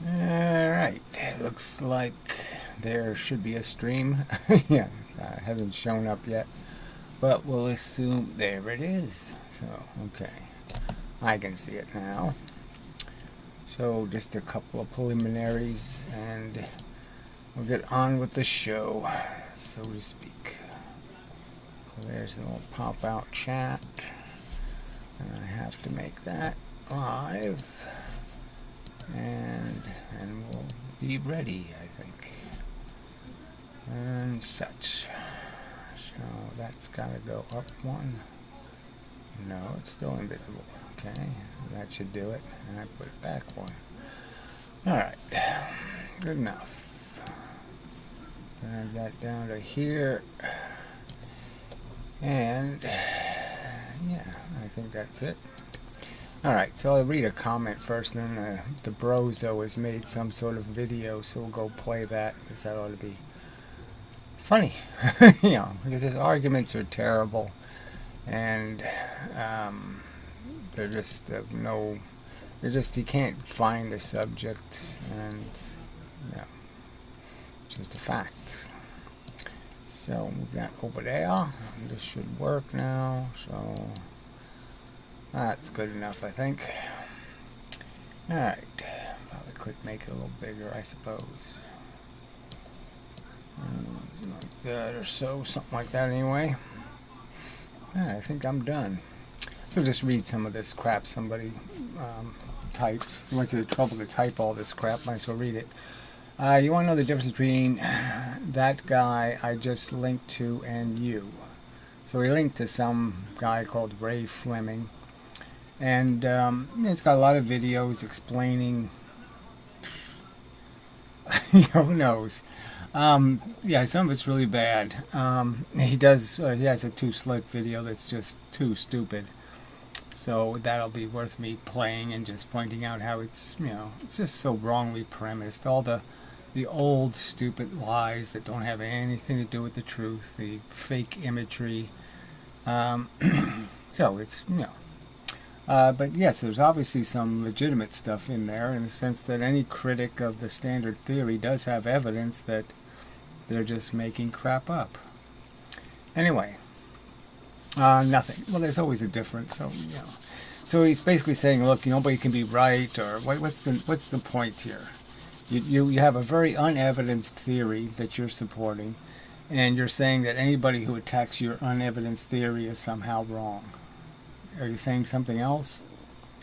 Alright, looks like there should be a stream. Yeah, hasn't shown up yet, but we'll assume there it is. So, okay, I can see it now. So, just a couple of preliminaries and we'll get on with the show, so to speak. So there's a little pop-out chat, and I have to make that live. And we'll be ready, I think, and such. So that's got to go up one. No, it's still invisible. Okay, that should do it. And I put it back one. Alright, good enough. Drag that down to here. And yeah, I think that's it. Alright, so I'll read a comment first, and then the Brozo has made some sort of video, so we'll go play that, because that ought to be funny. You know, because his arguments are terrible, and they're just he can't find the subject, and yeah, it's just a fact. So move that over there, and this should work now, so that's good enough, I think. Alright, probably could make it a little bigger, I suppose. Like that or so, something like that anyway. Alright, I think I'm done. So just read some of this crap somebody typed. You went to the trouble to type all this crap, might as well read it. You want to know the difference between that guy I just linked to and you. So he linked to some guy called Ray Fleming. And it's got a lot of videos explaining, who knows. Yeah, some of it's really bad. He has a too slick video that's just too stupid. So that'll be worth me playing and just pointing out how it's just so wrongly premised. All the old stupid lies that don't have anything to do with the truth, the fake imagery. So it's, but yes, there's obviously some legitimate stuff in there, in the sense that any critic of the standard theory does have evidence that they're just making crap up. Anyway, nothing. Well, there's always a difference. So so he's basically saying, look, nobody can be right, or what's the point here? You have a very unevidenced theory that you're supporting, and you're saying that anybody who attacks your unevidenced theory is somehow wrong. Are you saying something else?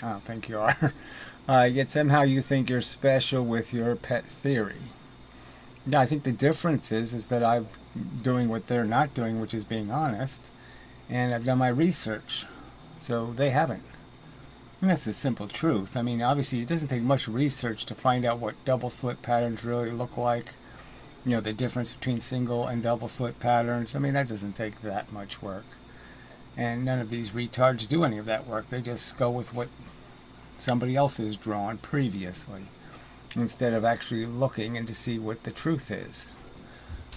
I don't think you are. Yet somehow you think you're special with your pet theory. Yeah, I think the difference is that I'm doing what they're not doing, which is being honest, and I've done my research. So they haven't. And that's the simple truth. I mean, obviously it doesn't take much research to find out what double slit patterns really look like. The difference between single and double slit patterns. I mean, that doesn't take that much work. And none of these retards do any of that work. They just go with what somebody else has drawn previously, instead of actually looking and to see what the truth is.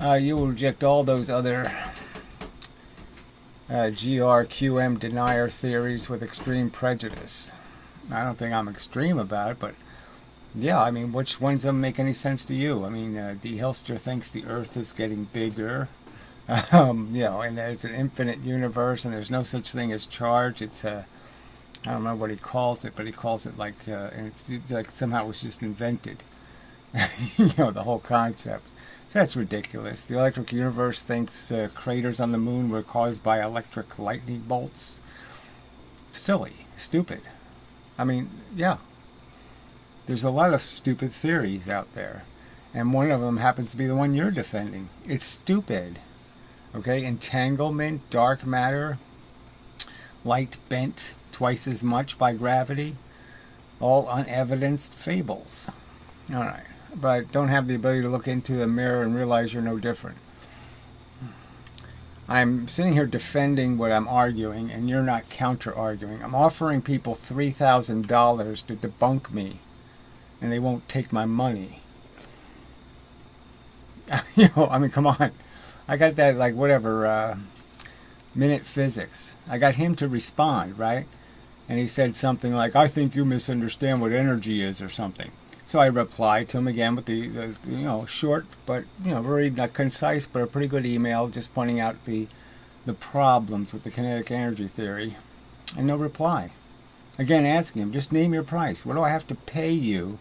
You will reject all those other GRQM denier theories with extreme prejudice. I don't think I'm extreme about it, but yeah, I mean, which ones of them make any sense to you? I mean, D. Hilster thinks the Earth is getting bigger. And there's an infinite universe, and there's no such thing as charge. It's I don't remember what he calls it, but he calls it and it's like somehow it was just invented. The whole concept. So that's ridiculous. The electric universe thinks craters on the moon were caused by electric lightning bolts. Silly, stupid. I mean, yeah. There's a lot of stupid theories out there, and one of them happens to be the one you're defending. It's stupid. Okay, entanglement, dark matter, light bent twice as much by gravity, all unevidenced fables. Alright, but don't have the ability to look into the mirror and realize you're no different. I'm sitting here defending what I'm arguing, and you're not counter-arguing. I'm offering people $3,000 to debunk me, and they won't take my money. I mean, come on. I got that, Minute Physics. I got him to respond, right? And he said something like, I think you misunderstand what energy is, or something. So I replied to him again with the short but very concise but a pretty good email, just pointing out the problems with the kinetic energy theory, and no reply. Again, asking him, just name your price. What do I have to pay you?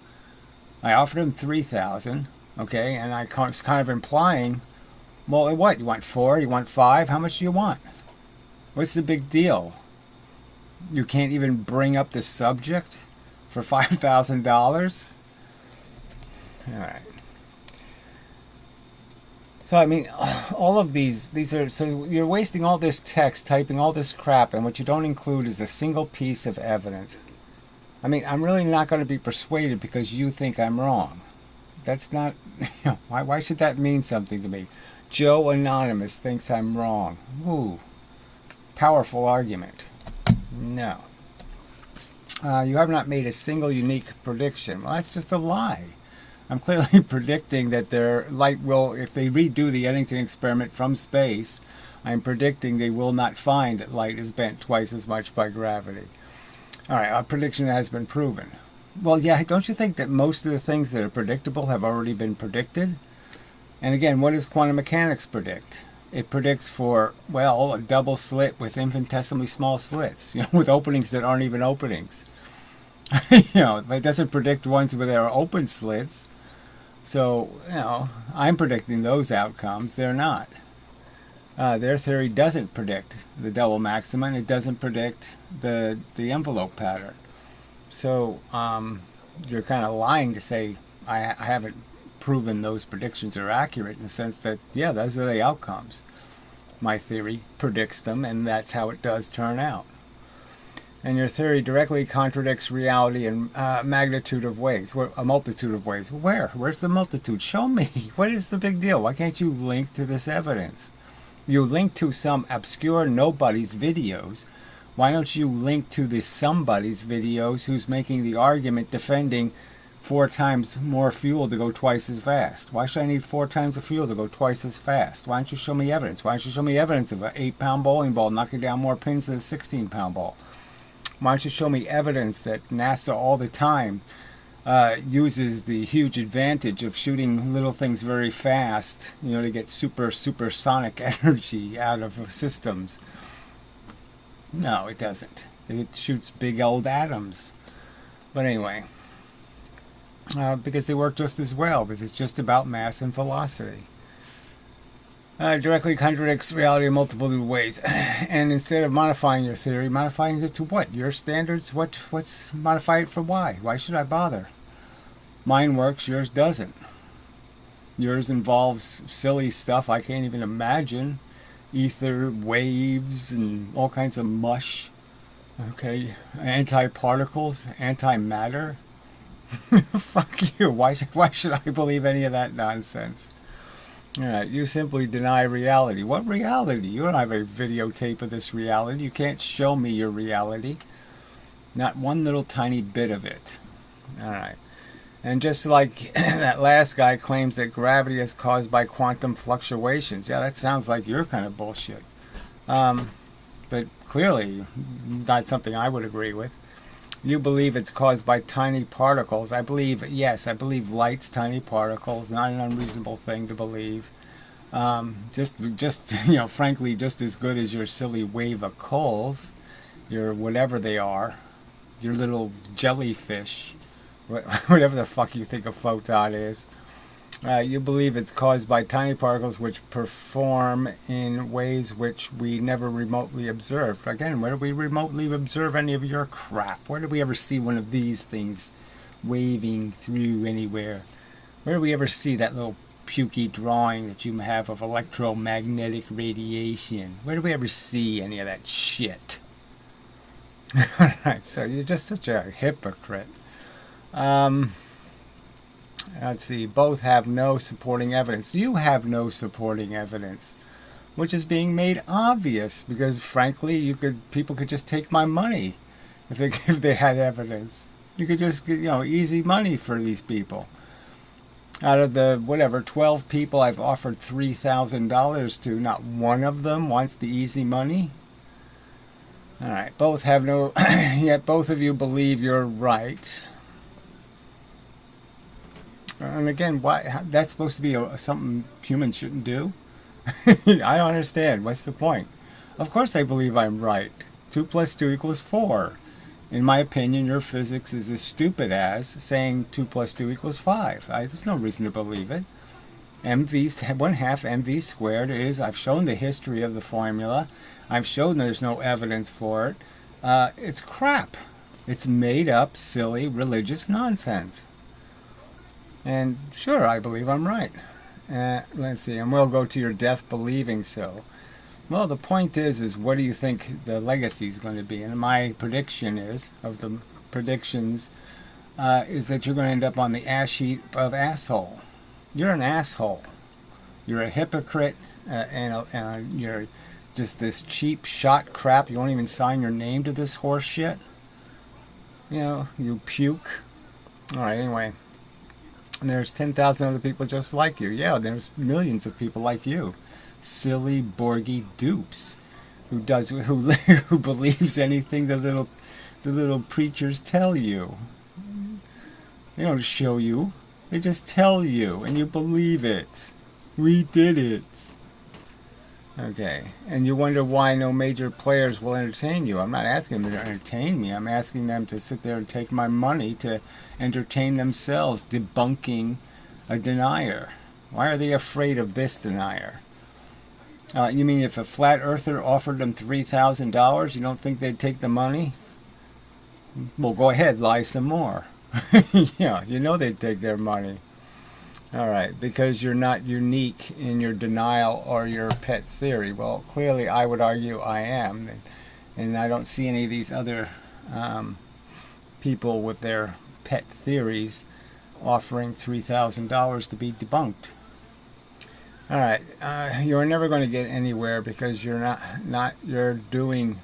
I offered him $3,000, okay, and I was kind of implying, well, what? You want 4? You want 5? How much do you want? What's the big deal? You can't even bring up the subject for $5,000? All right. So, I mean, all of these are, so you're wasting all this text, typing all this crap, and what you don't include is a single piece of evidence. I mean, I'm really not going to be persuaded because you think I'm wrong. That's not, why should that mean something to me? Joe Anonymous thinks I'm wrong. Ooh, powerful argument. No. You have not made a single unique prediction. Well, that's just a lie. I'm clearly predicting that their light will, if they redo the Eddington experiment from space, I'm predicting they will not find that light is bent twice as much by gravity. All right, a prediction that has been proven. Well, yeah, don't you think that most of the things that are predictable have already been predicted? And again, what does quantum mechanics predict? It predicts for, well, a double slit with infinitesimally small slits, with openings that aren't even openings. It doesn't predict ones where there are open slits. So, I'm predicting those outcomes. They're not. Their theory doesn't predict the double maxima, and it doesn't predict the envelope pattern. So, you're kind of lying to say I haven't proven those predictions are accurate, in the sense that, yeah, those are the outcomes. My theory predicts them, and that's how it does turn out. And your theory directly contradicts reality in a multitude of ways. Where? Where's the multitude? Show me. What is the big deal? Why can't you link to this evidence? You link to some obscure nobody's videos. Why don't you link to the somebody's videos who's making the argument defending 4 times more fuel to go twice as fast? Why should I need 4 times the fuel to go twice as fast? Why don't you show me evidence? Why don't you show me evidence of an 8-pound bowling ball knocking down more pins than a 16-pound ball? Why don't you show me evidence that NASA all the time uses the huge advantage of shooting little things very fast, to get supersonic energy out of systems? No, it doesn't. It shoots big old atoms. But anyway, because they work just as well, because it's just about mass and velocity. Directly contradicts reality in multiple ways. And instead of modifying your theory, modifying it to what? Your standards? What's modify it for why? Why should I bother? Mine works, yours doesn't. Yours involves silly stuff I can't even imagine. Ether, waves, and all kinds of mush. Okay, anti-particles, antimatter. Fuck you. Why should I believe any of that nonsense? You simply deny reality. What reality? You don't have a videotape of this reality. You can't show me your reality. Not one little tiny bit of it. All right. And just like that last guy claims that gravity is caused by quantum fluctuations. Yeah, that sounds like your kind of bullshit. But clearly not something I would agree with. You believe it's caused by tiny particles. I believe light's tiny particles. Not an unreasonable thing to believe. Frankly, just as good as your silly wave of coals, your whatever they are, your little jellyfish, whatever the fuck you think a photon is. You believe it's caused by tiny particles which perform in ways which we never remotely observed. Again, where do we remotely observe any of your crap? Where do we ever see one of these things waving through anywhere? Where do we ever see that little pukey drawing that you have of electromagnetic radiation? Where do we ever see any of that shit? Alright, so you're just such a hypocrite. Let's see, both have no supporting evidence. You have no supporting evidence, which is being made obvious because, frankly, people could just take my money if they had evidence. You could just get, easy money for these people. Out of the 12 people I've offered $3,000 to, not one of them wants the easy money. All right, both have no. Yet both of you believe you're right. And again, why that's supposed to be something humans shouldn't do? I don't understand. What's the point? Of course I believe I'm right. 2 plus 2 equals 4. In my opinion, your physics is as stupid as saying 2 plus 2 equals 5. There's no reason to believe it. mv, 1/2 mv squared is, I've shown the history of the formula. I've shown there's no evidence for it. It's crap. It's made up, silly, religious nonsense. And sure, I believe I'm right. Let's see, and we'll go to your death believing so. Well, the point is what do you think the legacy is going to be? And my prediction is, of the predictions, is that you're going to end up on the ash heap of asshole. You're an asshole. You're a hypocrite, and you're just this cheap shot crap. You won't even sign your name to this horse shit. You know, you puke. All right, anyway. And there's 10,000 other people just like you. Yeah, there's millions of people like you. Silly, borgy dupes who believes anything the little preachers tell you. They don't show you. They just tell you, and you believe it. We did it. Okay, and you wonder why no major players will entertain you. I'm not asking them to entertain me. I'm asking them to sit there and take my money to entertain themselves, debunking a denier. Why are they afraid of this denier? You mean if a flat earther offered them $3,000, you don't think they'd take the money? Well, go ahead, lie some more. Yeah, you know they'd take their money. All right, because you're not unique in your denial or your pet theory. Well, clearly I would argue I am. And I don't see any of these other people with their pet theories offering $3,000 to be debunked. All right, you're never going to get anywhere because you're doing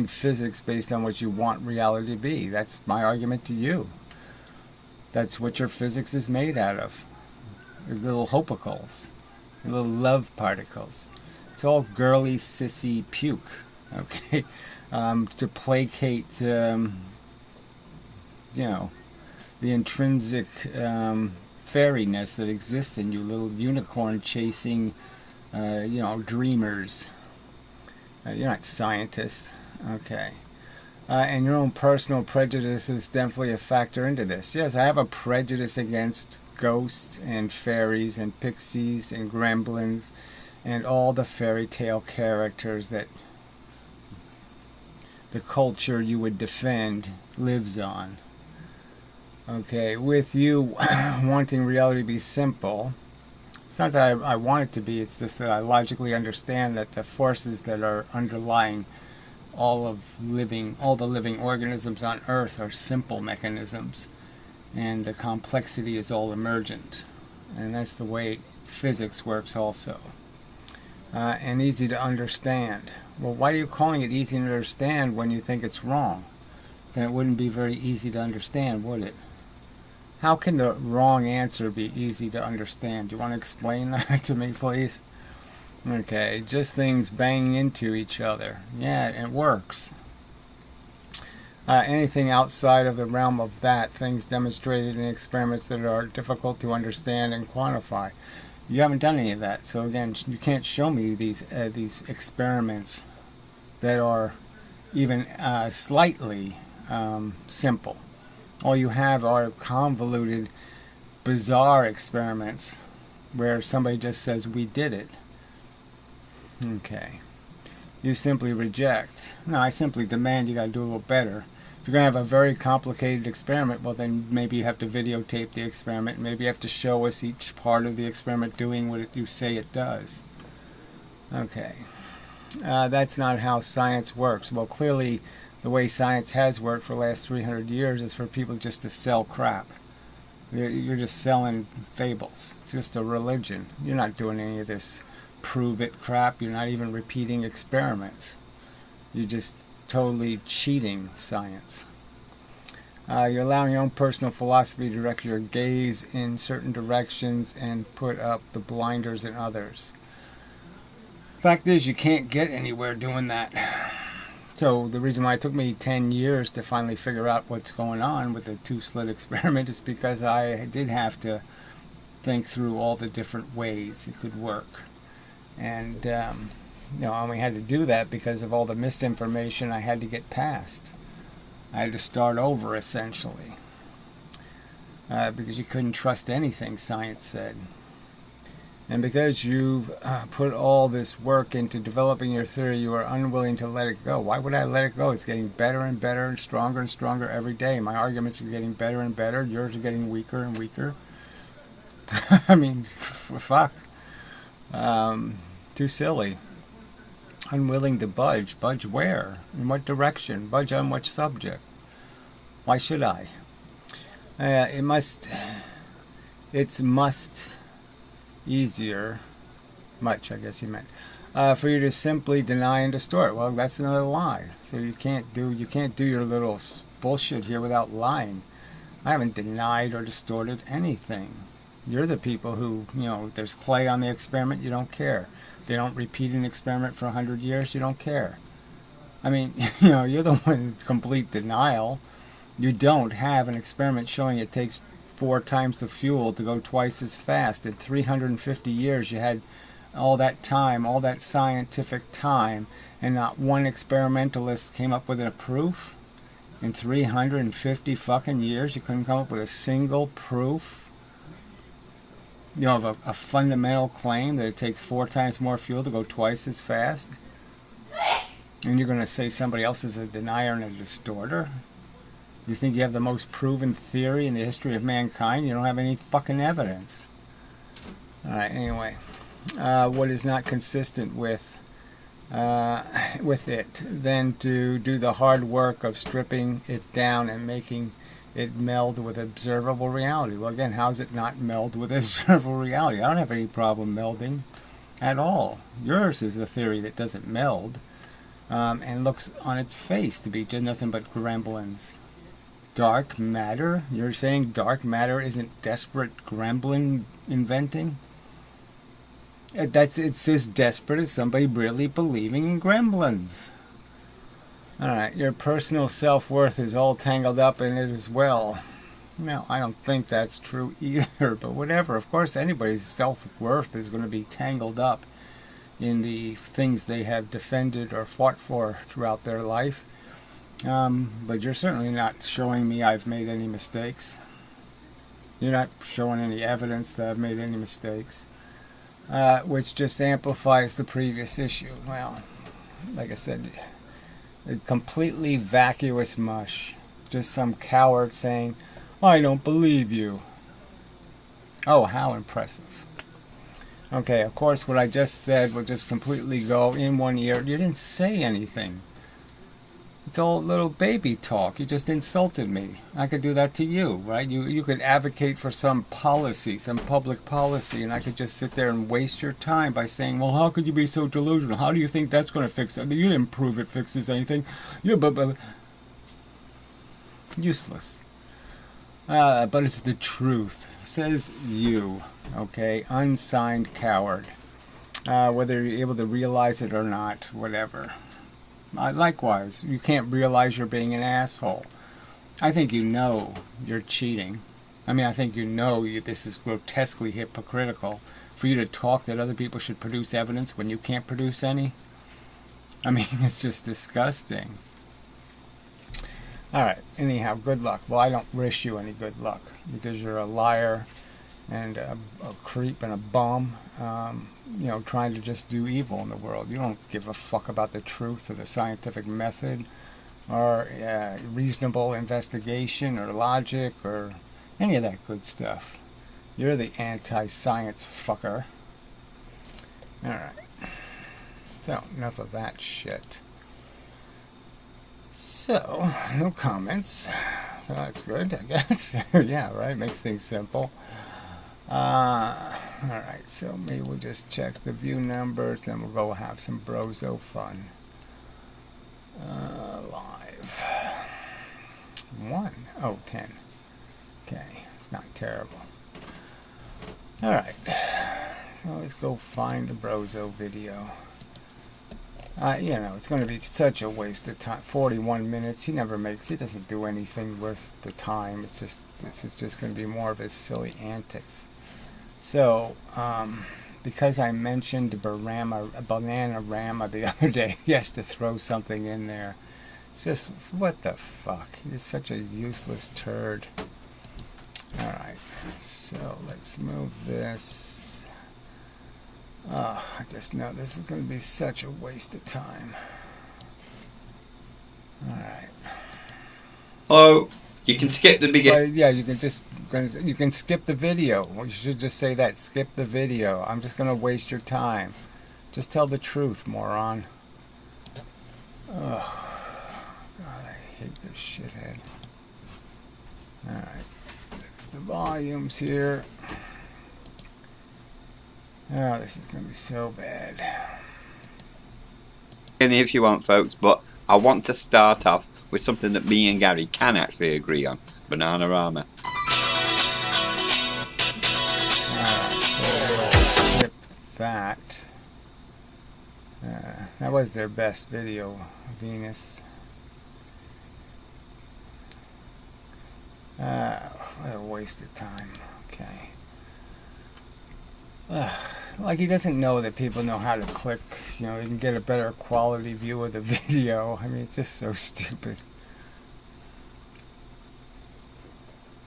physics based on what you want reality to be. That's my argument to you. That's what your physics is made out of. Your little hopicles, your little love particles. It's all girly, sissy puke. Okay, to placate, you know, the intrinsic fairiness that exists in you, little unicorn chasing, you know, dreamers. You're not scientists. Okay. And your own personal prejudice is definitely a factor into this. Yes, I have a prejudice against ghosts and fairies and pixies and gremlins and all the fairy tale characters that the culture you would defend lives on. Okay, with you wanting reality to be simple, it's not that I want it to be, it's just that I logically understand that the forces that are underlying all the living organisms on Earth are simple mechanisms, and the complexity is all emergent. And that's the way physics works also. And easy to understand. Well, why are you calling it easy to understand when you think it's wrong? Then it wouldn't be very easy to understand, would it? How can the wrong answer be easy to understand? Do you want to explain that to me, please? Okay, just things banging into each other. Yeah, it works. Anything outside of the realm of that, things demonstrated in experiments that are difficult to understand and quantify. You haven't done any of that, so again, you can't show me these experiments that are even slightly simple. All you have are convoluted, bizarre experiments where somebody just says, we did it. Okay. You simply reject. No, I simply demand you got to do a little better. If you're going to have a very complicated experiment, well then maybe you have to videotape the experiment. Maybe you have to show us each part of the experiment doing what you say it does. Okay. That's not how science works. Well, clearly the way science has worked for the last 300 years is for people just to sell crap. You're just selling fables. It's just a religion. You're not doing any of this prove it crap. You're not even repeating experiments. You're just totally cheating science. You're allowing your own personal philosophy to direct your gaze in certain directions and put up the blinders in others. Fact is, you can't get anywhere doing that. So the reason why it took me 10 years to finally figure out what's going on with the two-slit experiment is because I did have to think through all the different ways it could work. And, I only had to do that because of all the misinformation I had to get past. I had to start over, essentially. Because you couldn't trust anything science said. And because you've put all this work into developing your theory, you are unwilling to let it go. Why would I let it go? It's getting better and better and stronger every day. My arguments are getting better and better. Yours are getting weaker and weaker. I mean, fuck. Too silly. Unwilling to budge. Budge where? In what direction? Budge on what subject? Why should I? It's easier, much I guess he meant, for you to simply deny and distort. Well, that's another lie. So you can't do your little bullshit here without lying. I haven't denied or distorted anything. You're the people who, there's clay on the experiment, you don't care. They don't repeat an experiment for 100 years, you don't care. I mean, you're the one in complete denial. You don't have an experiment showing it takes 4 times the fuel to go twice as fast. In 350 years, you had all that time, all that scientific time, and not one experimentalist came up with a proof? In 350 fucking years, you couldn't come up with a single proof? Of a fundamental claim that it takes 4 times more fuel to go twice as fast? And you're going to say somebody else is a denier and a distorter? You think you have the most proven theory in the history of mankind? You don't have any fucking evidence. Alright, anyway. What is not consistent with it, then to do the hard work of stripping it down and making it meld with observable reality. Well, again, how does it not meld with observable reality? I don't have any problem melding at all. Yours is a theory that doesn't meld and looks on its face to be just nothing but gremlins. Dark matter? You're saying dark matter isn't desperate gremlin inventing? It's as desperate as somebody really believing in gremlins. Alright, your personal self-worth is all tangled up in it as well. No, I don't think that's true either, but whatever. Of course, anybody's self-worth is going to be tangled up in the things they have defended or fought for throughout their life. But you're certainly not showing me I've made any mistakes. You're not showing any evidence that I've made any mistakes, which just amplifies the previous issue. Well, like I said, it's completely vacuous mush. Just some coward saying, I don't believe you. Oh, how impressive. Okay, of course, what I just said will just completely go in one ear. You didn't say anything. It's all little baby talk. You just insulted me. I could do that to you, right? You could advocate for some policy, some public policy, and I could just sit there and waste your time by saying, well, how could you be so delusional? How do you think that's going to fix it? You didn't prove it fixes anything. But useless. But it's the truth. Says you, okay? Unsigned coward. Whether you're able to realize it or not, whatever. Likewise, you can't realize you're being an asshole. I think you know you're cheating. I mean, I think you know this is grotesquely hypocritical for you to talk that other people should produce evidence when you can't produce any. I mean, it's just disgusting. Alright, anyhow, good luck. Well, I don't wish you any good luck because you're a liar and a creep and a bum, trying to just do evil in the world. You don't give a fuck about the truth or the scientific method or reasonable investigation or logic or any of that good stuff. You're the anti-science fucker. Alright. So, enough of that shit. So, no comments. So that's good, I guess. Yeah, right? Makes things simple. Alright, so maybe we'll just check the view numbers, then we'll go have some Brozo fun. Live. 1. Oh, 10. Okay, it's not terrible. Alright, so let's go find the Brozo video. You know, it's going to be such a waste of time. 41 minutes. He doesn't do anything worth the time. This is just going to be more of his silly antics. So, because I mentioned Bananarama the other day, he has to throw something in there. It's just, what the fuck? He's such a useless turd. Alright, so let's move this. I just know this is going to be such a waste of time. Alright. Hello, you can skip the beginning. Yeah, you can skip the video. You should just say that, skip the video. I'm just going to waste your time. Just tell the truth, moron. Ugh. God, I hate this shithead. Alright. Fix the volumes here. Oh, this is going to be so bad. If you want, folks, but I want to start off with something that me and Gary can actually agree on. Bananarama. Alright, so skip that. That was their best video, Venus. What a waste of time. Okay. Like he doesn't know that people know how to click, you know, they can get a better quality view of the video. I mean, it's just so stupid.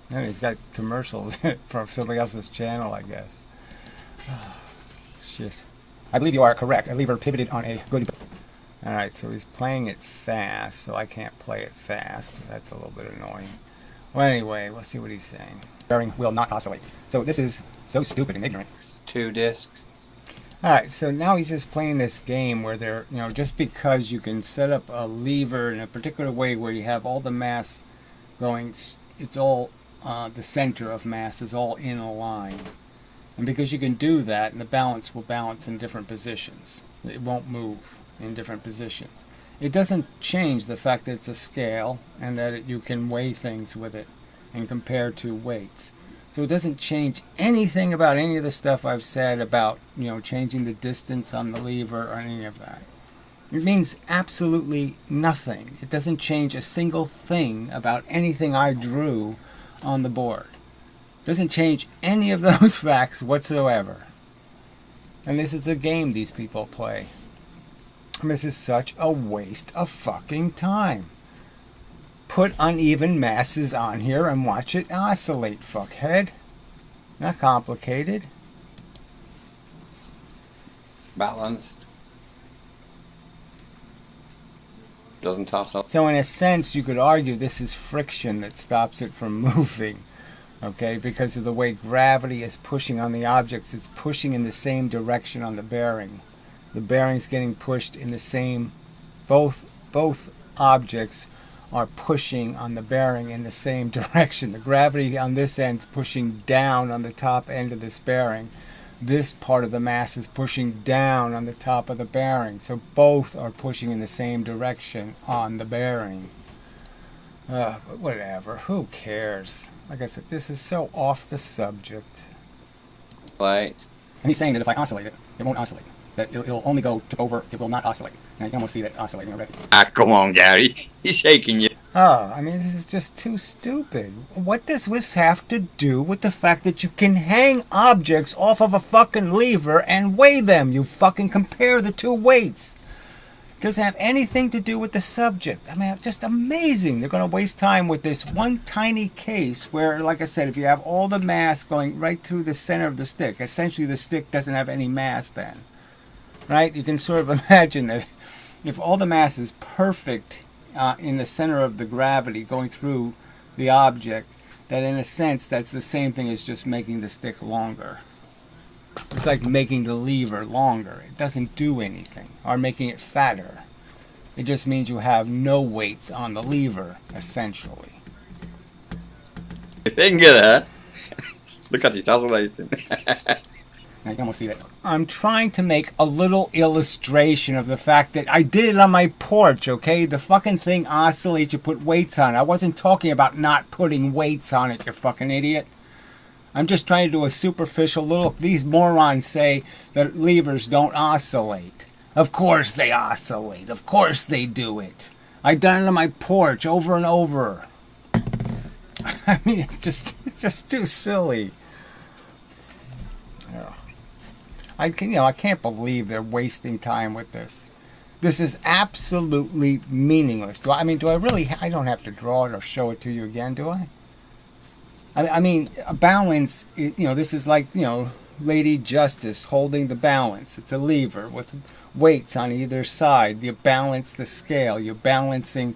And he's got commercials from somebody else's channel, I guess. Shit. I believe you are correct. A lever pivoted on a good... Alright, so he's playing it fast, so I can't play it fast. That's a little bit annoying. Well, anyway, let's see what he's saying. Bearing will not oscillate. So this is so stupid and ignorant. 2 discs. Alright, so now he's just playing this game where they're, you know, just because you can set up a lever in a particular way where you have all the mass going, it's all, the center of mass is all in a line. And because you can do that, and the balance will balance in different positions. It won't move in different positions. It doesn't change the fact that it's a scale and that you can weigh things with it and compare two weights. So it doesn't change anything about any of the stuff I've said about, you know, changing the distance on the lever or any of that. It means absolutely nothing. It doesn't change a single thing about anything I drew on the board. It doesn't change any of those facts whatsoever. And this is a game these people play. And this is such a waste of fucking time. Put uneven masses on here and watch it oscillate, fuckhead. Not complicated. Balanced. Doesn't oscillate. So in a sense, you could argue this is friction that stops it from moving. Okay, because of the way gravity is pushing on the objects, it's pushing in the same direction on the bearing. The bearing's getting pushed in the same, both objects are pushing on the bearing in the same direction. The gravity on this end is pushing down on the top end of this bearing. This part of the mass is pushing down on the top of the bearing. So both are pushing in the same direction on the bearing. But whatever, who cares? Like I said, this is so off the subject. Right. And he's saying that if I oscillate it, it won't oscillate. That it'll only go to over, it will not oscillate. Now you can almost see that it's oscillating already. Ah, come on, Gary. He's shaking you. Oh, I mean, this is just too stupid. What does this have to do with the fact that you can hang objects off of a fucking lever and weigh them? You fucking compare the two weights. It doesn't have anything to do with the subject. I mean, just amazing. They're going to waste time with this one tiny case where, like I said, if you have all the mass going right through the center of the stick, essentially the stick doesn't have any mass then. Right? You can sort of imagine that if all the mass is perfect in the center of the gravity going through the object, that in a sense that's the same thing as just making the stick longer. It's like making the lever longer. It doesn't do anything. Or making it fatter. It just means you have no weights on the lever, essentially. Your finger there. Look at it oscillating. I can almost see that. I'm trying to make a little illustration of the fact that I did it on my porch, okay? The fucking thing oscillates, you put weights on it. I wasn't talking about not putting weights on it, you fucking idiot. I'm just trying to do a superficial little... These morons say that levers don't oscillate. Of course they oscillate. Of course they do it. I've done it on my porch over and over. I mean, it's just too silly. Yeah. I can't believe they're wasting time with this. This is absolutely meaningless. Do I really? I don't have to draw it or show it to you again, do I? I mean, a balance. This is like Lady Justice holding the balance. It's a lever with weights on either side. You balance the scale. You're balancing,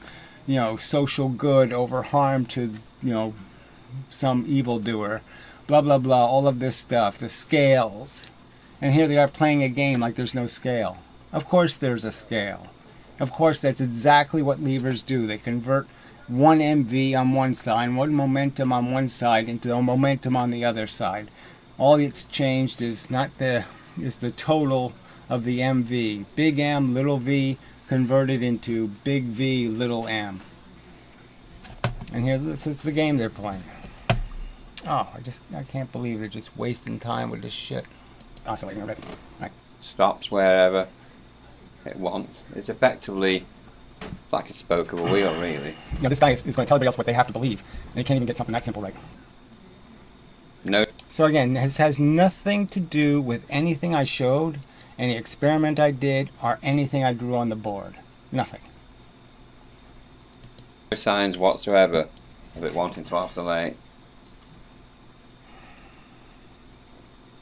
social good over harm to some evildoer. Blah blah blah. All of this stuff. The scales. And here they are playing a game like there's no scale. Of course there's a scale. Of course that's exactly what levers do. They convert one MV on one side, one momentum on one side into a momentum on the other side. All it's changed is the total of the MV. Big M, little v, converted into big V, little m. And here, this is the game they're playing. Oh, I can't believe they're just wasting time with this shit. Oscillating already. Right. Stops wherever it wants. It's effectively like a spoke of a wheel, really. This guy is going to tell everybody else what they have to believe, and he can't even get something that simple right. No. So again, this has nothing to do with anything I showed, any experiment I did, or anything I drew on the board. Nothing. No signs whatsoever of it wanting to oscillate.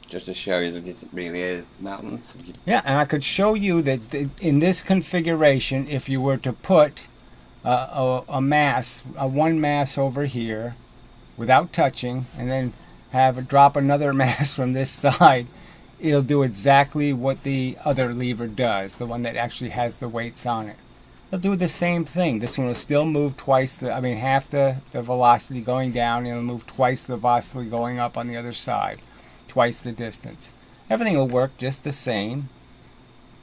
Just to show you that it really is mountains. Yeah, and I could show you that in this configuration, if you were to put a mass, one mass over here, without touching, and then drop another mass from this side, it'll do exactly what the other lever does, the one that actually has the weights on it. It'll do the same thing. This one will still move half the velocity going down, and it'll move twice the velocity going up on the other side. Twice the distance. Everything will work just the same.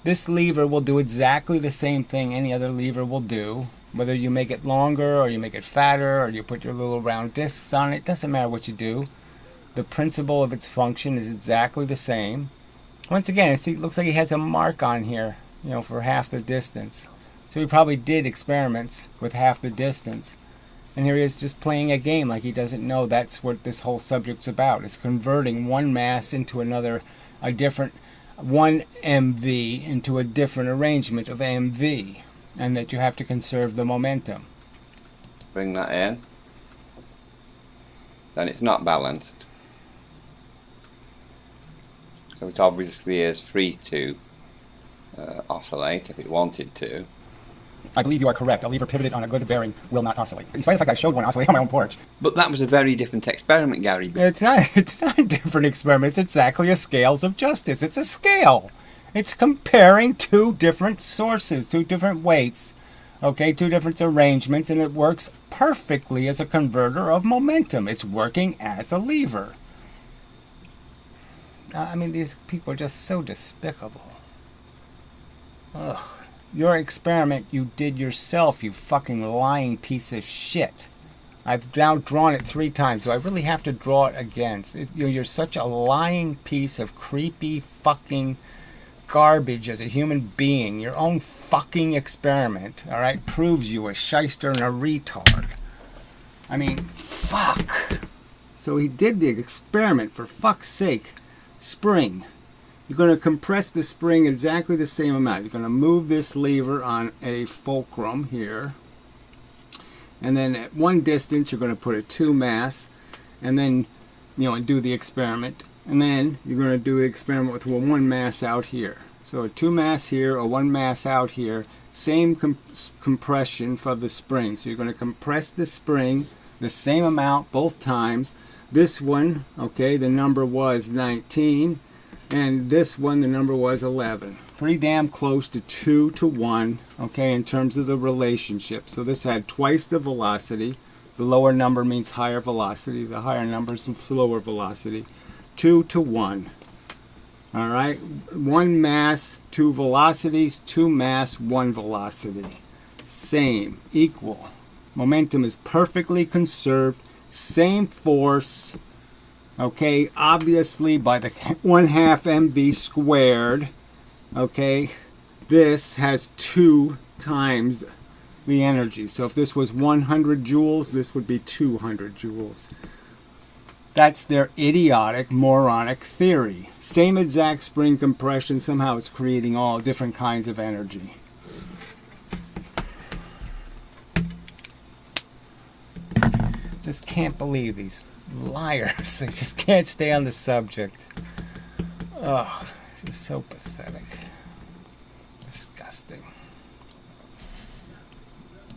This lever will do exactly the same thing any other lever will do. Whether you make it longer or you make it fatter or you put your little round discs on it, doesn't matter what you do. The principle of its function is exactly the same. Once again, it looks like he has a mark on here, for half the distance. So he probably did experiments with half the distance. And here he is just playing a game like he doesn't know that's what this whole subject's about. It's converting one mass into one MV into a different arrangement of MV. And that you have to conserve the momentum. Bring that in. Then it's not balanced. So it obviously is free to oscillate if it wanted to. I believe you are correct. A lever pivoted on a good bearing will not oscillate. In spite of the fact I showed one oscillate on my own porch. But that was a very different experiment, Gary. It's not a different experiment. It's exactly a scales of justice. It's a scale. It's comparing two different sources, two different weights, two different arrangements, and it works perfectly as a converter of momentum. It's working as a lever. These people are just so despicable. Ugh. Your experiment you did yourself, you fucking lying piece of shit. I've now drawn it 3 times, so I really have to draw it again. You're such a lying piece of creepy fucking garbage as a human being. Your own fucking experiment, alright, proves you a shyster and a retard. Fuck. So he did the experiment, for fuck's sake. Spring. You're going to compress the spring exactly the same amount. You're going to move this lever on a fulcrum here. And then at one distance, you're going to put a 2 mass. And then, and do the experiment. And then you're going to do the experiment with a 1 mass out here. So a 2 mass here, a 1 mass out here. Same compression for the spring. So you're going to compress the spring the same amount both times. This one, the number was 19. And this one, the number was 11. Pretty damn close to 2 to 1, in terms of the relationship. So this had twice the velocity. The lower number means higher velocity. The higher number is slower velocity. 2 to 1. All right? 1 mass, 2 velocities. 2 mass, 1 velocity. Same, equal. Momentum is perfectly conserved. Same force. Obviously by the 1/2 mv squared, this has 2 times the energy. So if this was 100 joules, this would be 200 joules. That's their idiotic, moronic theory. Same exact spring compression, somehow it's creating all different kinds of energy. Just can't believe these liars. They just can't stay on the subject. Oh, this is so pathetic. Disgusting.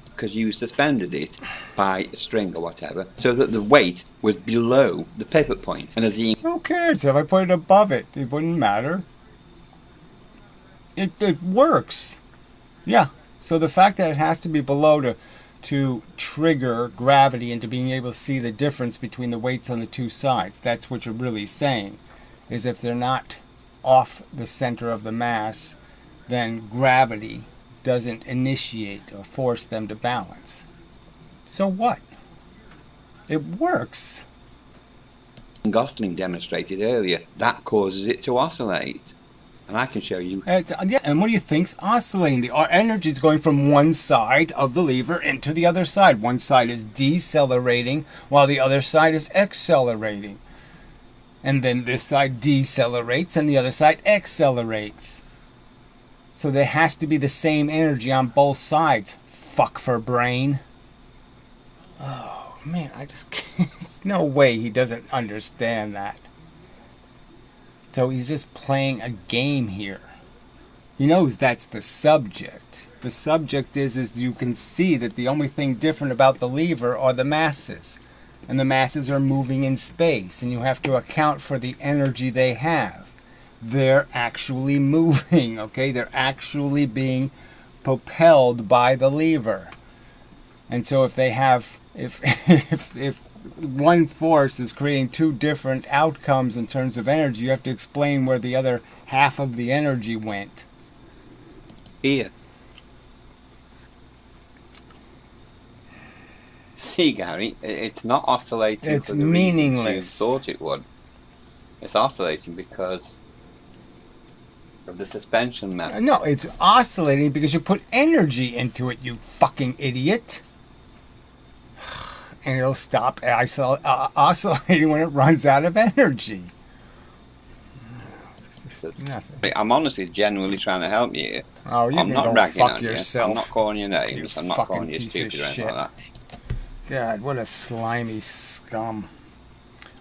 Because you suspended it by a string or whatever, so that the weight was below the pivot point. And as the Who cares if I put it above it? It wouldn't matter. It works. Yeah. So the fact that it has to be below to trigger gravity into being able to see the difference between the weights on the two sides, that's what you're really saying. Is if they're not off the center of the mass, then gravity doesn't initiate or force them to balance. So what? It works. Gosling demonstrated earlier, that causes it to oscillate. And I can show you. Yeah, and what do you think's oscillating? The energy is going from one side of the lever into the other side. One side is decelerating while the other side is accelerating. And then this side decelerates and the other side accelerates. So there has to be the same energy on both sides. Fuck for brain. Oh, man, I just can't. There's no way he doesn't understand that. So he's just playing a game here. He knows that's the subject. The subject is you can see that the only thing different about the lever are the masses. And the masses are moving in space. And you have to account for the energy they have. They're actually moving, okay? They're actually being propelled by the lever. And so if they have, if one force is creating two different outcomes in terms of energy, you have to explain where the other half of the energy went. Here. See, Gary, it's not oscillating It's for the meaningless. reasons you thought it would. It's oscillating because of the suspension method. No, it's oscillating because you put energy into it, you fucking idiot. And it'll stop oscillating when it runs out of energy. I'm honestly genuinely trying to help you here. Oh, you I'm can not go ragging fuck on yourself. you. I'm not calling you names. I'm not fucking calling you piece stupid of or anything shit. like that. God, what a slimy scum.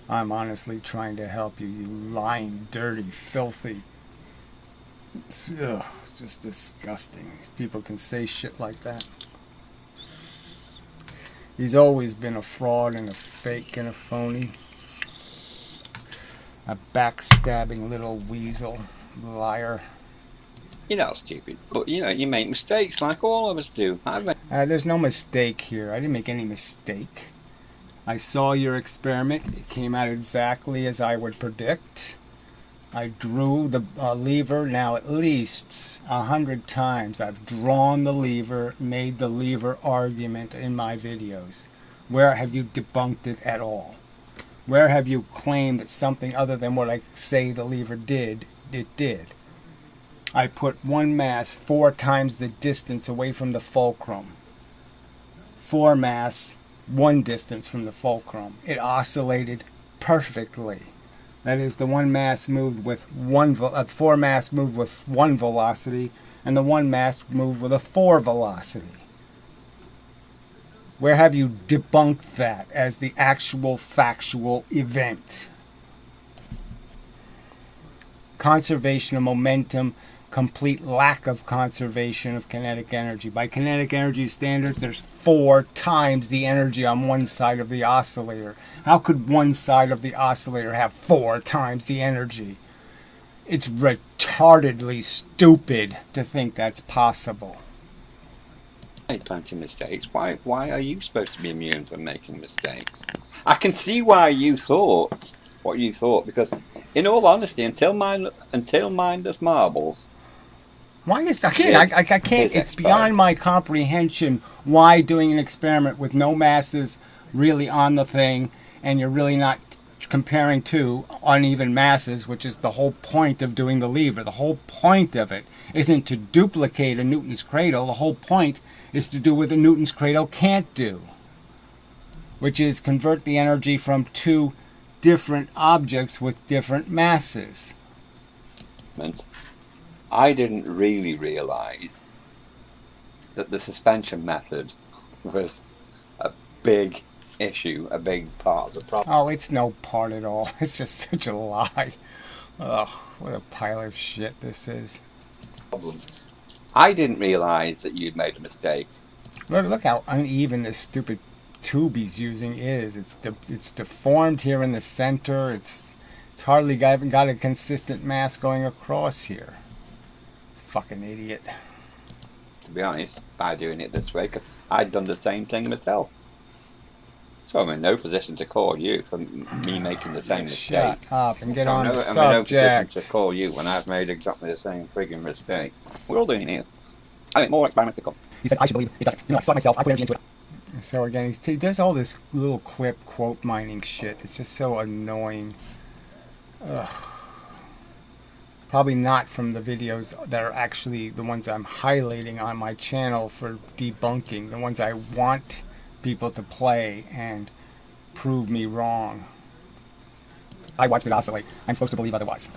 I'm honestly trying to help you, you lying, dirty, filthy. It's just disgusting. People can say shit like that. He's always been a fraud and a fake and a phony. A backstabbing little weasel. Liar. You're not stupid, but you make mistakes like all of us do. There's no mistake here. I didn't make any mistake. I saw your experiment. It came out exactly as I would predict. I drew the lever now at least 100 times. I've drawn the lever, made the lever argument in my videos. Where have you debunked it at all? Where have you claimed that something other than what I say the lever did, it did? I put one mass 4 times the distance away from the fulcrum. 4 mass, 1 distance from the fulcrum. It oscillated perfectly. That is, the 1 mass moved with 4 mass moved with 1 velocity, and the 1 mass moved with a 4 velocity. Where have you debunked that as the actual factual event? Conservation of momentum, complete lack of conservation of kinetic energy. By kinetic energy standards, there's 4 times the energy on one side of the oscillator. How could one side of the oscillator have 4 times the energy? It's retardedly stupid to think that's possible. I made plenty of mistakes. Why are you supposed to be immune from making mistakes? I can see why you thought what you thought, because in all honesty, until mindless marbles. Why is that? I can't. It's beyond my comprehension why doing an experiment with no masses really on the thing, and you're really not comparing to uneven masses, which is the whole point of doing the lever. The whole point of it isn't to duplicate a Newton's cradle. The whole point is to do what a Newton's cradle can't do, which is convert the energy from two different objects with different masses. I didn't really realize that the suspension method was a big issue, a big part of the problem. Oh, it's no part at all. It's just such a lie. Ugh, what a pile of shit this is. I didn't realize that you'd made a mistake. Look how uneven this stupid tube he's using is. It's deformed here in the center. It's hardly got a consistent mass going across here. Fucking idiot. To be honest, by doing it this way, because I'd done the same thing myself. So I'm in no position to call you for me making the same mistake. Shut up and get on the subject. I'm in no position to call you when I've made exactly the same frigging mistake. We're all doing it. I think more experiments to come. He said, I should believe it doesn't. You know, I saw it myself. I put energy into it. So again, he does all this little clip quote mining shit. It's just so annoying. Ugh. Probably not from the videos that are actually the ones I'm highlighting on my channel for debunking. The ones I want people to play and prove me wrong. I watched it oscillate. I'm supposed to believe otherwise.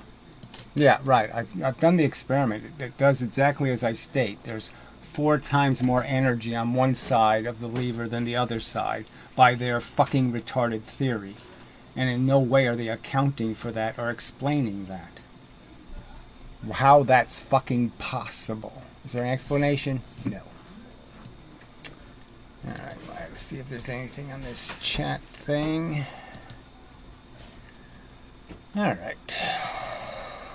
Yeah, right. I've done the experiment. It does exactly as I state. There's 4 times more energy on one side of the lever than the other side by their fucking retarded theory. And in no way are they accounting for that or explaining that. How that's fucking possible. Is there an explanation? No. Alright, let's see if there's anything on this chat thing. Alright.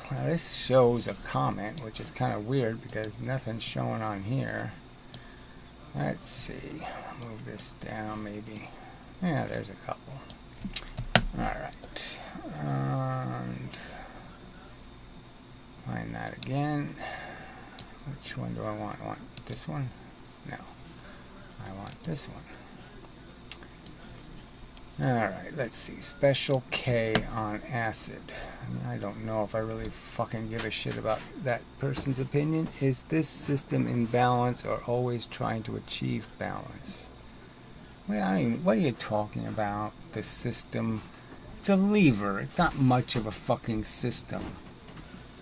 Now this shows a comment, which is kind of weird because nothing's showing on here. Let's see. Move this down maybe. Yeah, there's a couple. Alright. And find that again. Which one do I want? I want this one? No. I want this one. Alright, let's see. Special K on acid. I don't know if I really fucking give a shit about that person's opinion. Is this system in balance or always trying to achieve balance? Well, I mean, what are you talking about? The system? It's a lever. It's not much of a fucking system.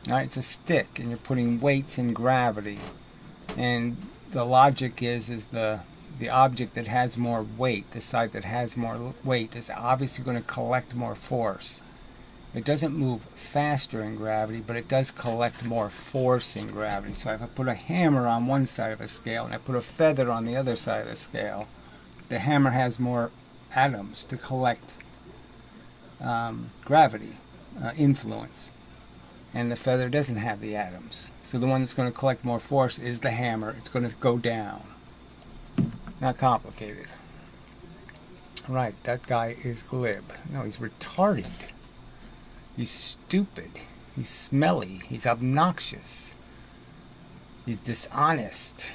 Alright, it's a stick and you're putting weights in gravity. And the logic is the object that has more weight, the side that has more weight, is obviously going to collect more force. It doesn't move faster in gravity, but it does collect more force in gravity. So if I put a hammer on one side of a scale and I put a feather on the other side of the scale, the hammer has more atoms to collect gravity influence. And the feather doesn't have the atoms. So the one that's going to collect more force is the hammer. It's going to go down. Not complicated. Right, that guy is glib. No, he's retarded. He's stupid. He's smelly. He's obnoxious. He's dishonest.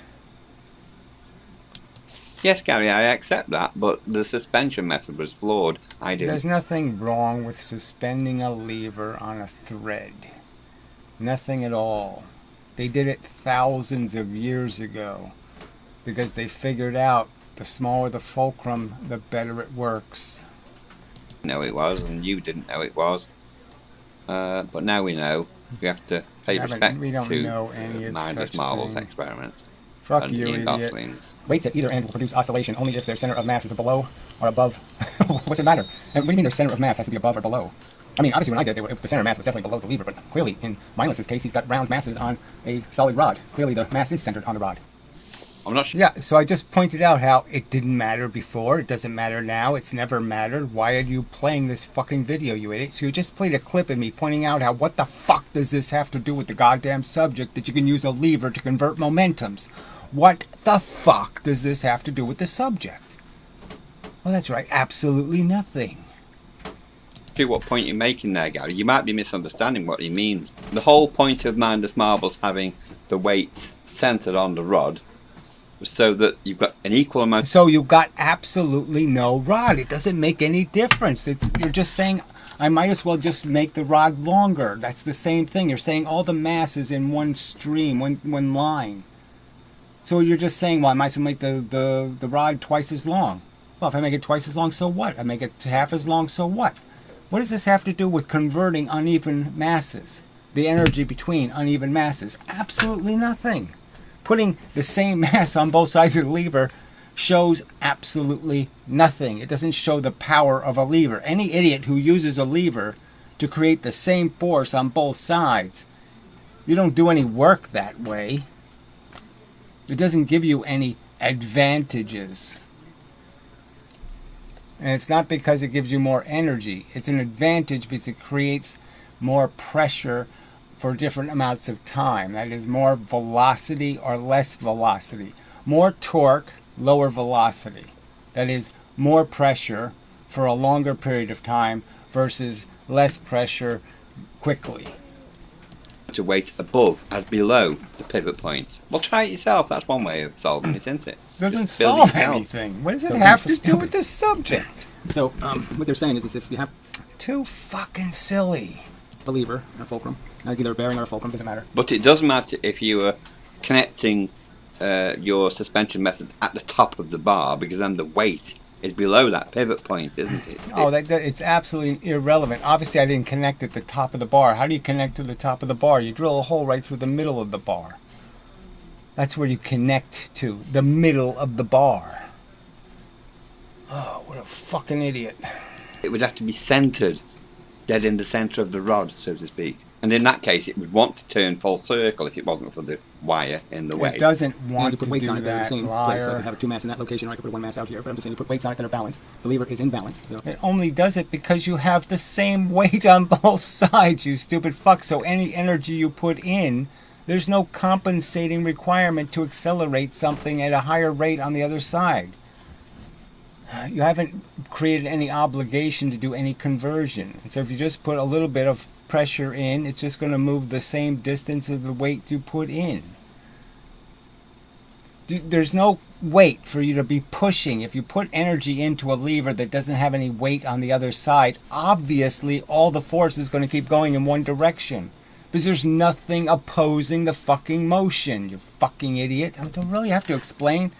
Yes, Gary, I accept that, but the suspension method was flawed. I didn't. There's nothing wrong with suspending a lever on a thread. Nothing at all. They did it thousands of years ago because they figured out the smaller the fulcrum, the better it works. Know it was, and you didn't know it was. But now we know. We have to pay respect We don't to know any of mindless such marbles thing. experiment. Fuck and you, Ian idiot. Gosling's. Weights at either end will produce oscillation only if their center of mass is below or above. What's it matter? And what do you mean their center of mass has to be above or below? I mean, obviously when I did it, the center of mass was definitely below the lever, but clearly in Mindless's case, he's got round masses on a solid rod. Clearly the mass is centered on the rod. I'm not sure. Yeah, so I just pointed out how it didn't matter before, it doesn't matter now, it's never mattered. Why are you playing this fucking video, you idiot? So you just played a clip of me pointing out how what the fuck does this have to do with the goddamn subject that you can use a lever to convert momentums? What the fuck does this have to do with the subject? Well, that's right, absolutely nothing. See what point you're making there, Gary. You might be misunderstanding what he means. The whole point of mindless marbles having the weights centered on the rod was so that you've got an equal amount. So you've got absolutely no rod. It doesn't make any difference. You're just saying, I might as well just make the rod longer. That's the same thing. You're saying all the mass is in one stream, one line. So you're just saying, well, I might as well make the rod twice as long. Well, if I make it twice as long, so what? I make it half as long, so what? What does this have to do with converting uneven masses? The energy between uneven masses? Absolutely nothing. Putting the same mass on both sides of the lever shows absolutely nothing. It doesn't show the power of a lever. Any idiot who uses a lever to create the same force on both sides, you don't do any work that way. It doesn't give you any advantages. And it's not because it gives you more energy. It's an advantage because it creates more pressure for different amounts of time. That is, more velocity or less velocity. More torque, lower velocity. That is, more pressure for a longer period of time versus less pressure quickly. To weight above as below the pivot point. Well, try it yourself. That's one way of solving it, isn't it? Doesn't Just build it solve yourself. anything. What does it So have it's to do with this subject? So what they're saying is if you have Too fucking silly. a lever and a fulcrum, either a bearing or a fulcrum, doesn't matter. But it does matter if you are connecting your suspension method at the top of the bar, because then the weight is below that pivot point, isn't it? Oh, it's absolutely irrelevant. Obviously, I didn't connect at the top of the bar. How do you connect to the top of the bar? You drill a hole right through the middle of the bar. That's where you connect to, the middle of the bar. Oh, what a fucking idiot. It would have to be centered, dead in the center of the rod, so to speak. And in that case, it would want to turn full circle if it wasn't for the wire in the way. It doesn't And want you put to weights do on it that are the that, same place. So I liar. could have two mass in that location, or I could put one mass out here. But I'm just saying, you put weights on it that are balanced. The lever is in balance. So. It only does it because you have the same weight on both sides, you stupid fuck. So any energy you put in, there's no compensating requirement to accelerate something at a higher rate on the other side. You haven't created any obligation to do any conversion. And so if you just put a little bit of pressure in, it's just going to move the same distance of the weight you put in. There's no weight for you to be pushing. If you put energy into a lever that doesn't have any weight on the other side, obviously all the force is going to keep going in one direction. Because there's nothing opposing the fucking motion, you fucking idiot. I don't really have to explain.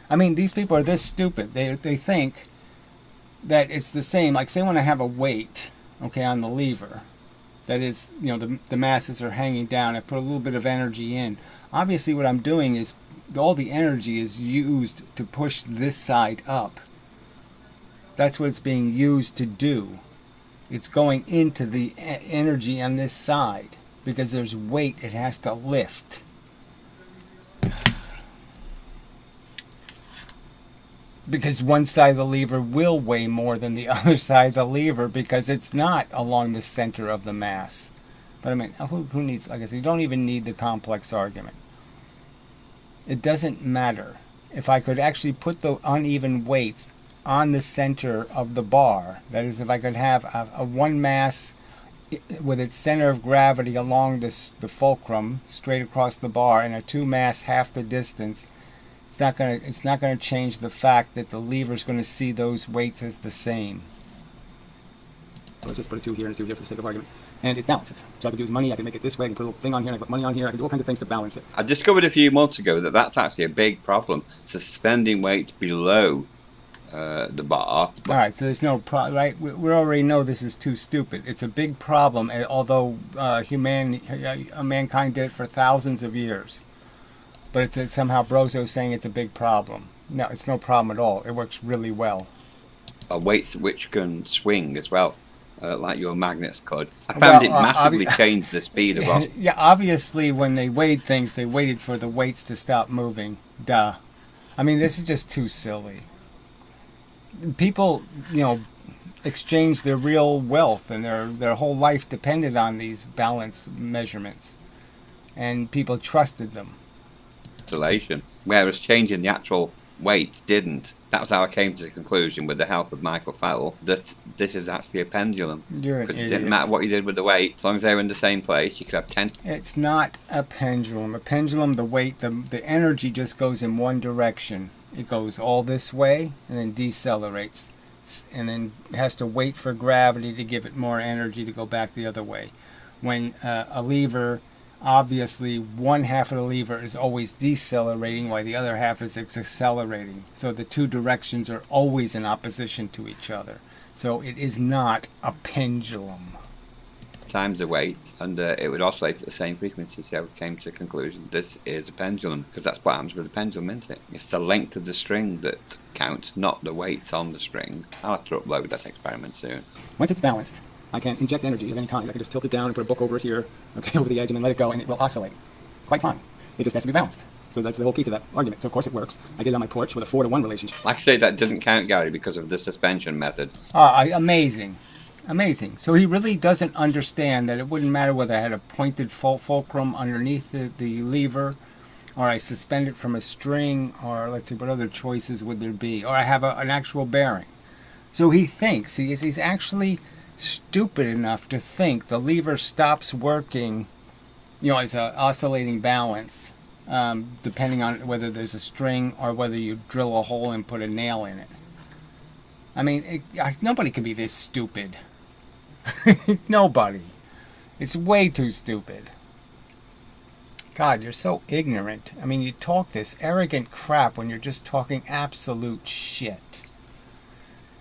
I mean, these people are this stupid. They think that it's the same. Like, say when I have a weight, okay, on the lever, that is, you know, the masses are hanging down. I put a little bit of energy in. Obviously, what I'm doing is all the energy is used to push this side up. That's what it's being used to do. It's going into the energy on this side because there's weight it has to lift. Because one side of the lever will weigh more than the other side of the lever because it's not along the center of the mass. But I mean, who needs, like I said, you don't even need the complex argument. It doesn't matter. If I could actually put the uneven weights on the center of the bar, that is, if I could have a one mass with its center of gravity along the fulcrum straight across the bar and a two mass half the distance, it's not gonna change the fact that the lever is going to see those weights as the same. So let's just put a 2 here and a 2 here for the sake of argument. And it balances. So I could use money, I can make it this way, I can put a little thing on here, I can put money on here, I can do all kinds of things to balance it. I discovered a few months ago that that's actually a big problem. Suspending weights below the bar. All right, so there's no problem, right? We already know this is too stupid. It's a big problem, although mankind did it for thousands of years. But it's somehow Brozo saying it's a big problem. No, it's no problem at all. It works really well. Weights which can swing as well, like your magnets could. I found it massively changed the speed of us. Yeah, obviously when they weighed things, they waited for the weights to stop moving. Duh. I mean, this is just too silly. People, you know, exchanged their real wealth and their whole life depended on these balanced measurements. And people trusted them. Whereas changing the actual weight didn't. That's how I came to the conclusion, with the help of Michael Fowle, that this is actually a pendulum. You're an Because it idiot. didn't matter what you did with the weight, as long as they were in the same place, you could have 10. It's not a pendulum. A pendulum, the weight, the energy just goes in one direction. It goes all this way and then decelerates. and then has to wait for gravity to give it more energy to go back the other way. When a lever, obviously one half of the lever is always decelerating while the other half is accelerating. So the two directions are always in opposition to each other. So it is not a pendulum. Times the weight, and it would oscillate at the same frequency. So we came to the conclusion this is a pendulum, because that's what happens with a pendulum, isn't it? It's the length of the string that counts, not the weights on the string. I'll have to upload that experiment soon. Once it's balanced, I can inject energy of any kind. I can just tilt it down and put a book over here, okay, over the edge, and then let it go, and it will oscillate. Quite fine. It just has to be balanced. So that's the whole key to that argument. So of course it works. I did it on my porch with a 4-to-1 relationship. Like I say, that doesn't count, Gary, because of the suspension method. Amazing. Amazing. So he really doesn't understand that it wouldn't matter whether I had a pointed fulcrum underneath the lever, or I suspend it from a string, or let's see, what other choices would there be? Or I have an actual bearing. So he thinks, he's actually stupid enough to think the lever stops working, it's an oscillating balance, depending on whether there's a string or whether you drill a hole and put a nail in it. I mean, nobody can be this stupid. Nobody. It's way too stupid. God, you're so ignorant. I mean, you talk this arrogant crap when you're just talking absolute shit.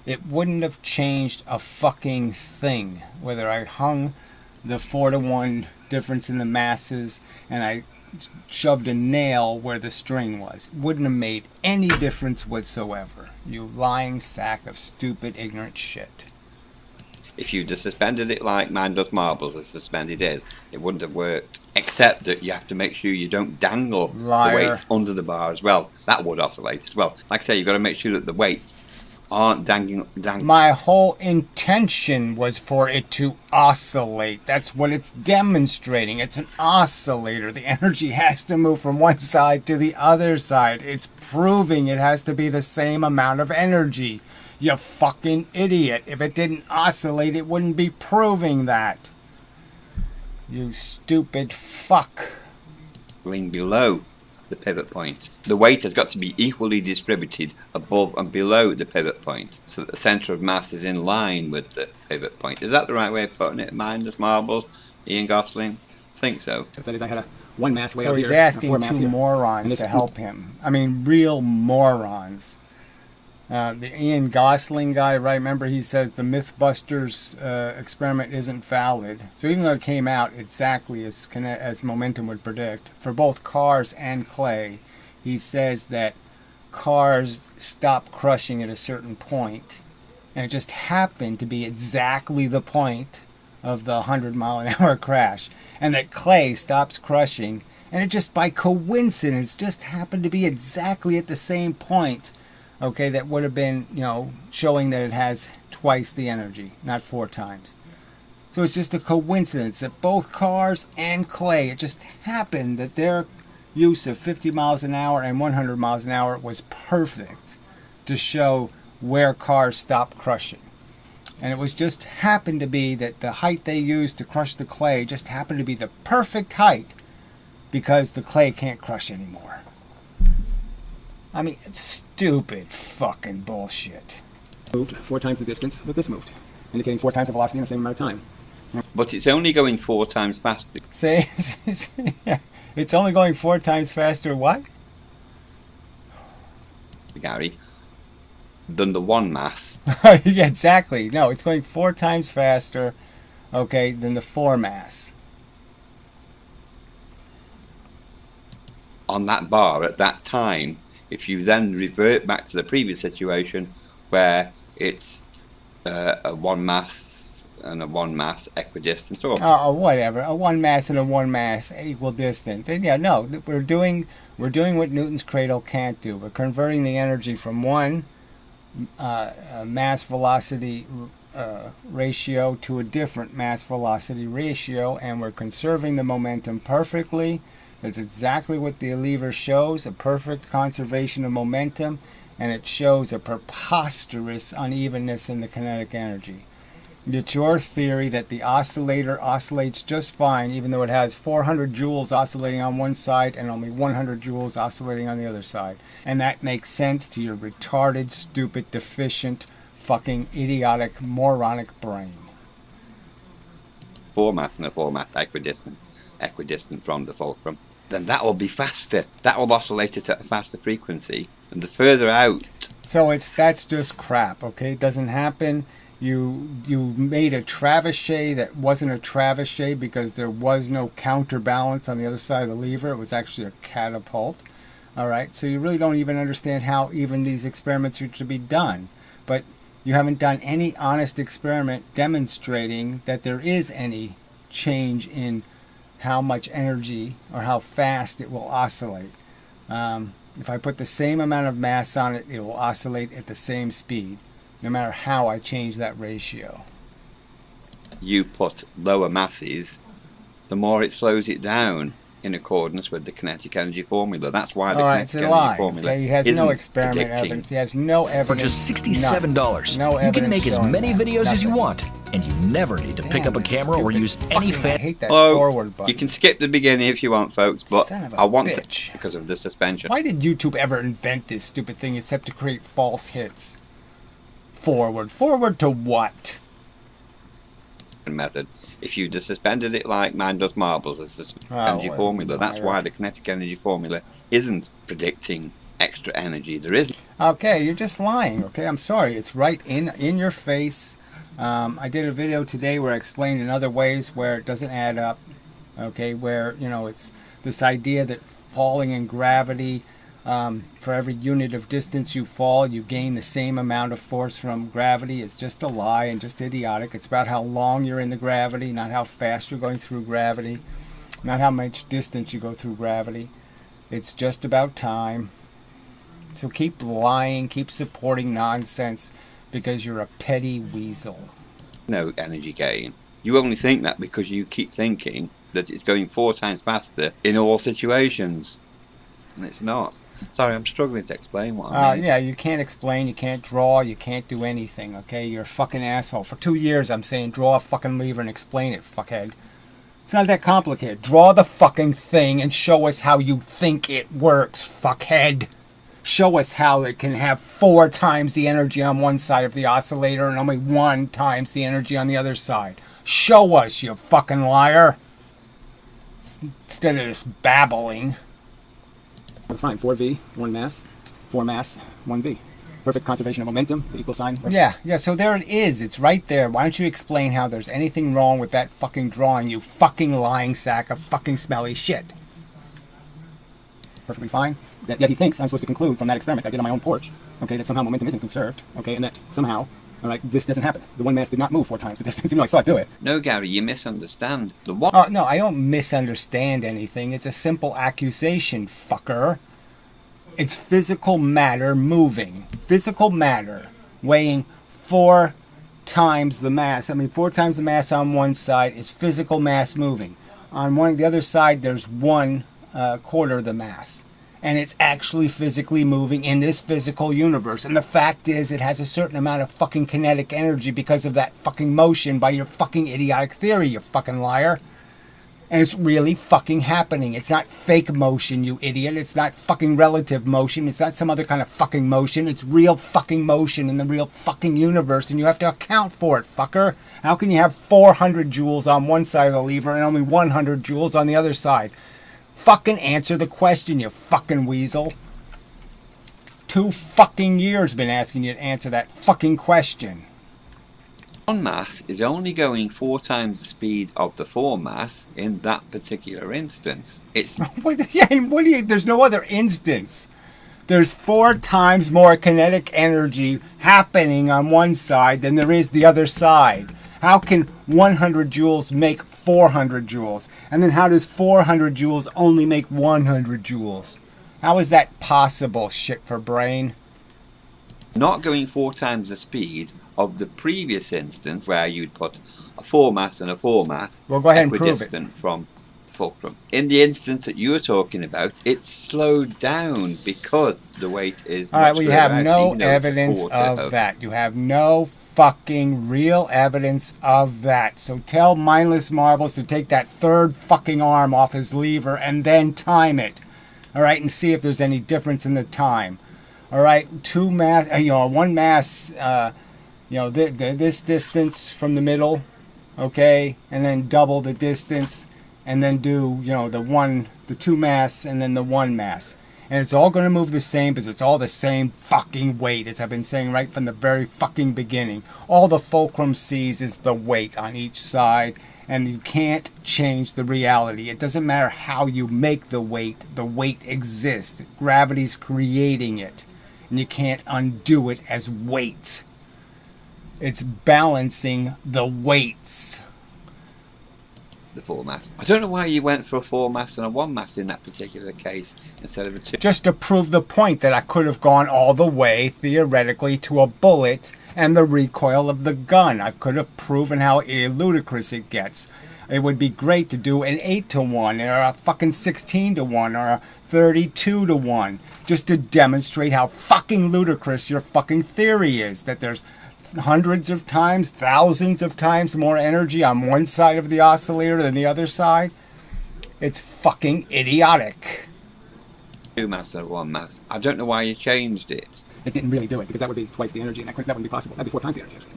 It wouldn't have changed a fucking thing whether I hung the 4-to-1 difference in the masses and I shoved a nail where the string was. It wouldn't have made any difference whatsoever. You lying sack of stupid, ignorant shit. If you just suspended it like mindless marbles as suspended is, it wouldn't have worked. Except that you have to make sure you don't dangle Liar. the weights under the bar as well. That would oscillate as well. Like I say, you've got to make sure that the weights aren't dangling. My whole intention was for it to oscillate. That's what it's demonstrating. It's an oscillator. The energy has to move from one side to the other side. It's proving it has to be the same amount of energy. You fucking idiot. If it didn't oscillate, it wouldn't be proving that. You stupid fuck. Below the pivot point. The weight has got to be equally distributed above and below the pivot point, so that the centre of mass is in line with the pivot point. Is that the right way of putting it? Mindless marbles, Ian Gosling? I think so. That is, I had a 1 mass way So over he's here, asking 4 mass two here. morons to help him. I mean, real morons. The Ian Gosling guy, right? Remember, he says the Mythbusters experiment isn't valid. So even though it came out exactly as momentum would predict, for both cars and clay, he says that cars stop crushing at a certain point, and it just happened to be exactly the point of the 100-mile-an-hour crash, and that clay stops crushing, and it just by coincidence just happened to be exactly at the same point. Okay, that would have been, showing that it has twice the energy, not 4 times. So it's just a coincidence that both cars and clay, it just happened that their use of 50 miles an hour and 100 miles an hour was perfect to show where cars stop crushing. And it was just happened to be that the height they used to crush the clay just happened to be the perfect height because the clay can't crush anymore. I mean, it's stupid fucking bullshit. Moved 4 times the distance that this moved, indicating 4 times the velocity in the same amount of time. But it's only going 4 times faster. Say, it's only going 4 times faster, what? Gary, than the 1 mass. Yeah, exactly. No, it's going 4 times faster, okay, than the 4 mass. On that bar at that time, if you then revert back to the previous situation where it's a 1 mass and a 1 mass equidistant, or Whatever, a 1 mass and a 1 mass equal distance. And yeah, no, we're doing what Newton's cradle can't do. We're converting the energy from one mass velocity ratio to a different mass velocity ratio, and we're conserving the momentum perfectly. That's exactly what the lever shows, a perfect conservation of momentum, and it shows a preposterous unevenness in the kinetic energy. It's your theory that the oscillator oscillates just fine, even though it has 400 joules oscillating on one side and only 100 joules oscillating on the other side. And that makes sense to your retarded, stupid, deficient, fucking idiotic, moronic brain. 4 mass and a 4 mass equidistant from the fulcrum, then that will be faster. That will oscillate at a faster frequency. And the further out... So that's just crap, okay? It doesn't happen. You made a trebuchet that wasn't a trebuchet because there was no counterbalance on the other side of the lever. It was actually a catapult. All right, so you really don't even understand how even these experiments are to be done. But you haven't done any honest experiment demonstrating that there is any change in how much energy or how fast it will oscillate. If I put the same amount of mass on it, it will oscillate at the same speed, no matter how I change that ratio. You put lower masses, the more it slows it down in accordance with the kinetic energy formula. That's why the kinetic energy formula He has isn't no experiment predicting. evidence. He has no evidence. For just $67, you can make as many videos as you want, and you never need to pick up a camera or use any I fan. hate that Hello. forward button. You can skip the beginning if you want, folks, but Son of a I want bitch. to because of the suspension. Why did YouTube ever invent this stupid thing except to create false hits? Forward. Forward to what? Method. If you just suspended it like man does marbles as the energy formula, that's why the kinetic energy formula isn't predicting extra energy. There isn't. Okay, you're just lying, okay? I'm sorry. It's right in your face. I did a video today where I explained in other ways where it doesn't add up, okay? Where, it's this idea that falling in gravity, for every unit of distance you fall, you gain the same amount of force from gravity. It's just a lie and just idiotic. It's about how long you're in the gravity, not how fast you're going through gravity, not how much distance you go through gravity. It's just about time. So keep lying, keep supporting nonsense because you're a petty weasel. No energy gain. You only think that because you keep thinking that it's going 4 times faster in all situations. And it's not. Sorry, I'm struggling to explain what I mean. Yeah, you can't explain, you can't draw, you can't do anything, okay? You're a fucking asshole. For 2 years I'm saying draw a fucking lever and explain it, fuckhead. It's not that complicated. Draw the fucking thing and show us how you think it works, fuckhead. Show us how it can have 4 times the energy on one side of the oscillator and only 1 times the energy on the other side. Show us, you fucking liar. Instead of just babbling. Fine, 4V, 1 mass, 4 mass, 1V. Perfect conservation of momentum, the equal sign. Yeah, so there it is. It's right there. Why don't you explain how there's anything wrong with that fucking drawing, you fucking lying sack of fucking smelly shit? Perfectly fine. Yet he thinks I'm supposed to conclude from that experiment I did on my own porch, okay, that somehow momentum isn't conserved, okay, and that somehow, all right, this doesn't happen. The 1 mass did not move 4 times the distance, even though I saw it do it. No, Gary, you misunderstand. The one. Oh, no, I don't misunderstand anything. It's a simple accusation, fucker. It's physical matter moving. Physical matter weighing 4 times the mass. 4 times the mass on one side is physical mass moving. On the other side, there's 1/4 the mass. And it's actually physically moving in this physical universe. And the fact is, it has a certain amount of fucking kinetic energy because of that fucking motion by your fucking idiotic theory, you fucking liar. And it's really fucking happening. It's not fake motion, you idiot. It's not fucking relative motion. It's not some other kind of fucking motion. It's real fucking motion in the real fucking universe, and you have to account for it, fucker. How can you have 400 joules on one side of the lever and only 100 joules on the other side? Fucking answer the question, you fucking weasel. 2 fucking years been asking you to answer that fucking question. 1 mass is only going 4 times the speed of the 4 mass in that particular instance. It's There's no other instance. There's 4 times more kinetic energy happening on one side than there is the other side. How can 100 joules make 400 joules? And then how does 400 joules only make 100 joules? How is that possible, shit for brain? not going 4 times the speed of the previous instance where you'd put a 4 mass and a 4 mass Well, go ahead and prove it. equidistant from fulcrum. In the instance that you were talking about, it's slowed down because the weight is All right, much well, you further have out, no even though it's a evidence quarter of that. You have no fucking real evidence of that. So tell Mindless Marbles to take that third fucking arm off his lever and then time it. All right, and see if there's any difference in the time. All right, 1 mass you know, this distance from the middle, okay, and then double the distance, and then do, you know, the 2 mass and then the 1 mass. And it's all going to move the same because it's all the same fucking weight, as I've been saying right from the very fucking beginning. All the fulcrum sees is the weight on each side, and you can't change the reality. It doesn't matter how you make the weight exists. Gravity's creating it, and you can't undo it as weight. It's balancing the weights. The 4 mass. I don't know why you went for a 4 mass and a 1 mass in that particular case instead of a 2. Just to prove the point that I could have gone all the way, theoretically, to a bullet and the recoil of the gun. I could have proven how ludicrous it gets. It would be great to do an 8-to-1 or a fucking 16-to-1 or a 32-to-1 just to demonstrate how fucking ludicrous your fucking theory is, that there's hundreds of times, thousands of times more energy on one side of the oscillator than the other side. It's fucking idiotic. 2 mass and a 1 mass. I don't know why you changed it. It didn't really do it, because that would be twice the energy, and that wouldn't be possible. That'd be 4 times the energy, actually.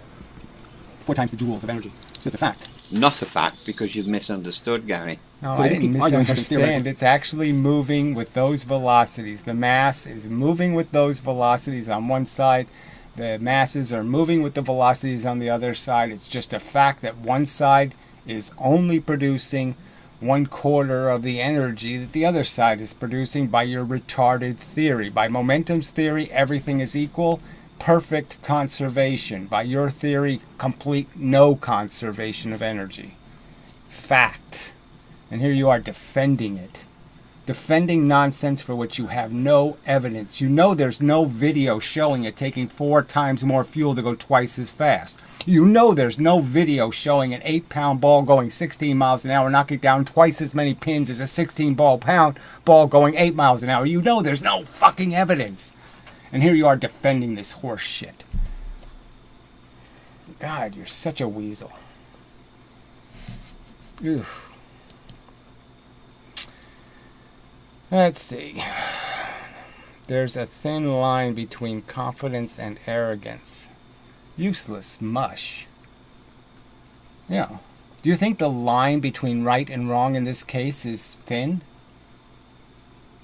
4 times the joules of energy. It's just a fact. Not a fact, because you've misunderstood, Gary. No, So I they just didn't keep arguing something misunderstand. theoretical. It's actually moving with those velocities. The mass is moving with those velocities on one side. The masses are moving with the velocities on the other side. It's just a fact that one side is only producing 1/4 of the energy that the other side is producing by your retarded theory. By momentum's theory, everything is equal. Perfect conservation. By your theory, complete no conservation of energy. Fact. And here you are defending it. Defending nonsense for which you have no evidence. You know there's no video showing it taking 4 times more fuel to go twice as fast. You know there's no video showing an 8-pound ball going 16 miles an hour knocking down twice as many pins as a 16-pound ball going 8 miles an hour. You know there's no fucking evidence. And here you are defending this horse shit. God, you're such a weasel. Oof. Let's see. There's a thin line between confidence and arrogance. Useless mush. Yeah. Do you think the line between right and wrong in this case is thin?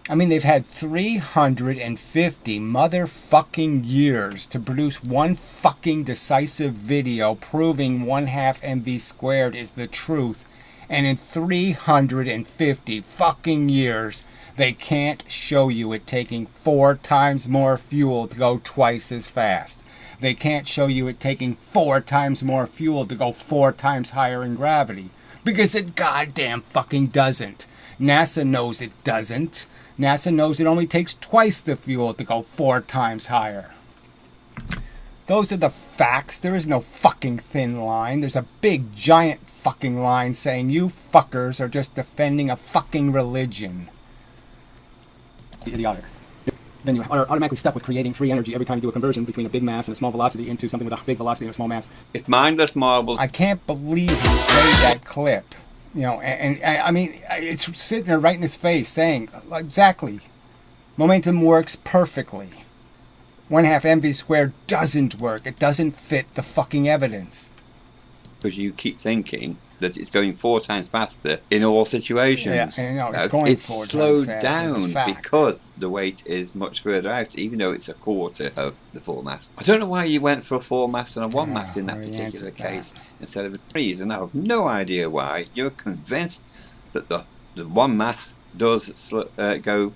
I mean, they've had 350 motherfucking years to produce one fucking decisive video proving 1/2 mv squared is the truth. And in 350 fucking years, they can't show you it taking 4 times more fuel to go twice as fast. They can't show you it taking 4 times more fuel to go 4 times higher in gravity. Because it goddamn fucking doesn't. NASA knows it doesn't. NASA knows it only takes twice the fuel to go 4 times higher. Those are the facts. There is no fucking thin line. There's a big, giant fucking line saying you fuckers are just defending a fucking religion. Idiotic. Then you are automatically stuck with creating free energy every time you do a conversion between a big mass and a small velocity into something with a big velocity and a small mass. If mindless marbles... I can't believe he played that clip. You know, and I mean, it's sitting there right in his face saying, exactly, momentum works perfectly. 1/2 mv squared doesn't work. It doesn't fit the fucking evidence. Because you keep thinking that it's going 4 times faster in all situations. Yeah, I know, it's going 4 times slowed faster, down it's a fact. because the weight is much further out, even though it's 1/4 of the 4 mass. I don't know why you went for a 4 mass and a 1 mass in that particular case instead of a 3, and I have no idea why. You're convinced that the 1 mass does go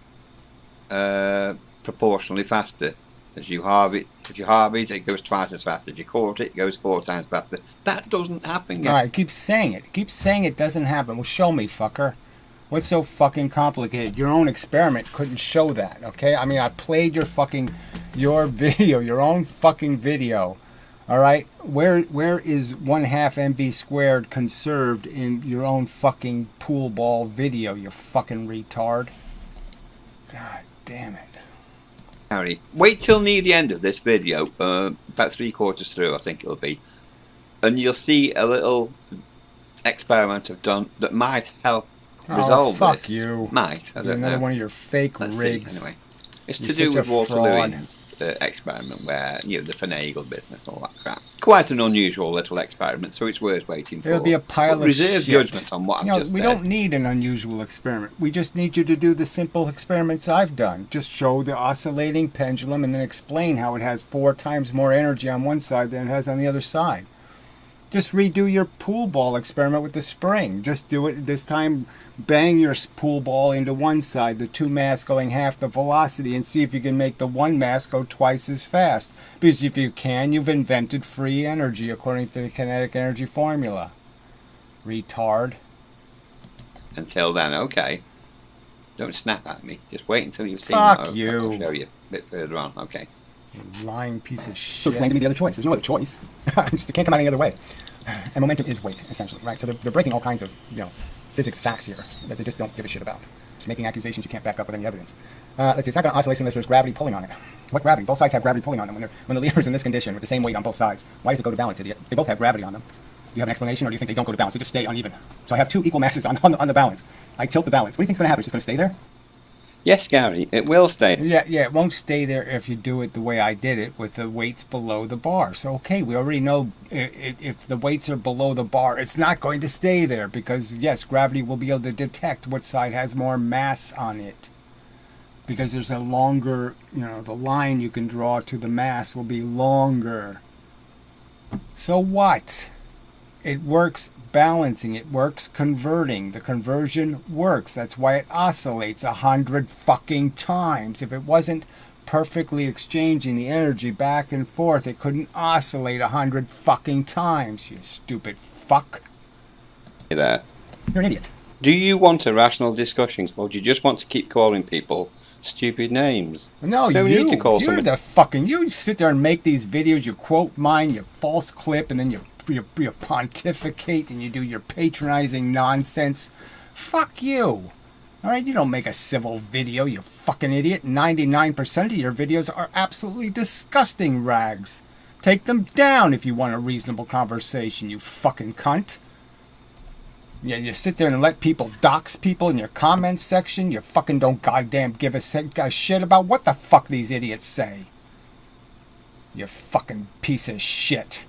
proportionally faster. As you halve it, if you halve it, it goes twice as fast. If you quarter it, it goes 4 times faster. That doesn't happen. Alright, keep saying it. Keep saying it doesn't happen. Well, show me, fucker. What's so fucking complicated? Your own experiment couldn't show that, okay? I mean, I played your video, your own fucking video. Alright? Where is 1/2 mv squared conserved in your own fucking pool ball video, you fucking retard? God damn it. Harry, wait till near the end of this video, about 3/4 through, I think it'll be, and you'll see a little experiment I've done that might help resolve fuck this. You. Might, I don't know. Another one of your fake Let's rigs. see, anyway. It's You're to do such a with Walter fraud. Lewin's experiment where, you know, the finagle business, all that crap. Quite an unusual little experiment, so it's worth waiting for. There'll be a pile but of reserve shit. judgment on what I've just we said. don't need an unusual experiment. We just need you to do the simple experiments I've done. Just show the oscillating pendulum and then explain how it has 4 times more energy on one side than it has on the other side. Just redo your pool ball experiment with the spring. Just do it this time. Bang your pool ball into one side, the 2 mass going half the velocity, and see if you can make the 1 mass go twice as fast. Because if you can, you've invented free energy according to the kinetic energy formula. Retard. Until then, okay. Don't snap at me. Just wait until you've seen Fuck that. you. I'll show you a bit further on. Okay. You lying piece of shit. So explain to me the other choice. There's no other choice. It can't come out any other way. And momentum is weight, essentially, right? So they're breaking all kinds of, physics facts here that they just don't give a shit about. Making accusations you can't back up with any evidence. Let's see, it's not going to oscillate unless there's gravity pulling on it. What gravity? Both sides have gravity pulling on them. When the lever's in this condition with the same weight on both sides, why does it go to balance, idiot? They both have gravity on them. Do you have an explanation, or do you think they don't go to balance? They just stay uneven. So I have 2 equal masses on the balance. I tilt the balance. What do you think's going to happen? It's just going to stay there? Yes, Gary, it will stay. Yeah, it won't stay there if you do it the way I did it, with the weights below the bar. So, okay, we already know if the weights are below the bar, it's not going to stay there because, yes, gravity will be able to detect what side has more mass on it. Because there's a longer, the line you can draw to the mass will be longer. So what? It works balancing, it works converting. The conversion works. That's why it oscillates 100 fucking times. If it wasn't perfectly exchanging the energy back and forth, it couldn't oscillate 100 fucking times, you stupid fuck. There. You're an idiot. Do you want a rational discussion, or do you just want to keep calling people stupid names? No, you need to call you're somebody. the fucking... You sit there and make these videos, you quote mine, you false clip, and then you pontificate and you do your patronizing nonsense. Fuck you. Alright, you don't make a civil video, you fucking idiot. 99% of your videos are absolutely disgusting rags. Take them down if you want a reasonable conversation, you fucking cunt. Yeah, you sit there and let people dox people in your comments section. You fucking don't goddamn give a shit about what the fuck these idiots say. You fucking piece of shit.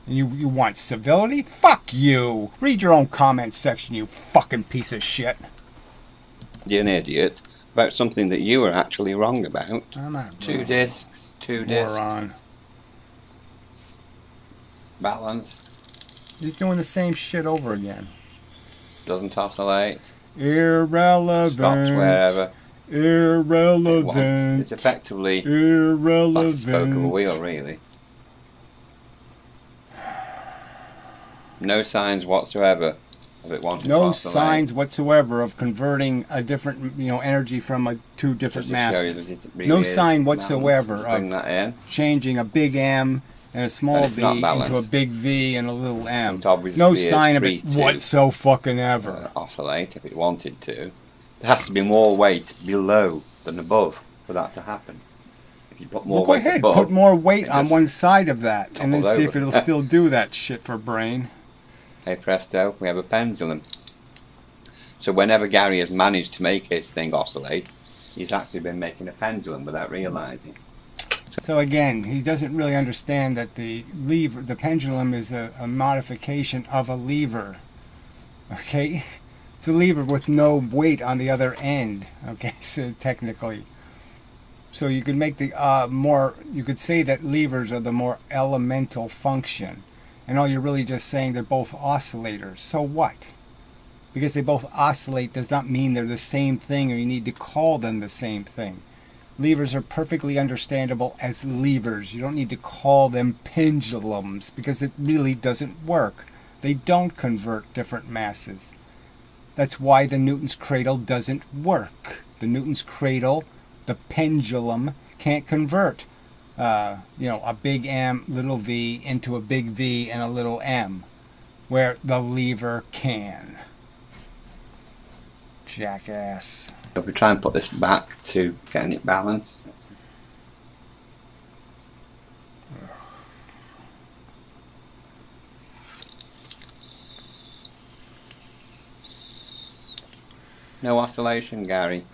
You want civility? Fuck you! Read your own comment section, you fucking piece of shit. You're an idiot about something that you were actually wrong about. I'm not 2 discs, 2 discs. Moron. Balanced. He's doing the same shit over again. Doesn't oscillate. Irrelevant. Stops wherever. Irrelevant. It's effectively like a Irrelevant. spoke of a wheel, really. No signs whatsoever of it wanting to No oscillate. signs whatsoever of converting a different, energy from 2 different Just to show you masses. that it really No is sign balanced. whatsoever Just bring of that in. changing a big M and a small And it's v not into a balanced. big V and a little m. It obviously No is sign of free it to, whatsoever. Oscillate if it wanted to. There has to be more weight below than above for that to happen. If you put more Well, go weight ahead, above, put more weight it on just one side of that, and then topples see if over. it'll still do that shit for brain. hey presto, we have a pendulum. So whenever Gary has managed to make his thing oscillate, he's actually been making a pendulum without realizing. So again, he doesn't really understand that the pendulum is a modification of a lever. Okay? It's a lever with no weight on the other end. Okay, so technically. So you could make the you could say that levers are the more elemental function. And all you're really just saying they're both oscillators. So what? Because they both oscillate does not mean they're the same thing, or you need to call them the same thing. Levers are perfectly understandable as levers. You don't need to call them pendulums because it really doesn't work. They don't convert different masses. That's why the Newton's cradle doesn't work. The Newton's cradle, the pendulum, can't convert a big M, little v into a big V and a little m, where the lever can. Jackass. If we try and put this back to getting it balanced. No oscillation, Gary.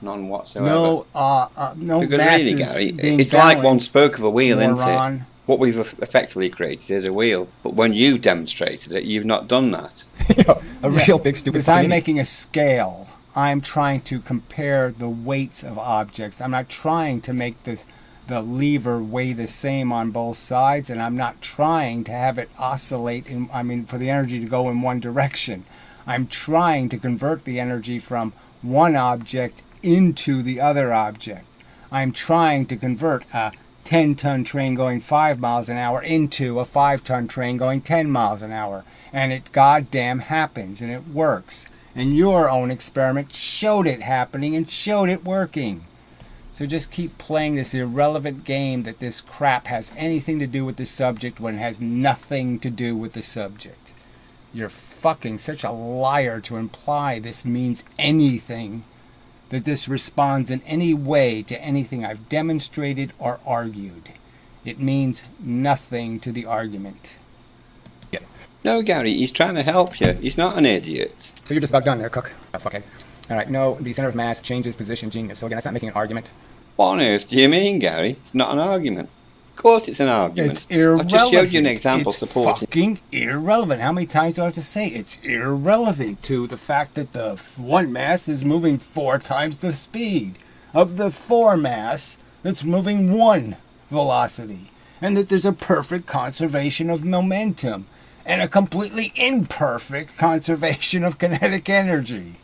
None whatsoever. No because masses really, Gary, being it's like one balanced, spoke of a wheel, isn't moron. it? What we've effectively created is a wheel. But when you demonstrated it, you've not done that. A real big stupid. Because I'm making a scale. I'm trying to compare the weights of objects. I'm not trying to make the lever weigh the same on both sides, and I'm not trying to have it oscillate for the energy to go in one direction. I'm trying to convert the energy from one object into the other object. I'm trying to convert a 10-ton train going 5 miles an hour into a 5-ton train going 10 miles an hour. And it goddamn happens, and it works. And your own experiment showed it happening and showed it working. So just keep playing this irrelevant game that this crap has anything to do with the subject when it has nothing to do with the subject. You're fucking such a liar to imply this means anything, that this responds in any way to anything I've demonstrated or argued. It means nothing to the argument. Yeah. No, Gary, he's trying to help you. He's not an idiot. So you're just about done there, Cook. Oh, fuckhead. All right, no, the center of mass changes position, genius. So again, that's not making an argument. What on earth do you mean, Gary? It's not an argument. Of course it's an argument. It's irrelevant. I just showed you an example it's supporting. Fucking irrelevant. How many times do I have to say it's irrelevant to the fact that the one mass is moving 4 times the speed of the 4 mass that's moving 1 velocity, and that there's a perfect conservation of momentum and a completely imperfect conservation of kinetic energy.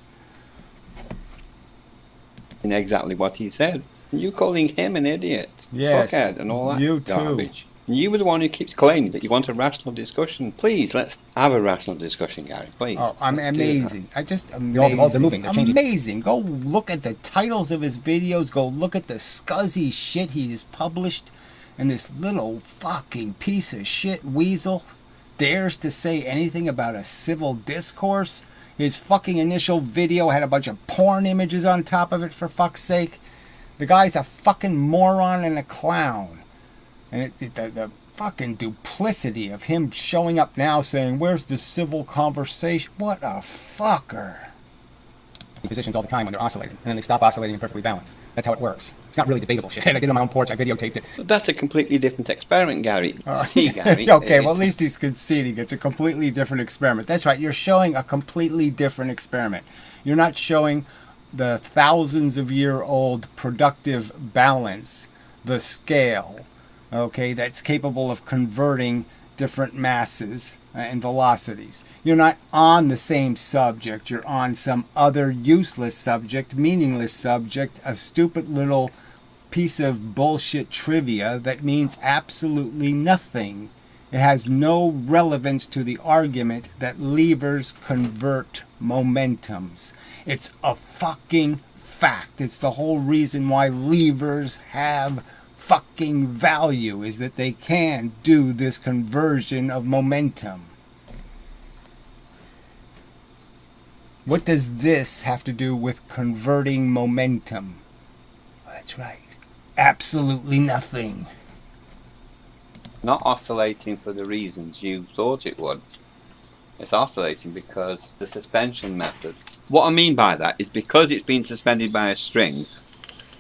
In exactly what he said. You calling him an idiot, yes, fuckhead, and all that you garbage. Too. You were the one who keeps claiming that you want a rational discussion. Please, let's have a rational discussion, Gary. Please. Oh, I'm amazing. I just amazing. They're moving. They're changing. Amazing. Go look at the titles of his videos. Go look at the scuzzy shit he has published. And this little fucking piece of shit weasel dares to say anything about a civil discourse. His fucking initial video had a bunch of porn images on top of it, for fuck's sake. The guy's a fucking moron and a clown. And the fucking duplicity of him showing up now saying, where's the civil conversation? What a fucker. Positions all the time when they're oscillating, and then they stop oscillating and perfectly balanced. That's how it works. It's not really debatable shit. I did it on my own porch. I videotaped it. But that's a completely different experiment, Gary. See, Gary. Okay, well, at least he's conceding it's a completely different experiment. That's right. You're showing a completely different experiment. You're not showing the thousands of year old productive balance, the scale, okay, that's capable of converting different masses and velocities. You're not on the same subject. You're on some other useless subject, meaningless subject, a stupid little piece of bullshit trivia that means absolutely nothing. It has no relevance to the argument that levers convert momentums. It's a fucking fact. It's the whole reason why levers have fucking value, is that they can do this conversion of momentum. What does this have to do with converting momentum? That's right. Absolutely nothing. Not oscillating for the reasons you thought it would. It's oscillating because the suspension method. What I mean by that is because it's been suspended by a string,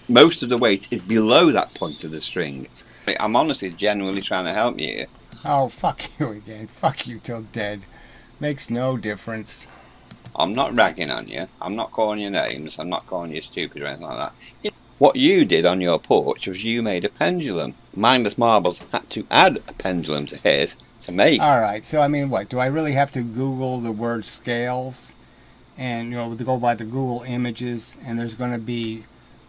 most of the weight is below that point of the string. I'm honestly genuinely trying to help you here. Oh, fuck you again. Fuck you till dead. Makes no difference. I'm not ragging on you. I'm not calling you names. I'm not calling you stupid or anything like that. What you did on your porch was you made a pendulum. Mindless Marbles had to add a pendulum to his to make. Alright, so I mean, what? Do I really have to Google the word scales? And, to go by the Google images, and there's going to be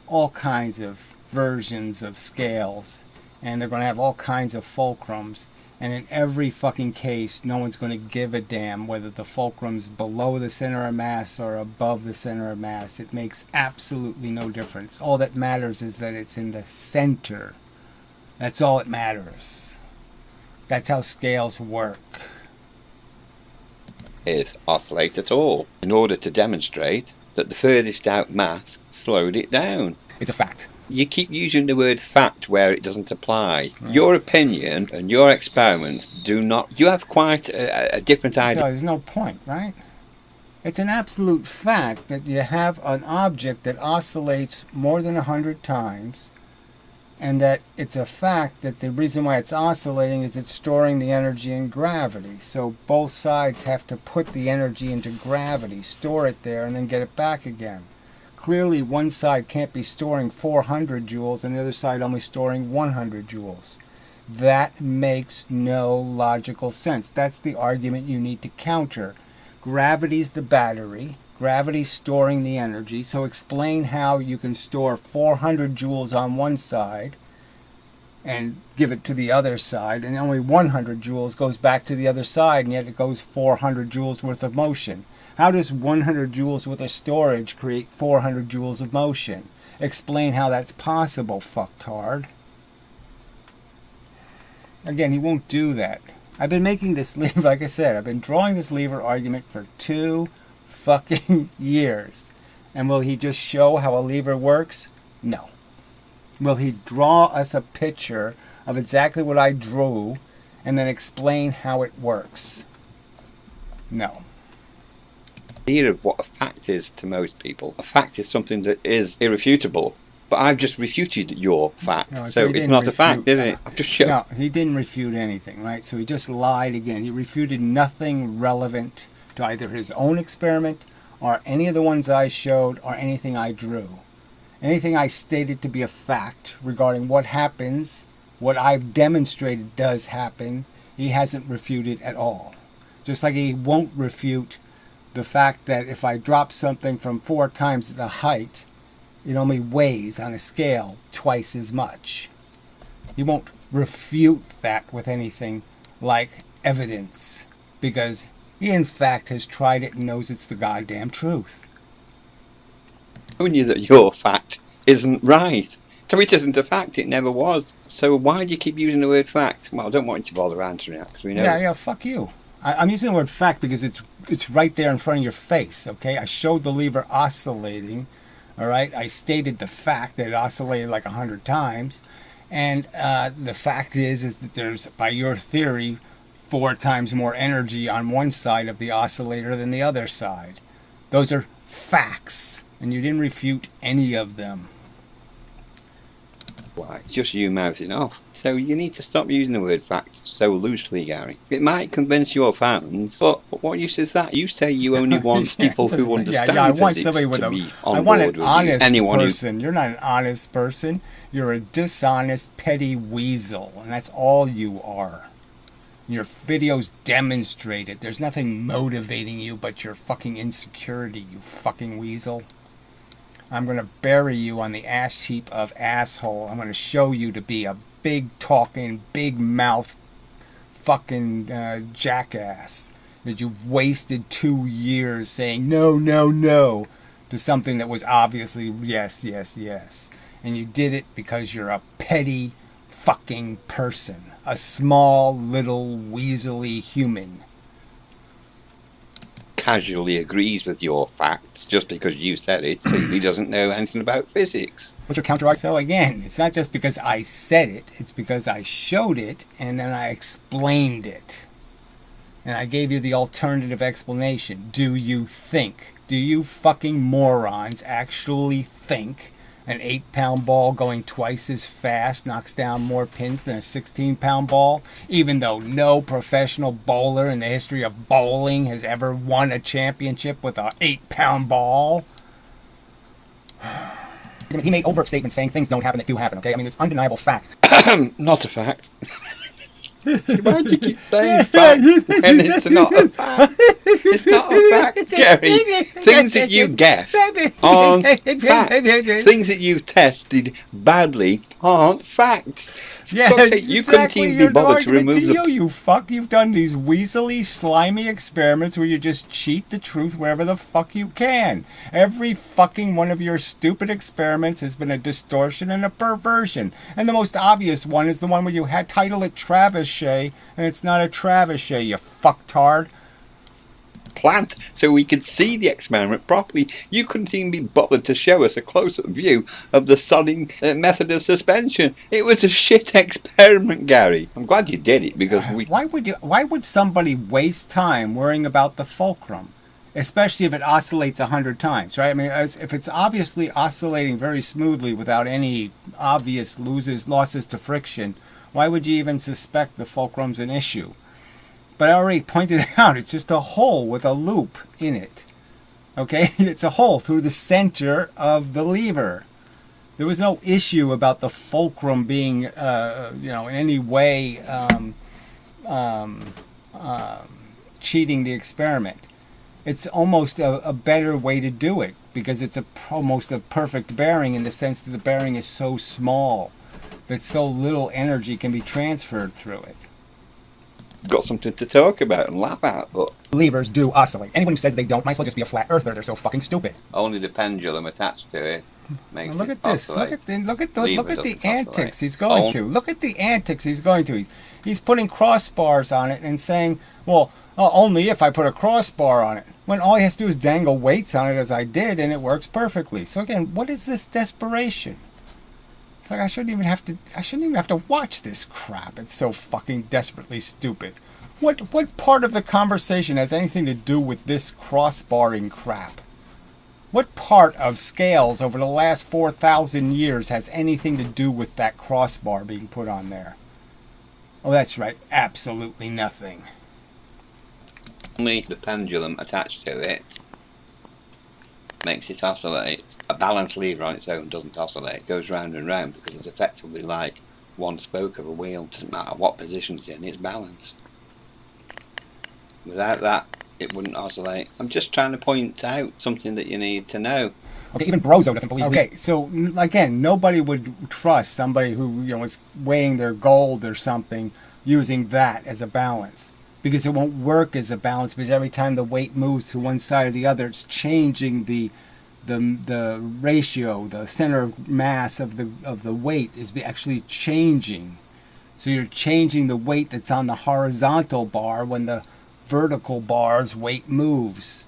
all kinds of versions of scales, and they're going to have all kinds of fulcrums, and in every fucking case no one's going to give a damn whether the fulcrum's below the center of mass or above the center of mass. It makes absolutely no difference. All that matters is that it's in the center. That's all that matters. That's how scales work. Is oscillate at all in order to demonstrate that the furthest out mass slowed it down. It's a fact. You keep using the word fact where it doesn't apply. Your opinion and your experiments do not. You have quite a different idea. So there's no point, right? It's an absolute fact that you have an object that oscillates more than 100 times, and that it's a fact that the reason why it's oscillating is it's storing the energy in gravity. So both sides have to put the energy into gravity, store it there, and then get it back again. Clearly, one side can't be storing 400 joules and the other side only storing 100 joules. That makes no logical sense. That's the argument you need to counter. Gravity's the battery. Gravity's storing the energy. So explain how you can store 400 joules on one side and give it to the other side, and only 100 joules goes back to the other side, and yet it goes 400 joules worth of motion. How does 100 joules worth of storage create 400 joules of motion? Explain how that's possible, fucktard. Again, he won't do that. I've been making this lever, like I said, I've been drawing this lever argument for 2 fucking years. And will he just show how a lever works? No. Will he draw us a picture of exactly what I drew and then explain how it works? No. Of what a fact is to most people. A fact is something that is irrefutable. But I've just refuted your fact. No, so it's not a fact, is it? I've just shown. No, he didn't refute anything, right? So he just lied again. He refuted nothing relevant to either his own experiment or any of the ones I showed or anything I drew. Anything I stated to be a fact regarding what happens, what I've demonstrated does happen, he hasn't refuted at all. Just like he won't refute the fact that if I drop something from 4 times the height, it only weighs on a scale twice as much. He won't refute that with anything like evidence, because he in fact has tried it and knows it's the goddamn truth. Showing you that your fact isn't right. So it isn't a fact, it never was. So why do you keep using the word fact? Well, I don't want you to bother answering that, because we know... Yeah, fuck you. I'm using the word fact because it's right there in front of your face, okay? I showed the lever oscillating, all right? I stated the fact that it oscillated like 100 times, and the fact is that there's, by your theory, 4 times more energy on one side of the oscillator than the other side. Those are facts, and you didn't refute any of them. Why? It's just you mouthing off. So you need to stop using the word fact so loosely, Gary. It might convince your fans, but what use is that? You say you only want people who understand I want physics somebody with to be on I want board an with honest you. person. You're not an honest person. You're a dishonest, petty weasel, and that's all you are. Your videos demonstrate it. There's nothing motivating you but your fucking insecurity, you fucking weasel. I'm going to bury you on the ash heap of asshole. I'm going to show you to be a big talking, big mouth fucking jackass. That you've wasted 2 years saying no, no, no to something that was obviously yes, yes, yes. And you did it because you're a petty fucking person. A small, little, weaselly human. Casually agrees with your facts just because you said it. He doesn't know anything about physics. What's your counter? So again, it's not just because I said it, it's because I showed it and then I explained it. And I gave you the alternative explanation. Do you think? Do you fucking morons actually think an 8-pound ball going twice as fast knocks down more pins than a 16-pound ball, even though no professional bowler in the history of bowling has ever won a championship with an 8-pound ball? He made overt statements saying things don't happen that do happen, okay? I mean, it's undeniable fact. Not a fact. Why do you keep saying fact when it's not a fact? It's not a fact, Gary. Things that you guess aren't facts. Things that you've tested badly aren't facts. Yeah, you couldn't even be bothered to remove the... You fuck, you've done these weaselly, slimy experiments where you just cheat the truth wherever the fuck you can. Every fucking one of your stupid experiments has been a distortion and a perversion. And the most obvious one is the one where you had title it Trebuchet, and it's not a trebuchet, you fucktard. Plant so we could see the experiment properly. You couldn't even be bothered to show us a close-up view of the sodding method of suspension. It was a shit experiment, Gary. I'm glad you did it because we... Why would somebody waste time worrying about the fulcrum? especially if it oscillates 100 times, right? I mean, if it's obviously oscillating very smoothly without any obvious losses to friction, why would you even suspect the fulcrum's an issue? But I already pointed out, it's just a hole with a loop in it. Okay, it's a hole through the center of the lever. There was no issue about the fulcrum being, in any way cheating the experiment. It's almost a better way to do it because it's almost a perfect bearing in the sense that the bearing is so small that so little energy can be transferred through it. Got something to talk about and laugh at, but Levers do oscillate. Anyone who says they don't might as well just be a flat earther. They're so fucking stupid. only the pendulum attached to it makes Look it at this. oscillate. Look at the Lever doesn't antics oscillate. he's going to. Look at the antics he's going to. He's putting crossbars on it and saying, well, only if I put a crossbar on it. When all he has to do is dangle weights on it as I did and it works perfectly. So again, what is this desperation? It's like I shouldn't even have to watch this crap. It's so fucking desperately stupid. What part of the conversation has anything to do with this crossbarring crap? What part of scales over the last 4,000 years has anything to do with that crossbar being put on there? Oh, that's right. Absolutely nothing. Only the pendulum attached to it makes it oscillate. A balanced lever on its own doesn't oscillate. It goes round and round because it's effectively like one spoke of a wheel. Doesn't matter what position it's in, it's balanced. Without that, it wouldn't oscillate. I'm just trying to point out something that you need to know. Okay, even Brozo doesn't believe. Okay, so again, nobody would trust somebody who is weighing their gold or something using that as a balance, because it won't work as a balance, because every time the weight moves to one side or the other, it's changing the ratio, the center of mass of the weight is actually changing. So you're changing the weight that's on the horizontal bar when the vertical bar's weight moves.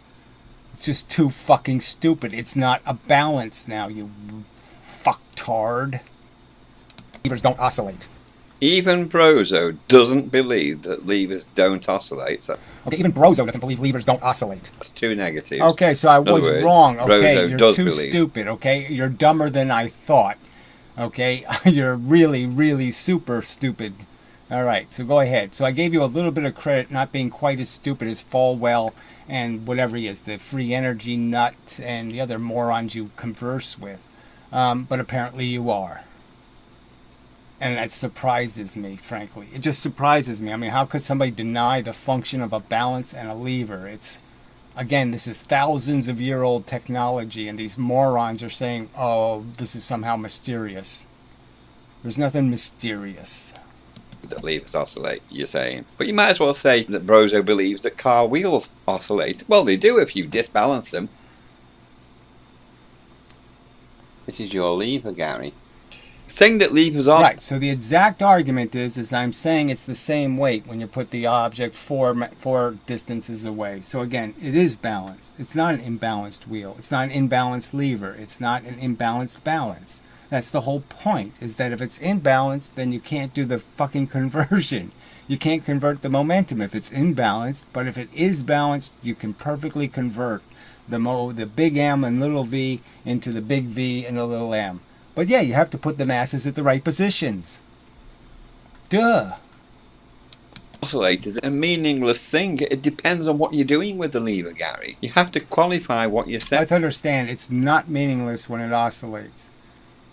It's just too fucking stupid. It's not a balance now, you fucktard. Levers don't oscillate. Even Brozo doesn't believe that levers don't oscillate. So Okay, even Brozo doesn't believe levers don't oscillate. that's two negatives. Okay, so I In other was words, wrong. Okay, Brozo you're does too believe. stupid. Okay, you're dumber than I thought. Okay, you're really, really super stupid. All right, so go ahead. So I gave you a little bit of credit not being quite as stupid as Falwell and whatever he is, the free energy nut and the other morons you converse with. But apparently you are. And that surprises me, frankly. It just surprises me. I mean, how could somebody deny the function of a balance and a lever? Again, this is thousands of year old technology, and these morons are saying, oh, this is somehow mysterious. There's nothing mysterious. That levers oscillate, you're saying. But you might as well say that Brozo believes that car wheels oscillate. Well, they do if you disbalance them. This is your lever, Gary. Saying that levers are... Right, so the exact argument is I'm saying it's the same weight when you put the object four distances away. So again, it is balanced. It's not an imbalanced wheel. It's not an imbalanced lever. It's not an imbalanced balance. That's the whole point, is that if it's imbalanced, then you can't do the fucking conversion. You can't convert the momentum if it's imbalanced, but if it is balanced, you can perfectly convert the big M and little v into the big V and the little m. But yeah, you have to put the masses at the right positions. Duh. Oscillate is a meaningless thing. It depends on what you're doing with the lever, Gary. You have to qualify what you're saying. Let's understand, it's not meaningless when it oscillates.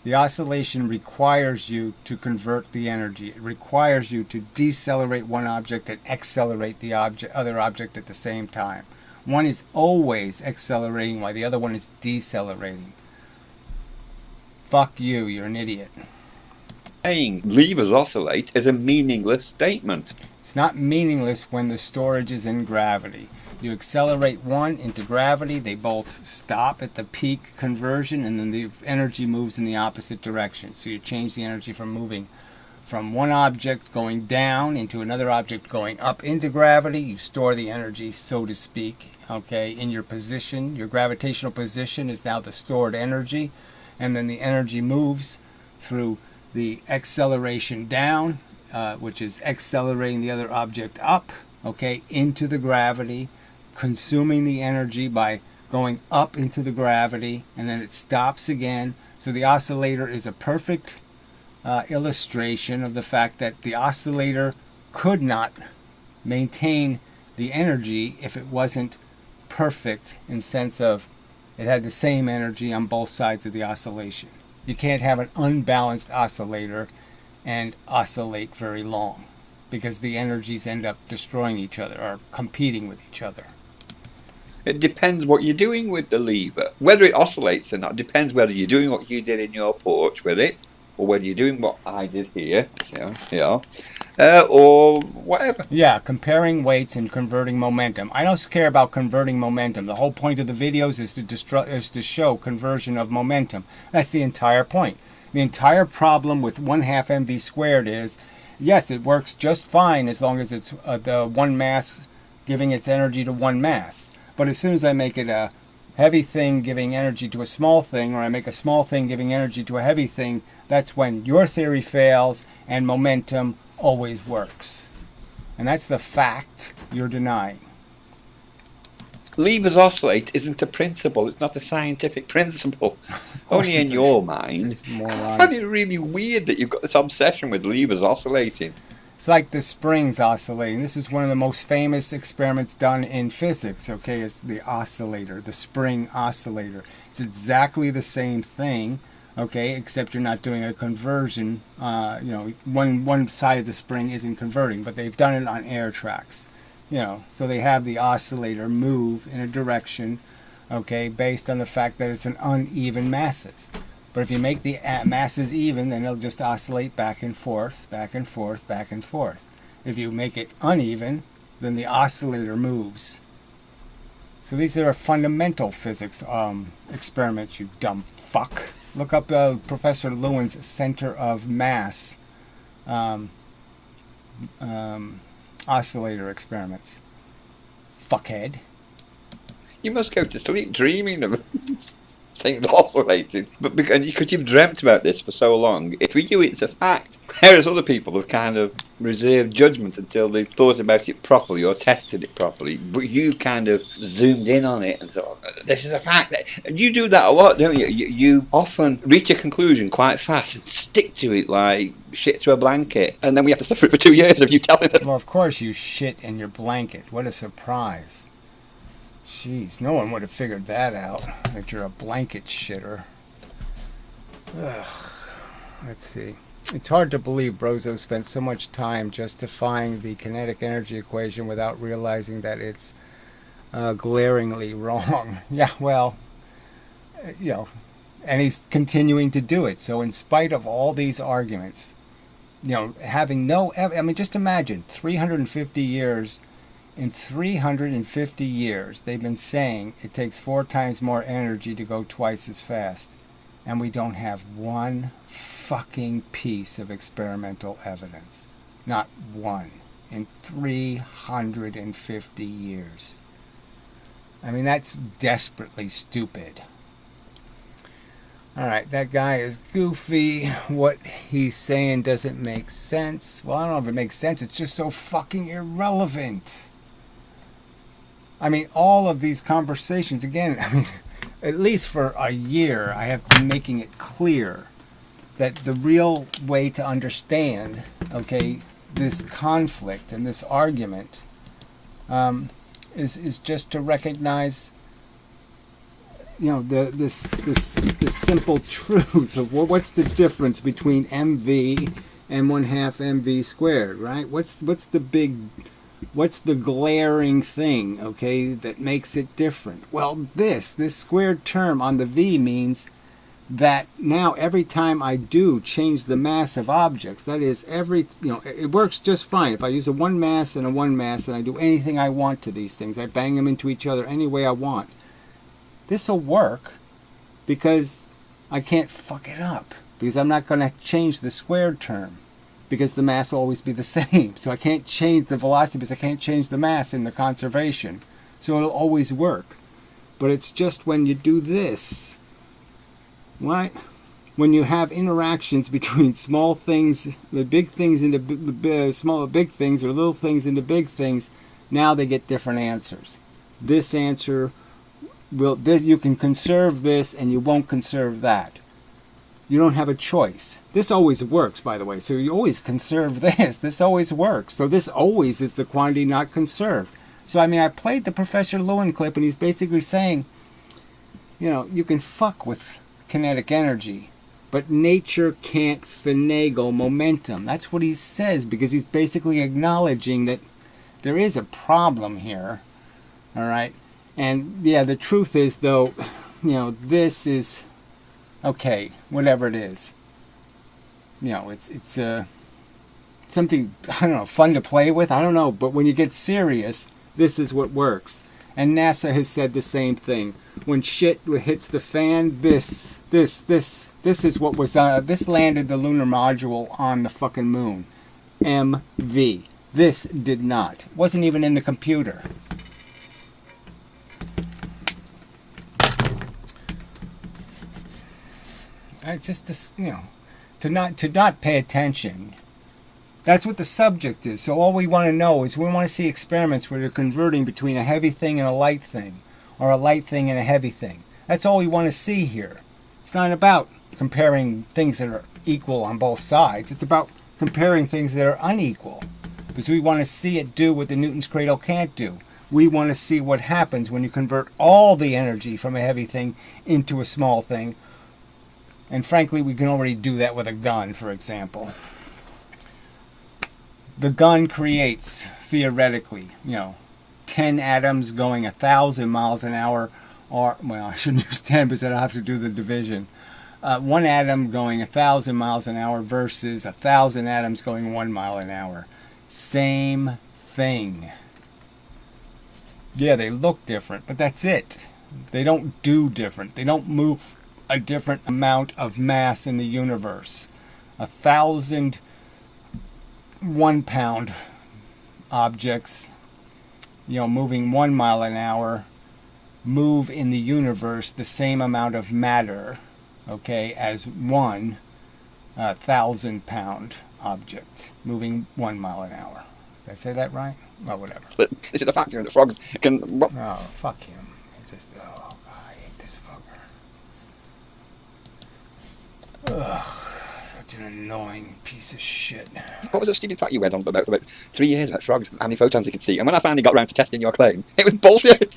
The oscillation requires you to convert the energy. It requires you to decelerate one object and accelerate the other object at the same time. One is always accelerating while the other one is decelerating. Fuck you, you're an idiot. Saying levers oscillate is a meaningless statement. It's not meaningless when the storage is in gravity. You accelerate one into gravity, they both stop at the peak conversion, and then the energy moves in the opposite direction. So you change the energy from moving from one object going down into another object going up into gravity. You store the energy, so to speak, okay, in your position. Your gravitational position is now the stored energy, and then the energy moves through the acceleration down, which is accelerating the other object up, okay, into the gravity, consuming the energy by going up into the gravity, and then it stops again. So the oscillator is a perfect illustration of the fact that the oscillator could not maintain the energy if it wasn't perfect, in sense of it had the same energy on both sides of the oscillation. You can't have an unbalanced oscillator and oscillate very long, because the energies end up destroying each other or competing with each other. It depends what you're doing with the lever. Whether it oscillates or not depends whether you're doing what you did in your porch with it, or whether you're doing what I did here, or whatever. Yeah, comparing weights and converting momentum. I don't care about converting momentum. The whole point of the videos is to show conversion of momentum. That's the entire point. The entire problem with 1/2 mv squared is, yes, it works just fine as long as it's the one mass giving its energy to one mass. But as soon as I make it a heavy thing giving energy to a small thing, or I make a small thing giving energy to a heavy thing, that's when your theory fails and momentum always works. And that's the fact you're denying. Levers oscillate isn't a principle. It's not a scientific principle. Only in your mind. I find it really weird that you've got this obsession with levers oscillating. It's like the springs oscillating. This is one of the most famous experiments done in physics, okay? It's the oscillator, the spring oscillator. It's exactly the same thing, okay, except you're not doing a conversion. One side of the spring isn't converting, but they've done it on air tracks. So they have the oscillator move in a direction, okay, based on the fact that it's an uneven masses. But if you make the masses even, then it'll just oscillate back and forth, back and forth, back and forth. If you make it uneven, then the oscillator moves. So these are fundamental physics experiments, you dumb fuck. Look up Professor Lewin's Center of Mass oscillator experiments. Fuckhead. You must go to sleep dreaming of things oscillating, but because you've dreamt about this for so long, if for you it's a fact, whereas other people have kind of reserved judgment until they've thought about it properly or tested it properly, but you kind of zoomed in on it and thought, this is a fact. And you do that a lot, don't you? You often reach a conclusion quite fast and stick to it like shit through a blanket, and then we have to suffer it for 2 years of you telling us. Well, of course you shit in your blanket. What a surprise. Jeez, no one would have figured that out, that you're a blanket shitter. Ugh. Let's see. It's hard to believe Brozo spent so much time justifying the kinetic energy equation without realizing that it's glaringly wrong. Yeah, well, and he's continuing to do it. So in spite of all these arguments, having no evidence, I mean, just imagine 350 years. In 350 years, they've been saying it takes 4 times more energy to go twice as fast. And we don't have one fucking piece of experimental evidence. Not one. In 350 years. I mean, that's desperately stupid. Alright, that guy is goofy. What he's saying doesn't make sense. Well, I don't know if it makes sense. It's just so fucking irrelevant. I mean, all of these conversations, again, I mean, at least for a year, I have been making it clear that the real way to understand, okay, this conflict and this argument is just to recognize, this simple truth of what's the difference between mv and 1/2 mv squared, right? What's the glaring thing, okay, that makes it different? Well, this squared term on the v means that now every time I do change the mass of objects, that is it works just fine. If I use a 1 mass and a 1 mass and I do anything I want to these things, I bang them into each other any way I want, this will work because I can't fuck it up, because I'm not going to change the squared term, because the mass will always be the same. So I can't change the velocity because I can't change the mass in the conservation. So it'll always work. But it's just when you do this, right? When you have interactions between small things, the big things into big things, or little things into big things, now they get different answers. this answer you can conserve this and you won't conserve that. You don't have a choice. This always works, by the way. So you always conserve this. This always works. So this always is the quantity not conserved. So, I mean, I played the Professor Lewin clip, and he's basically saying, you know, you can fuck with kinetic energy, but nature can't finagle momentum. That's what he says, because he's basically acknowledging that there is a problem here. All right? And, yeah, the truth is, though, you know, this is... okay, whatever it is. You know, it's something, I don't know, fun to play with? I don't know, but when you get serious, this is what works. And NASA has said the same thing. When shit hits the fan, this is what was, this landed the lunar module on the fucking moon. MV. This did not. It wasn't even in the computer. It's just this, you know, to not pay attention. That's what the subject is. So all we want to know is we want to see experiments where they're converting between a heavy thing and a light thing, or a light thing and a heavy thing. That's all we want to see here. It's not about comparing things that are equal on both sides. It's about comparing things that are unequal, because we want to see it do what the Newton's cradle can't do. We want to see what happens when you convert all the energy from a heavy thing into a small thing. And frankly, we can already do that with a gun, for example. The gun creates, theoretically, you know, 10 atoms going 1,000 miles an hour, or, well, I shouldn't use 10 because I'll have to do the division. One atom going 1,000 miles an hour versus 1,000 atoms going 1 mile an hour. Same thing. Yeah, they look different, but that's it. They don't do different. They don't move a different amount of mass in the universe. 1,000 1-pound objects, you know, moving 1 mile an hour, move in the universe the same amount of matter, okay, as 1,000-pound object moving 1 mile an hour. Did I say that right? Well, whatever. This is a factor in the frogs can... Oh, fuck him. Just, oh, God, I hate this fucker. Ugh. Such an annoying piece of shit. What was the stupid fact you went on about 3 years about frogs, how many photons they could see? And when I finally got around to testing your claim, it was bullshit.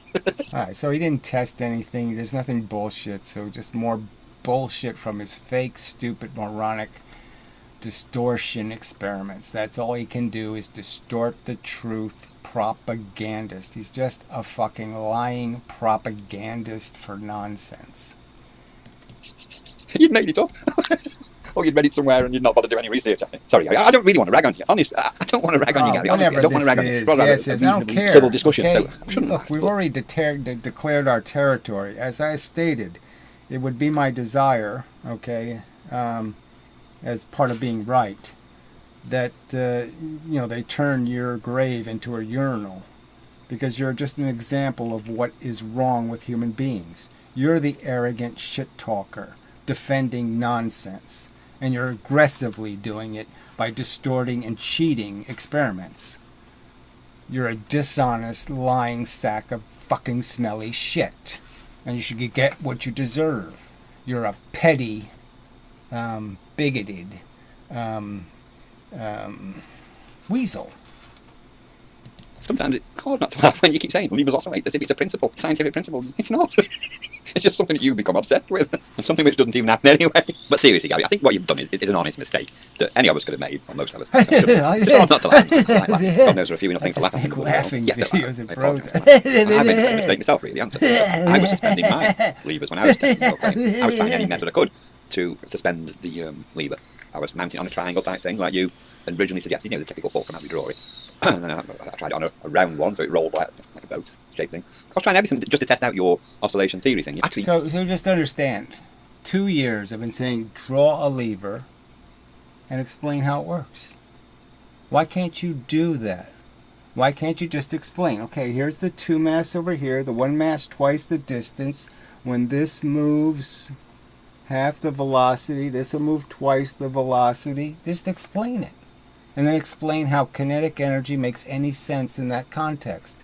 Alright, so he didn't test anything. There's nothing bullshit. So just more bullshit from his fake, stupid, moronic distortion experiments. That's all he can do is distort the truth. Propagandist. He's just a fucking lying propagandist for nonsense. You'd made it up. Or you'd read it somewhere and you'd not bother doing any research. Sorry, I don't really want to rag on you. Honestly, I don't want to rag on you, Gary. Honestly, I don't want to rag on you. It's rather yes, a I don't care. civil discussion. Okay. So I shouldn't. Look, we've already declared our territory. As I stated, it would be my desire, okay, as part of being right, that you know, they turn your grave into a urinal, because you're just an example of what is wrong with human beings. You're the arrogant shit talker defending nonsense, and you're aggressively doing it by distorting and cheating experiments. You're a dishonest, lying sack of fucking smelly shit, and you should get what you deserve. You're a petty, bigoted weasel. Sometimes it's hard not to laugh when you keep saying levers oscillate as if it's a principle, scientific principle. It's not. It's just something that you become obsessed with, and something which doesn't even happen anyway. But seriously, Gary, I think what you've done is an honest mistake that any of us could have made, or most of us. It's just hard not to laugh. God knows there are a few enough things to laugh at. Laughing videos of Brozo. I made a mistake myself, really. I was suspending my levers when I was testing your claim. I was trying any method I could to suspend the lever. I was mounting on a triangle type thing, like you originally suggested, you know, the typical fulcrum how we draw it. And then I tried it on a round one, so it rolled like a boat shaped thing. I was trying everything just to test out your oscillation theory thing. Actually, so just understand, 2 years I've been saying draw a lever and explain how it works. Why can't you do that? Why can't you just explain? Okay, here's the 2 mass over here, the 1 mass twice the distance. When this moves half the velocity, this will move twice the velocity. Just explain it. And then explain how kinetic energy makes any sense in that context.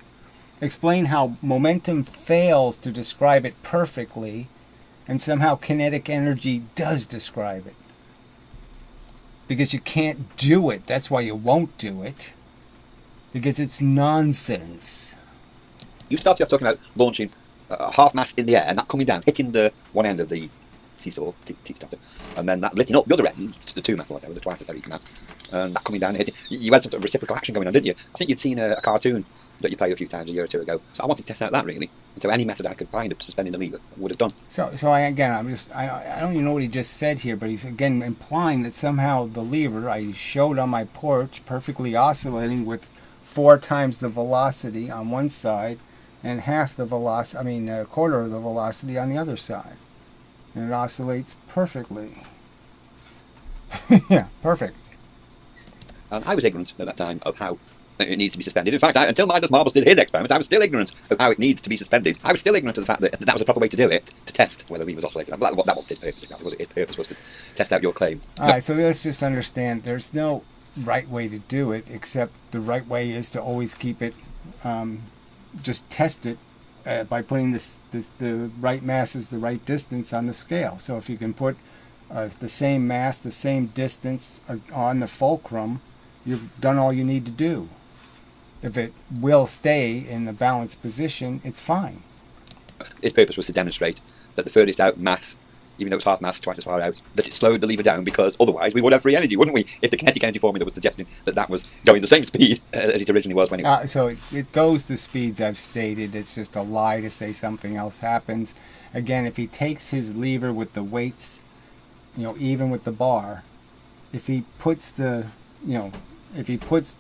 Explain how momentum fails to describe it perfectly, and somehow kinetic energy does describe it. Because you can't do it. That's why you won't do it. Because it's nonsense. You started off talking about launching half mass in the air and that coming down, hitting the one end of the seesaw, teeter-totter, and then that lifting up the other end, the 2 mass or whatever, the twice as heavy mass, and that coming down and hitting. You had some sort of reciprocal action going on, didn't you? I think you'd seen a cartoon that you played a few times a year or two ago. So I wanted to test out that really. And so any method I could find of suspending the lever would have done. So I don't even know what he just said here, but he's again implying that somehow the lever I showed on my porch perfectly oscillating with 4 times the velocity on one side and half the velocity, a quarter of the velocity on the other side. And it oscillates perfectly. Yeah, perfect. And I was ignorant at that time of how it needs to be suspended. In fact, until Midas Marbles did his experiment, I was still ignorant of how it needs to be suspended. I was still ignorant of the fact that that was the proper way to do it, to test whether the lever was oscillating. That was his purpose, exactly. His purpose was to test out your claim. Alright, so let's just understand there's no right way to do it, except the right way is to always keep it, just test it by putting the right masses, the right distance on the scale. So if you can put the same mass, the same distance on the fulcrum, you've done all you need to do. If it will stay in the balanced position, it's fine. His purpose was to demonstrate that the furthest out mass, even though it's half mass, twice as far out, that it slowed the lever down, because otherwise we would have free energy, wouldn't we? If the kinetic energy formula was suggesting that was going the same speed as it originally was when it... So it goes the speeds I've stated. It's just a lie to say something else happens. Again, if he takes his lever with the weights, even with the bar, if he puts the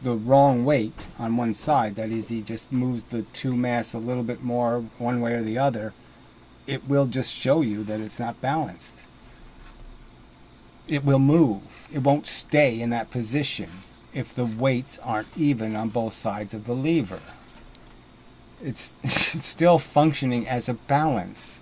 wrong weight on one side, that is, he just moves the 2 mass a little bit more one way or the other, it will just show you that it's not balanced. It will move. It won't stay in that position if the weights aren't even on both sides of the lever. It's still functioning as a balance.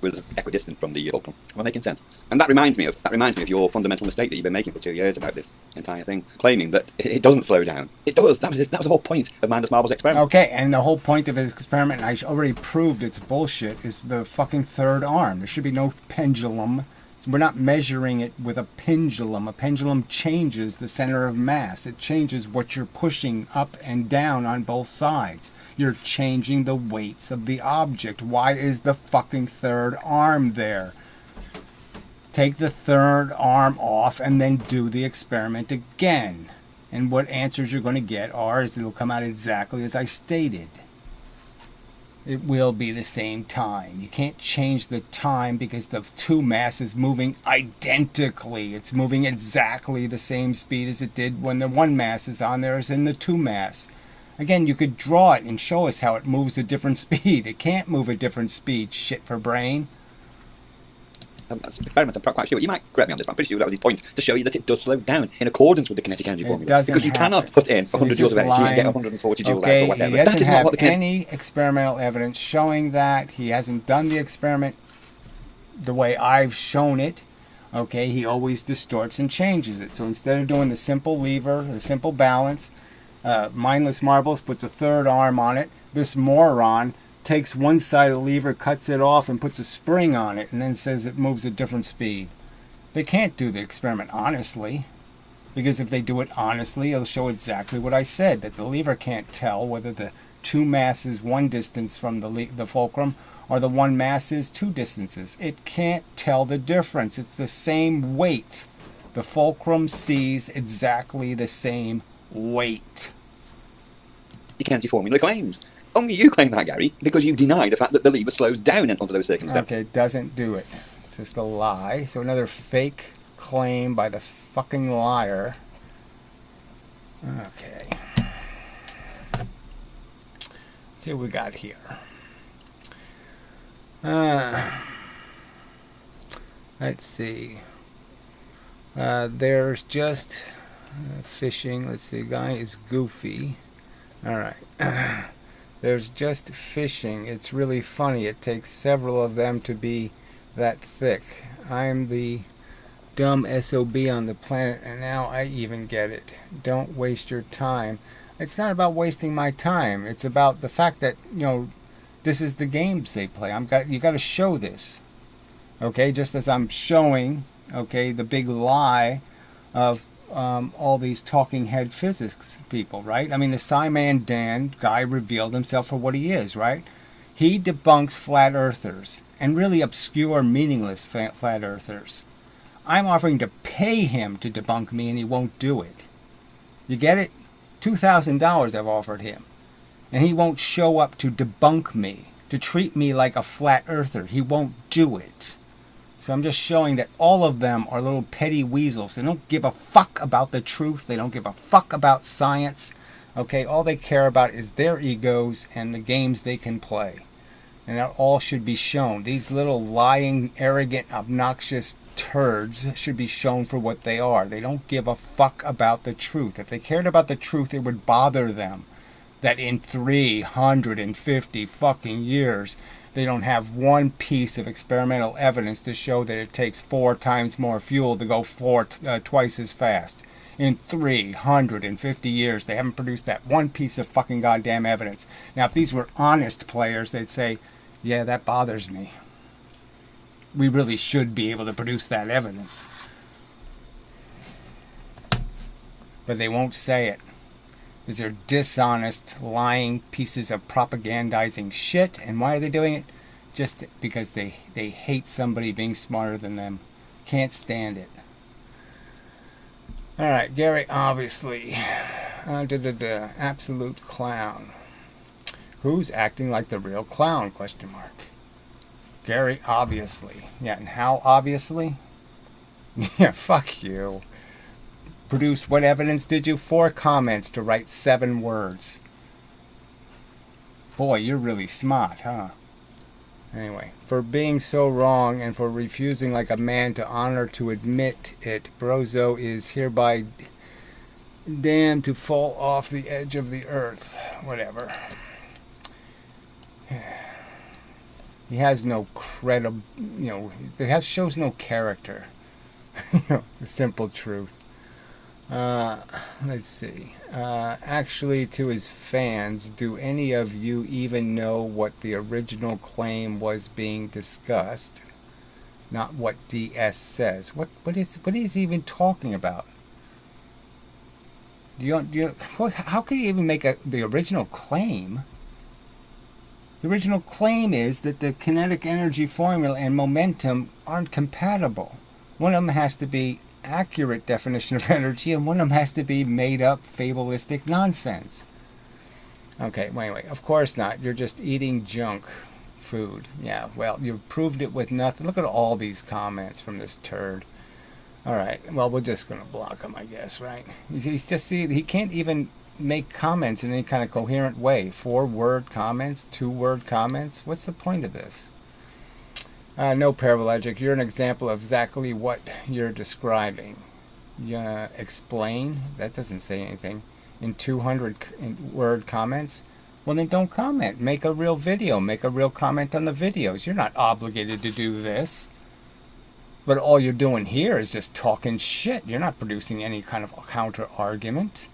Was equidistant from the fulcrum. Am I making sense? And that reminds me of your fundamental mistake that you've been making for 2 years about this entire thing, claiming that it doesn't slow down. It does. That was the whole point of Midas Marbles' experiment. Okay, and the whole point of his experiment, and I already proved it's bullshit, is the fucking third arm. There should be no pendulum. We're not measuring it with a pendulum. A pendulum changes the center of mass. It changes what you're pushing up and down on both sides. You're changing the weights of the object. Why is the fucking third arm there? Take the third arm off and then do the experiment again. And what answers you're going to get it'll come out exactly as I stated. It will be the same time. You can't change the time because the 2 mass is moving identically. It's moving exactly the same speed as it did when the 1 mass is on there as in the 2 mass. Again, you could draw it and show us how it moves a different speed. It can't move a different speed, shit for brain. That's an experiment, I'm quite sure. You might correct me on this, but I'm pretty sure that was his point, to show you that it does slow down in accordance with the kinetic energy formula. Because you cannot put in 100 joules of energy and get 140 joules out or whatever. He doesn't have any experimental evidence showing that. He hasn't done the experiment the way I've shown it. Okay, he always distorts and changes it. So instead of doing the simple lever, the simple balance, Mindless Marbles puts a third arm on it. This moron takes one side of the lever, cuts it off, and puts a spring on it, and then says it moves at different speed. They can't do the experiment honestly, because if they do it honestly, it'll show exactly what I said, that the lever can't tell whether the 2 mass is 1 distance from the fulcrum or the 1 mass is 2 distances. It can't tell the difference. It's the same weight. The fulcrum sees exactly the same weight. The kinetic formula claims. Only you claim that, Gary, because you deny the fact that the lever slows down under those circumstances. Okay, doesn't do it. It's just a lie. So another fake claim by the fucking liar. Okay. Let's see what we got here. Let's see. There's just fishing. Let's see. Guy is goofy. All right. There's just fishing. It's really funny. It takes several of them to be that thick. I'm the dumb SOB on the planet, and now I even get it. Don't waste your time. It's not about wasting my time. It's about the fact that, this is the games they play. You got to show this. Okay, just as I'm showing, okay, the big lie of all these talking head physics people, right? I mean, the Simon Dan guy revealed himself for what he is, right? He debunks flat earthers and really obscure, meaningless flat earthers. I'm offering to pay him to debunk me, and he won't do it. You get it? $2,000 I've offered him. And he won't show up to debunk me, to treat me like a flat earther. He won't do it. So I'm just showing that all of them are little petty weasels. They don't give a fuck about the truth. They don't give a fuck about science. Okay, all they care about is their egos and the games they can play. And that all should be shown. These little lying, arrogant, obnoxious turds should be shown for what they are. They don't give a fuck about the truth. If they cared about the truth, it would bother them that in 350 fucking years, they don't have one piece of experimental evidence to show that it takes 4 times more fuel to go twice as fast. In 350 years, they haven't produced that one piece of fucking goddamn evidence. Now, if these were honest players, they'd say, yeah, that bothers me. We really should be able to produce that evidence. But they won't say it. Because they're dishonest, lying pieces of propagandizing shit. And why are they doing it? Just because they hate somebody being smarter than them. Can't stand it. Alright, Gary, obviously. Absolute clown. Who's acting like the real clown? Question mark. Gary, obviously. Yeah, and how obviously? Yeah, fuck you. Produce what evidence did you? 4 comments to write 7 words. Boy, you're really smart, huh? Anyway, for being so wrong and for refusing like a man to honor to admit it, Brozo is hereby damned to fall off the edge of the earth. Whatever. He has no shows no character. The simple truth. Let's see. Actually, to his fans, do any of you even know what the original claim was being discussed? Not what DS says. What is he even talking about? How can you even make the original claim? The original claim is that the kinetic energy formula and momentum aren't compatible. One of them has to be accurate definition of energy, and one of them has to be made up fabulistic nonsense. Okay, wait. Of course not. You're just eating junk food. Yeah, well, you've proved it with nothing. Look at all these comments from this turd. Alright, well, we're just going to block him, I guess, right? He's just, he can't even make comments in any kind of coherent way. 4-word comments, 2-word comments. What's the point of this? No paralogic. You're an example of exactly what you're describing. Explain? That doesn't say anything. In 200-word comments? Well, then don't comment. Make a real video. Make a real comment on the videos. You're not obligated to do this. But all you're doing here is just talking shit. You're not producing any kind of counter-argument.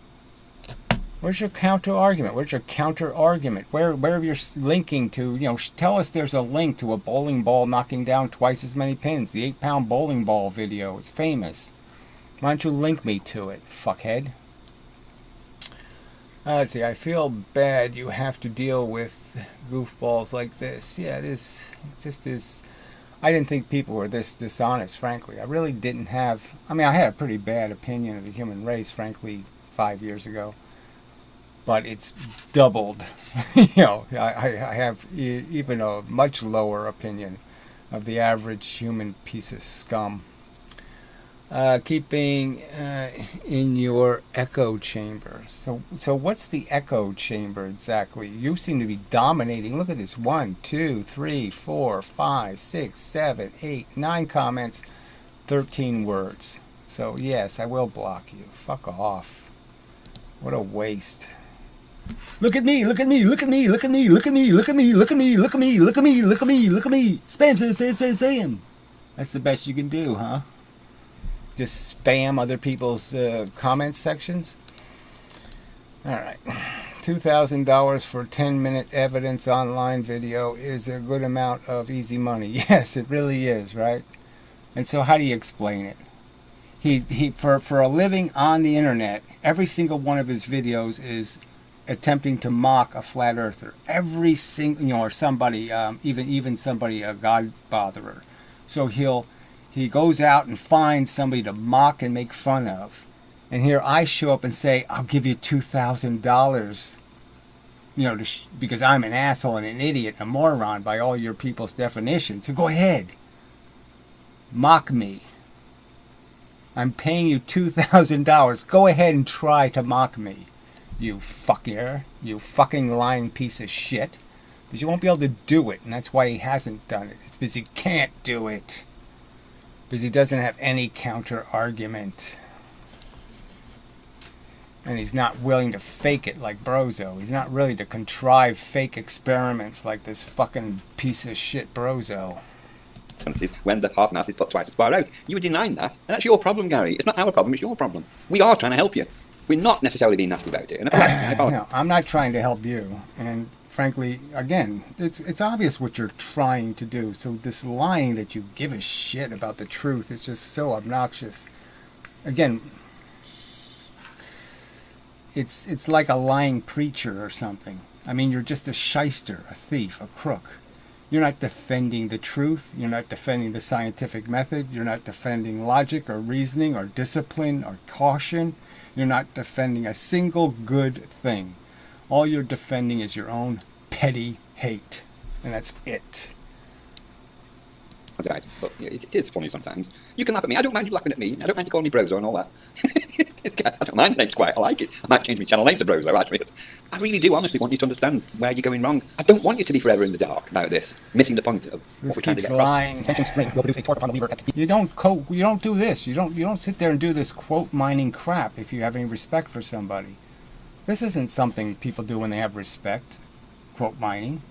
Where's your counter-argument? Where's your counter-argument? Where you're linking to, tell us there's a link to a bowling ball knocking down twice as many pins. The 8-pound bowling ball video. It's famous. Why don't you link me to it, fuckhead? Let's see. I feel bad you have to deal with goofballs like this. Yeah, it is. It just is. I didn't think people were this dishonest, frankly. I really didn't have... I had a pretty bad opinion of the human race, frankly, 5 years ago. But it's doubled. I have even a much lower opinion of the average human piece of scum. Keeping in your echo chamber. So what's the echo chamber exactly? You seem to be dominating. Look at this. 1, 2, 3, 4, 5, 6, 7, 8, 9 comments, 13 words. So yes, I will block you. Fuck off. What a waste. Look at me, look at me, look at me, look at me, look at me, look at me, look at me, look at me, look at me, look at me, look at me. Spam, spam, spam, spam, spam. That's the best you can do, huh? Just spam other people's comment sections. All right. $2,000 for 10-minute evidence online video is a good amount of easy money. Yes, it really is, right? And so how do you explain it? For a living on the internet, every single one of his videos is attempting to mock a flat earther. Every single, or somebody, even somebody, a God botherer. So he goes out and finds somebody to mock and make fun of. And here I show up and say, I'll give you $2,000, because I'm an asshole and an idiot, a moron by all your people's definitions. So go ahead. Mock me. I'm paying you $2,000. Go ahead and try to mock me. You fucking lying piece of shit. Because you won't be able to do it. And that's why he hasn't done it. It's because he can't do it. Because he doesn't have any counter argument. And he's not willing to fake it like Brozo. He's not willing to contrive fake experiments like this fucking piece of shit Brozo. When the half mass is put twice as far out. You were denying that, and that's your problem, Gary. It's not our problem, it's your problem. We are trying to help you. We're not necessarily being nasty about it. No, I'm not trying to help you. And frankly, again, it's obvious what you're trying to do. So this lying that you give a shit about the truth, it's just so obnoxious. Again, it's like a lying preacher or something. I mean, you're just a shyster, a thief, a crook. You're not defending the truth. You're not defending the scientific method. You're not defending logic or reasoning or discipline or caution. You're not defending a single good thing. All you're defending is your own petty hate. And that's it. But it is funny sometimes. You can laugh at me. I don't mind you laughing at me. I don't mind you calling me Brozo and all that. I don't mind the name's quiet. I like it. I might change my channel name to Brozo, actually. I really do honestly want you to understand where you're going wrong. I don't want you to be forever in the dark about this, missing the point of what we're trying to get across. Suspension spring will produce a torque upon the lever at the... You don't do this. You don't sit there and do this quote mining crap if you have any respect for somebody. This isn't something people do when they have respect. Quote mining.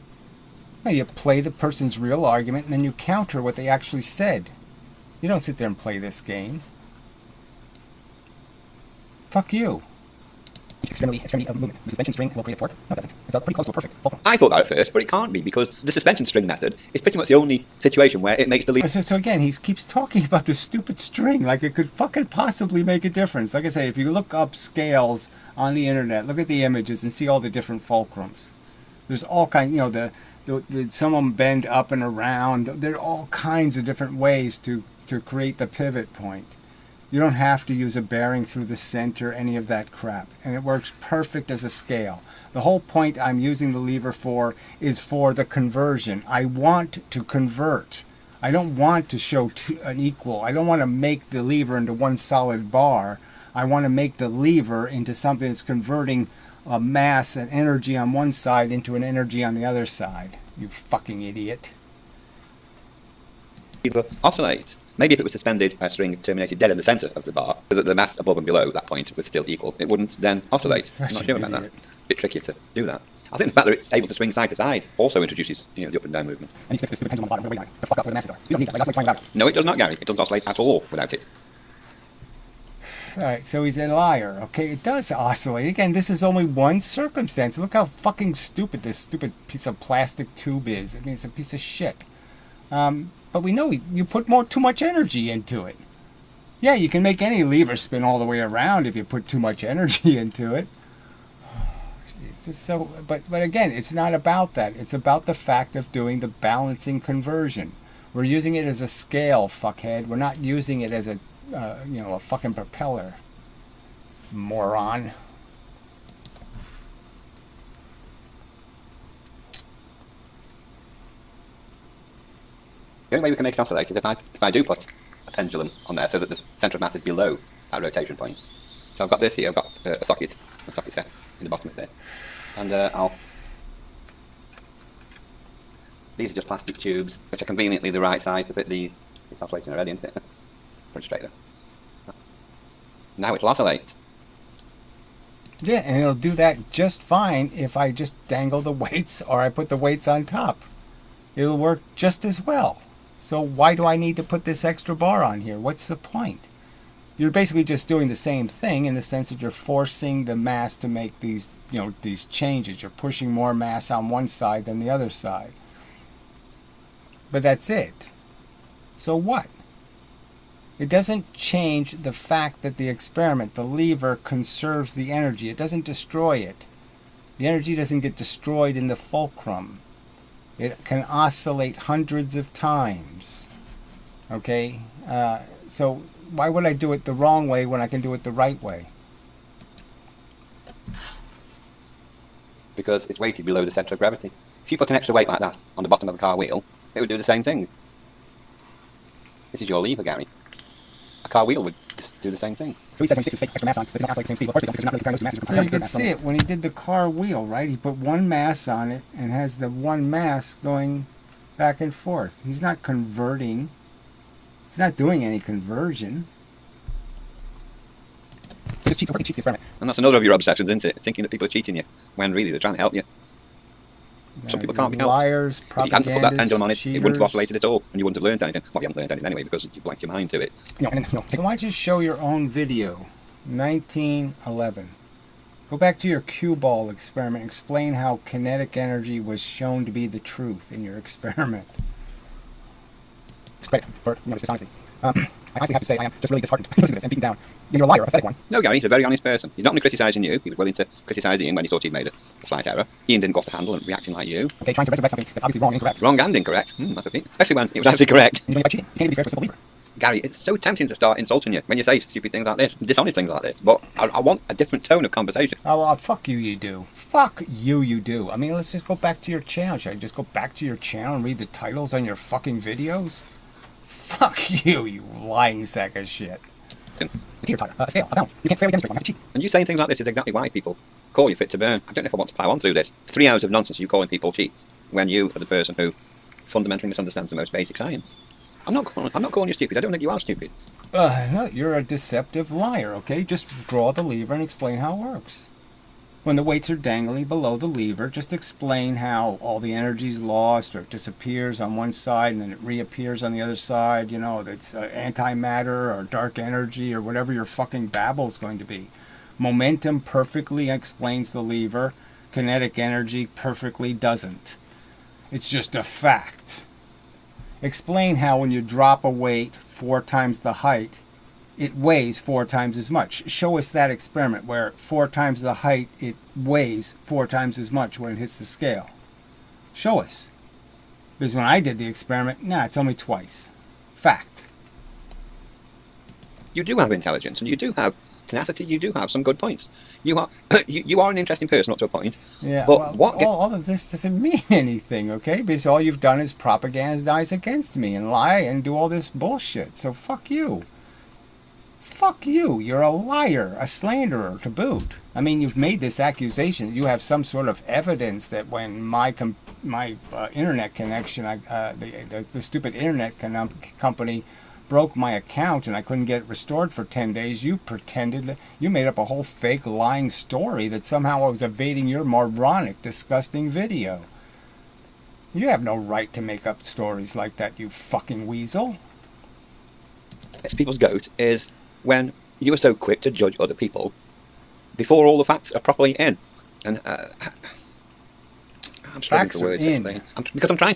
No, you play the person's real argument and then you counter what they actually said. You don't sit there and play this game. Fuck you. Extremity of movement. The suspension string will create a torque. No, it doesn't. It's pretty close to a perfect fulcrum. I thought that at first, but it can't be because the suspension string method is pretty much the only situation where it makes the lever. So again, he keeps talking about this stupid string like it could fucking possibly make a difference. Like I say, if you look up scales on the internet, look at the images and see all the different fulcrums. There's all kinds, some of them bend up and around. There are all kinds of different ways to create the pivot point. You don't have to use a bearing through the center, any of that crap. And it works perfect as a scale. The whole point I'm using the lever for is for the conversion. I want to convert. I don't want to show an equal. I don't want to make the lever into one solid bar. I want to make the lever into something that's converting a mass and energy on one side into an energy on the other side. You fucking idiot. Oscillate. Maybe if it was suspended by a string terminated dead in the centre of the bar, so that the mass above and below that point was still equal, it wouldn't then oscillate. I'm not sure about that. A bit trickier to do that. I think the fact that it's able to swing side to side also introduces the up and down movement. And you stick this to the pendulum on the bottom really to fuck up where the masses are. So you don't need that. Like, that's like flying without it. No, it does not, Gary. It doesn't oscillate at all without it. Alright, so he's a liar. Okay, it does oscillate. Again, this is only one circumstance. Look how fucking stupid this stupid piece of plastic tube is. I mean, it's a piece of shit. But we know you put too much energy into it. Yeah, you can make any lever spin all the way around if you put too much energy into it. It's just so, but again, it's not about that. It's about the fact of doing the balancing conversion. We're using it as a scale, fuckhead. We're not using it as a fucking propeller. Moron. The only way we can make it oscillate is if I do put a pendulum on there so that the centre of mass is below that rotation point. So I've got this here, I've got a socket set in the bottom of it. And these are just plastic tubes, which are conveniently the right size to fit these. It's oscillating already, isn't it? Pretty straight there. Now it'll oscillate. Yeah, and it'll do that just fine if I just dangle the weights or I put the weights on top. It'll work just as well. So why do I need to put this extra bar on here? What's the point? you're basically just doing the same thing in the sense that you're forcing the mass to make these, these changes. You're pushing more mass on one side than the other side. But that's it. So what? It doesn't change the fact that the experiment, the lever, conserves the energy. It doesn't destroy it. The energy doesn't get destroyed in the fulcrum. It can oscillate hundreds of times. Okay? So why would I do it the wrong way when I can do it the right way? Because it's weighted below the centre of gravity. If you put an extra weight like that on the bottom of the car wheel, it would do the same thing. This is your lever, Gary. A car wheel would just do the same thing. So he said when he sticks his extra mass on, they don't oscillate the same speed. Of course they don't, because you're not really comparing those two masses. So you can see it when he did the car wheel, right? He put one mass on it and has the one mass going back and forth. He's not converting. He's not doing any conversion. Just cheats, cheats the experiment. And that's another of your obsessions, isn't it? Thinking that people are cheating you, when really they're trying to help you. Some people can't be helped. Liars, if you hadn't put that pendulum on it, cheaters. it wouldn't have oscillated at all, and you wouldn't have learned anything. Well, you haven't learned anything anyway, because you blanked your mind to it. So why don't you show your own video, 1911. Go back to your cue ball experiment. Explain how kinetic energy was shown to be the truth in your experiment. It's great for this dishonesty. I honestly have to say I am just really disheartened listening to this and beaten down. You're a liar, a pathetic one. No, Gary, he's a very honest person. He's not only criticising you, he was willing to criticise Ian when he thought he'd made a slight error. Ian didn't go off the handle and reacting like you. Okay, trying to resurrect something that's obviously wrong and incorrect. Wrong and incorrect. That's a thing. Especially when it was actually correct. And you're doing it by cheating. You can't even be fair to a simple believer. Gary, it's so tempting to start insulting you when you say stupid things like this, dishonest things like this, but I want a different tone of conversation. Oh, well, fuck you, you do. Fuck you, you do. I mean, let's just go back to your channel. Should I just go back to your channel and read the titles on your fucking videos? Fuck you, you lying sack of shit. A tier tire, a scale, a balance. You can't fairly demonstrate one. You have to cheat. And you saying things like this is exactly why people call you fit to burn. I don't know if I want to plough on through this. 3 hours of nonsense you calling people cheats when you are the person who fundamentally misunderstands the most basic science. I'm not calling you stupid. I don't think you are stupid. No, you're a deceptive liar, okay? Just draw the lever and explain how it works. When the weights are dangling below the lever, just explain how all the energy is lost or it disappears on one side and then it reappears on the other side. That's antimatter or dark energy or whatever your fucking babble is going to be. Momentum perfectly explains the lever. Kinetic energy perfectly doesn't. It's just a fact. Explain how when you drop a weight 4 times the height, it weighs 4 times as much. Show us that experiment where 4 times the height, it weighs 4 times as much when it hits the scale. Show us. Because when I did the experiment, it's only twice. Fact. You do have intelligence, and you do have tenacity. You do have some good points. You are you are an interesting person up to a point. Yeah. But well, all of this doesn't mean anything, okay? Because all you've done is propagandize against me and lie and do all this bullshit. So fuck you. Fuck you. You're a liar, a slanderer to boot. I mean, you've made this accusation. You have some sort of evidence that when my internet connection, the stupid internet company broke my account and I couldn't get it restored for 10 days, you made up a whole fake lying story that somehow I was evading your moronic, disgusting video. You have no right to make up stories like that, you fucking weasel. It's people's goat is when you are so quick to judge other people before all the facts are properly in. And I'm struggling for words today. Because I'm trying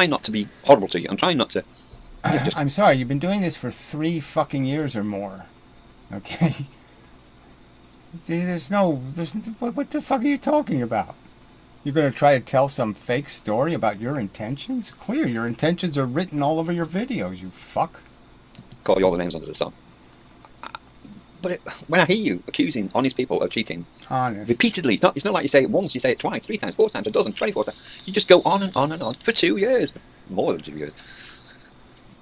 not to be horrible to you. I'm trying not to. I'm sorry, you've been doing this for 3 fucking years or more. Okay? What the fuck are you talking about? You're going to try to tell some fake story about your intentions? Clear, your intentions are written all over your videos, you fuck. Call you all the names under the sun. But when I hear you accusing honest people of cheating, repeatedly, it's not like you say it once, you say it twice, 3 times, 4 times, a dozen, 24 times. You just go on and on and on for 2 years, more than 2 years,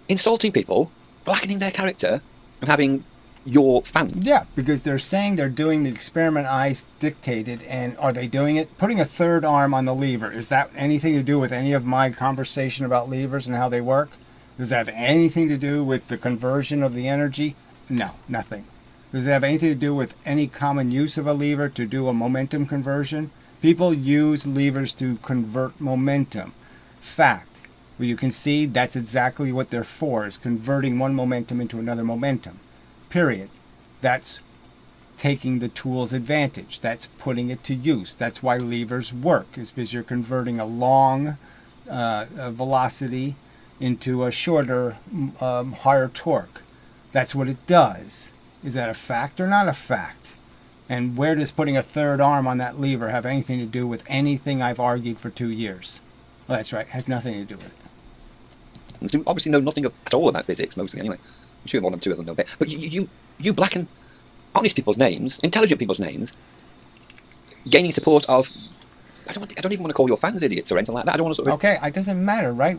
insulting people, blackening their character, and having your fans. Yeah, because they're saying they're doing the experiment I dictated, and are they doing it? Putting a third arm on the lever, is that anything to do with any of my conversation about levers and how they work? Does that have anything to do with the conversion of the energy? No, nothing. Does it have anything to do with any common use of a lever to do a momentum conversion? People use levers to convert momentum. Fact. Well, you can see that's exactly what they're for, is converting one momentum into another momentum. period. That's taking the tool's advantage. That's putting it to use. That's why levers work, is because you're converting a long velocity into a shorter, higher torque. That's what it does. Is that a fact or not a fact? And where does putting a third arm on that lever have anything to do with anything I've argued for 2 years? Well, that's right. It has nothing to do with it. You obviously know nothing at all about physics, mostly anyway. I'm sure one or two of them know a bit. But you blacken honest people's names, intelligent people's names, gaining support of... I don't even want to call your fans idiots or anything like that. I don't want to sort of... Okay, it doesn't matter, right?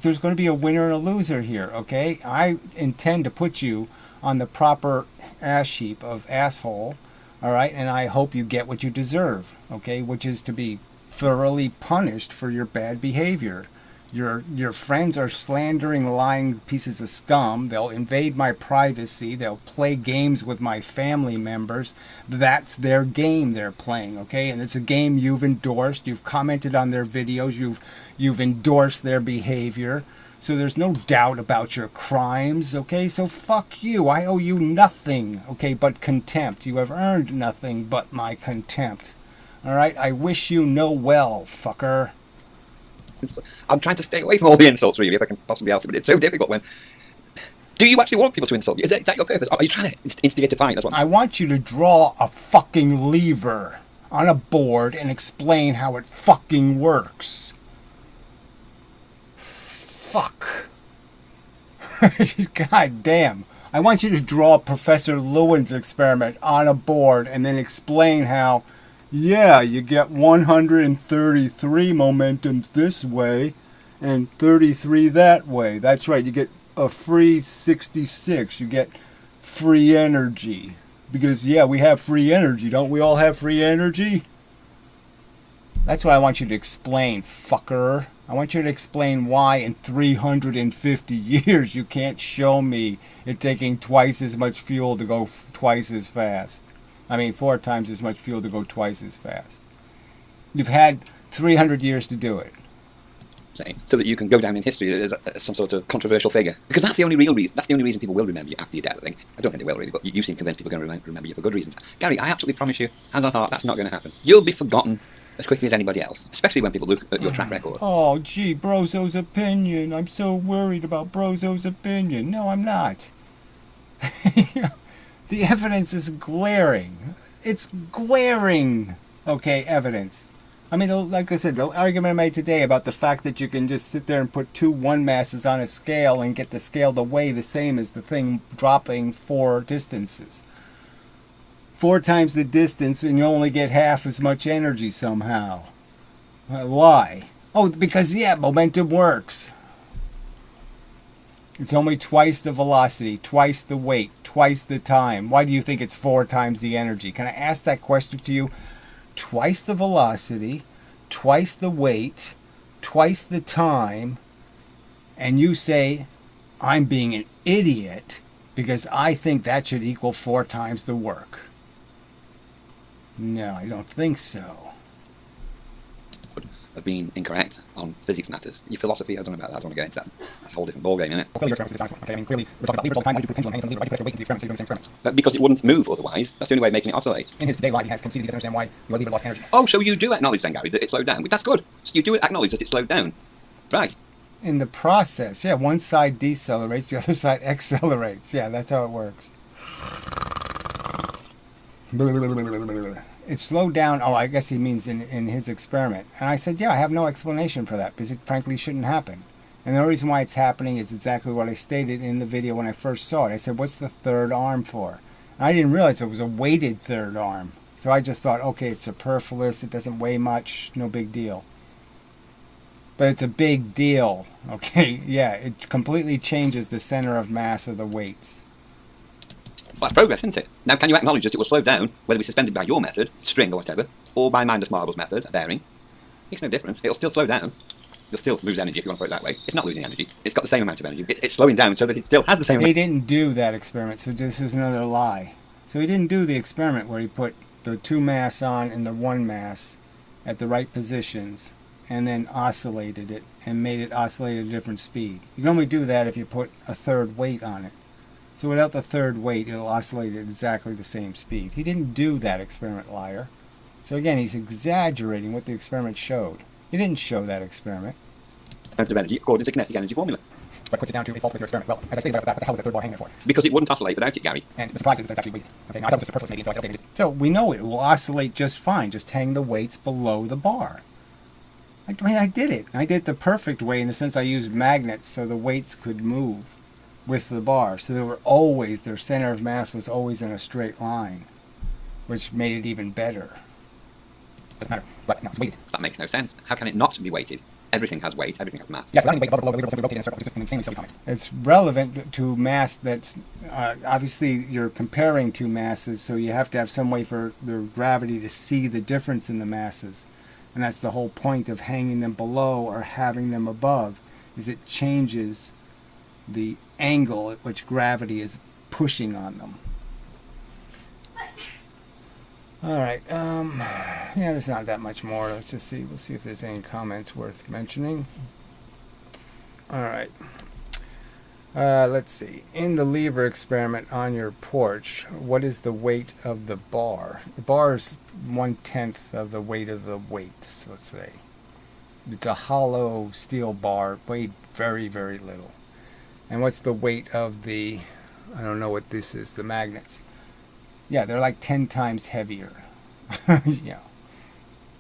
There's going to be a winner and a loser here, okay? I intend to put you on the proper ash heap of asshole, all right? And I hope you get what you deserve, okay? Which is to be thoroughly punished for your bad behavior. Your friends are slandering, lying pieces of scum. They'll invade my privacy. They'll play games with my family members. That's their game they're playing, okay? And it's a game you've endorsed. You've commented on their videos. You've endorsed their behavior. So there's no doubt about your crimes, okay? So fuck you. I owe you nothing, okay, but contempt. You have earned nothing but my contempt. All right? I wish you no well, fucker. I'm trying to stay away from all the insults, really, if I can possibly help it, but it's so difficult when... Do you actually want people to insult you? Is that your purpose? Or are you trying to instigate a fight? That's what I want you to draw a fucking lever on a board and explain how it fucking works. Fuck. God damn. I want you to draw Professor Lewin's experiment on a board and then explain how... Yeah, you get 133 momentums this way and 33 that way. That's right, you get a free 66. You get free energy. Because, yeah, we have free energy. Don't we all have free energy? That's what I want you to explain, fucker. I want you to explain why in 350 years you can't show me it taking twice as much fuel to go twice as fast. 4 times as much fuel to go twice as fast. You've had 300 years to do it. So that you can go down in history as some sort of controversial figure. Because that's the only real reason. That's the only reason people will remember you after your death, I think. I don't think they will, really, but you seem convinced people are going to remember you for good reasons. Gary, I absolutely promise you, hand on heart, that's not going to happen. You'll be forgotten as quickly as anybody else, especially when people look at your track record. Oh, gee, Brozo's opinion. I'm so worried about Brozo's opinion. No, I'm not. The evidence is glaring. It's glaring, okay, evidence. Like I said, the argument I made today about the fact that you can just sit there and put 2 1 masses on a scale and get the scale to weigh the same as the thing dropping 4 distances. 4 times the distance and you only get half as much energy somehow. Why? Oh, because, yeah, momentum works. It's only twice the velocity, twice the weight, twice the time. Why do you think it's 4 times the energy? Can I ask that question to you? Twice the velocity, twice the weight, twice the time, and you say, I'm being an idiot because I think that should equal 4 times the work. No, I don't think so. Of being incorrect on physics matters. Your philosophy, I don't know about that. I don't want to get into that. That's a whole different ballgame, isn't it? Clearly, your experiment is designed. Okay, clearly, we're talking about levers all the time. Why do you put pendulum hanging from the lever? Why do you put your weight into the experiment so you're doing the same experiment? Because it wouldn't move otherwise. That's the only way of making it oscillate. In his today life, he has conceded he doesn't understand why your lever lost energy. Oh, so you do acknowledge then, Gary, that it slowed down. That's good. So you do acknowledge that it slowed down. Right. In the process, yeah, one side decelerates, the other side accelerates. Yeah, that's how it works. It slowed down. Oh, I guess he means in his experiment. And I said, yeah, I have no explanation for that because it frankly shouldn't happen. And the reason why it's happening is exactly what I stated in the video when I first saw it. I said, what's the third arm for? And I didn't realize it was a weighted third arm. So I just thought, okay, it's superfluous. It doesn't weigh much. No big deal. But it's a big deal. Okay, yeah, it completely changes the center of mass of the weights. Well, that's progress, isn't it? Now, can you acknowledge that it will slow down, whether it be suspended by your method, string or whatever, or by Mindless Marble's method, a bearing? Makes no difference. It'll still slow down. You'll still lose energy if you want to put it that way. It's not losing energy. It's got the same amount of energy. It's slowing down so that it still has the same amount. He didn't do that experiment, so this is another lie. So he didn't do the experiment where he put the 2 mass on and the 1 mass at the right positions and then oscillated it and made it oscillate at a different speed. You can only do that if you put a third weight on it. So without the third weight, it'll oscillate at exactly the same speed. He didn't do that experiment, liar. So again, he's exaggerating what the experiment showed. He didn't show that experiment. Of energy according to the kinetic energy formula. But puts it down to a fault with your experiment. Well, as I stated right off the bat, what the hell was that third bar hanging there for? Because it wouldn't oscillate without it, Gary. And the surprise is that it's actually weighted. Okay, now I thought it was just superfluous maybe, so I said, okay, So we know it will oscillate just fine. Just hang the weights below the bar. I mean, I did it. I did it the perfect way in the sense I used magnets so the weights could move with the bar. So they were always, their center of mass was always in a straight line, which made it even better. doesn't matter. But no, it's weighted. That makes no sense. How can it not be weighted? Everything has weight, everything has mass. Yes, without any weight above or below, the wheel will simply rotate in a circle, which is just an insanely silly comment. It's relevant to mass that's, obviously you're comparing two masses, so you have to have some way for the gravity to see the difference in the masses. And that's the whole point of hanging them below or having them above, is it changes the angle at which gravity is pushing on them. Alright, yeah, there's not that much more. Let's just see. We'll see if there's any comments worth mentioning. Alright. Let's see. In the lever experiment on your porch, what is the weight of the bar? The bar is 1/10 of the weight of the weights, let's say. It's a hollow steel bar, weighed very, very little. And what's the weight of the, I don't know what this is, the magnets? Yeah, they're like 10 times heavier. Yeah.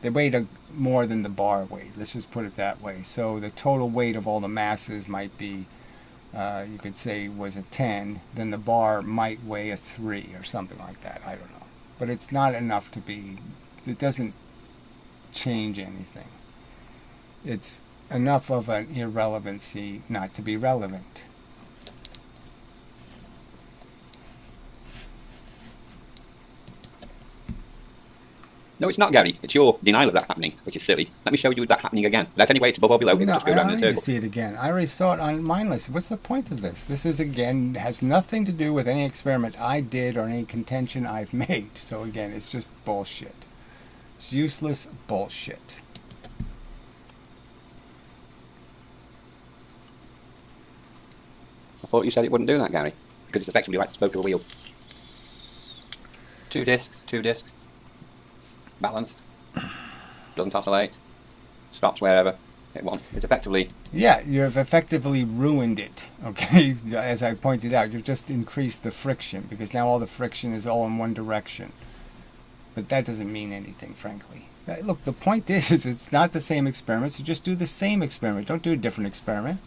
They weigh more than the bar weight. Let's just put it that way. So the total weight of all the masses might be, you could say, was a 10. Then the bar might weigh a 3 or something like that. I don't know. But it's not enough to be, it doesn't change anything. It's enough of an irrelevancy not to be relevant. No, it's not, Gary. It's your denial of that happening, which is silly. Let me show you that happening again. Without any weight above or below, it will just go around in a I don't circle. need to see it again. I already saw it on mindless. What's the point of this? This is, again, has nothing to do with any experiment I did or any contention I've made. So, again, it's just bullshit. It's useless bullshit. I thought you said it wouldn't do that, Gary, because it's effectively like the spoke of a wheel. Two discs, balanced, doesn't oscillate, stops wherever it wants. It's effectively... Yeah, you've effectively ruined it, okay? As I pointed out, you've just increased the friction, because now all the friction is all in one direction. But that doesn't mean anything, frankly. Look, the point is it's not the same experiment, so just do the same experiment. Don't do a different experiment.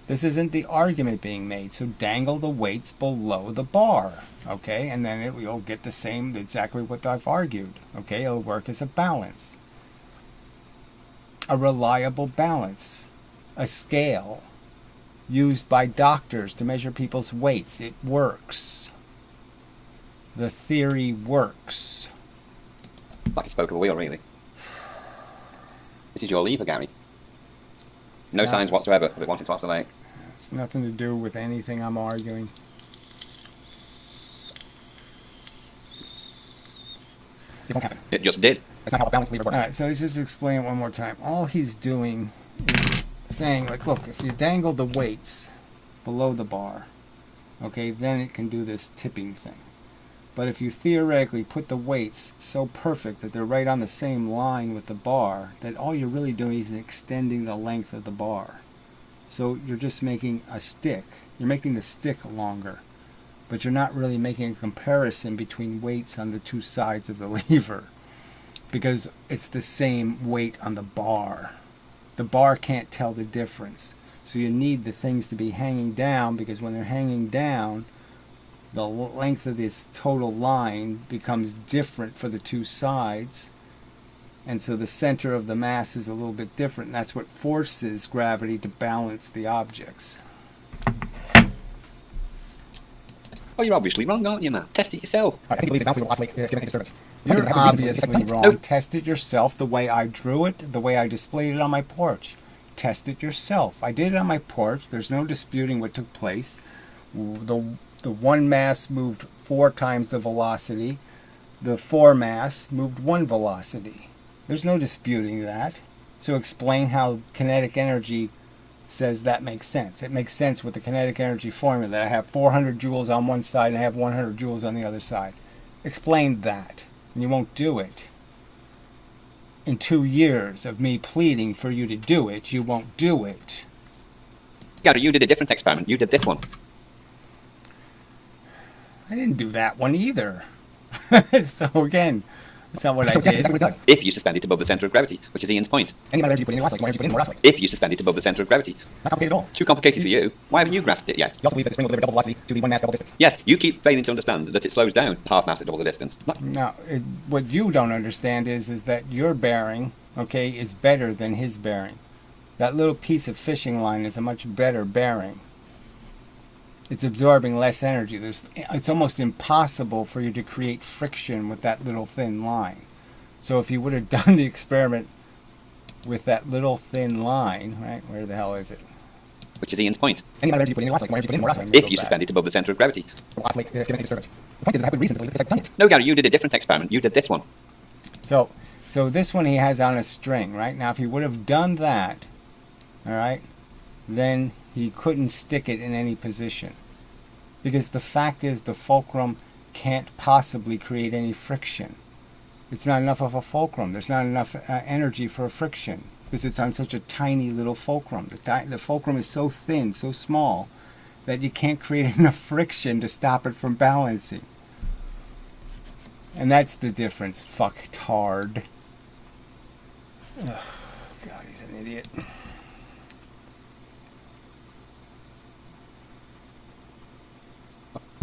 This isn't the argument being made, so dangle the weights below the bar, okay? And then you'll get the same, exactly what I've argued, okay? It'll work as a balance. A reliable balance. A scale used by doctors to measure people's weights. It works. The theory works. Like you spoke of a wheel, really. This is your lever, Gary. No signs whatsoever of it wanting to oscillate. It's nothing to do with anything I'm arguing. It won't happen. It just did. That's not how a balanced lever works. Alright, so let's just explain it one more time. All he's doing is saying, like, look, if you dangle the weights below the bar, okay, then it can do this tipping thing. But if you theoretically put the weights so perfect that they're right on the same line with the bar, that all you're really doing is extending the length of the bar. So you're just making a stick. You're making the stick longer. But you're not really making a comparison between weights on the two sides of the lever. Because it's the same weight on the bar. The bar can't tell the difference. So you need the things to be hanging down, because when they're hanging down, the length of this total line becomes different for the two sides, and so the center of the mass is a little bit different, and that's what forces gravity to balance the objects. Oh, you're obviously wrong, aren't you, man? Test it yourself. I think you believe the balance lever will oscillate given any disturbance. You're obviously wrong. Nope. Test it yourself the way I drew it, the way I displayed it on my porch. Test it yourself. I did it on my porch. There's no disputing what took place. The one mass moved 4 times the velocity. The 4 mass moved 1 velocity. There's no disputing that. So explain how kinetic energy says that makes sense. It makes sense with the kinetic energy formula that I have 400 joules on one side and I have 100 joules on the other side. Explain that. And you won't do it. In 2 years of me pleading for you to do it, you won't do it. Gary, you did a different experiment. You did this one. I didn't do that one either. So again, that's not what I did. Yes, exactly what it does. If you suspend it above the center of gravity, which is Ian's point. Any amount of energy you put in, more oscillate. The more energy you put in, more oscillate. If you suspend it above the center of gravity. Not complicated at all. Too complicated for you. Why haven't you graphed it yet? You also believe that the spring will deliver double velocity to the one mass double distance. Yes, you keep failing to understand that it slows down half mass at double the distance. Now, what you don't understand is that your bearing, okay, is better than his bearing. That little piece of fishing line is a much better bearing. It's absorbing less energy. It's almost impossible for you to create friction with that little thin line. So if you would have done the experiment with that little thin line, right, where the hell is it? Which is Ian's point. Any amount of energy you put in, more oscillate. The more energy you put in, more oscillate. If you suspend it above the center of gravity. Will oscillate if given a disturbance. The point is, I have good reason to believe because I've done it. No, Gary, you did a different experiment. You did this one. So this one he has on a string, right? Now if he would have done that, all right, then he couldn't stick it in any position. Because the fact is the fulcrum can't possibly create any friction. It's not enough of a fulcrum. There's not enough energy for a friction because it's on such a tiny little fulcrum. The fulcrum is so thin, so small, that you can't create enough friction to stop it from balancing. And that's the difference, fucktard. Ugh, God, he's an idiot.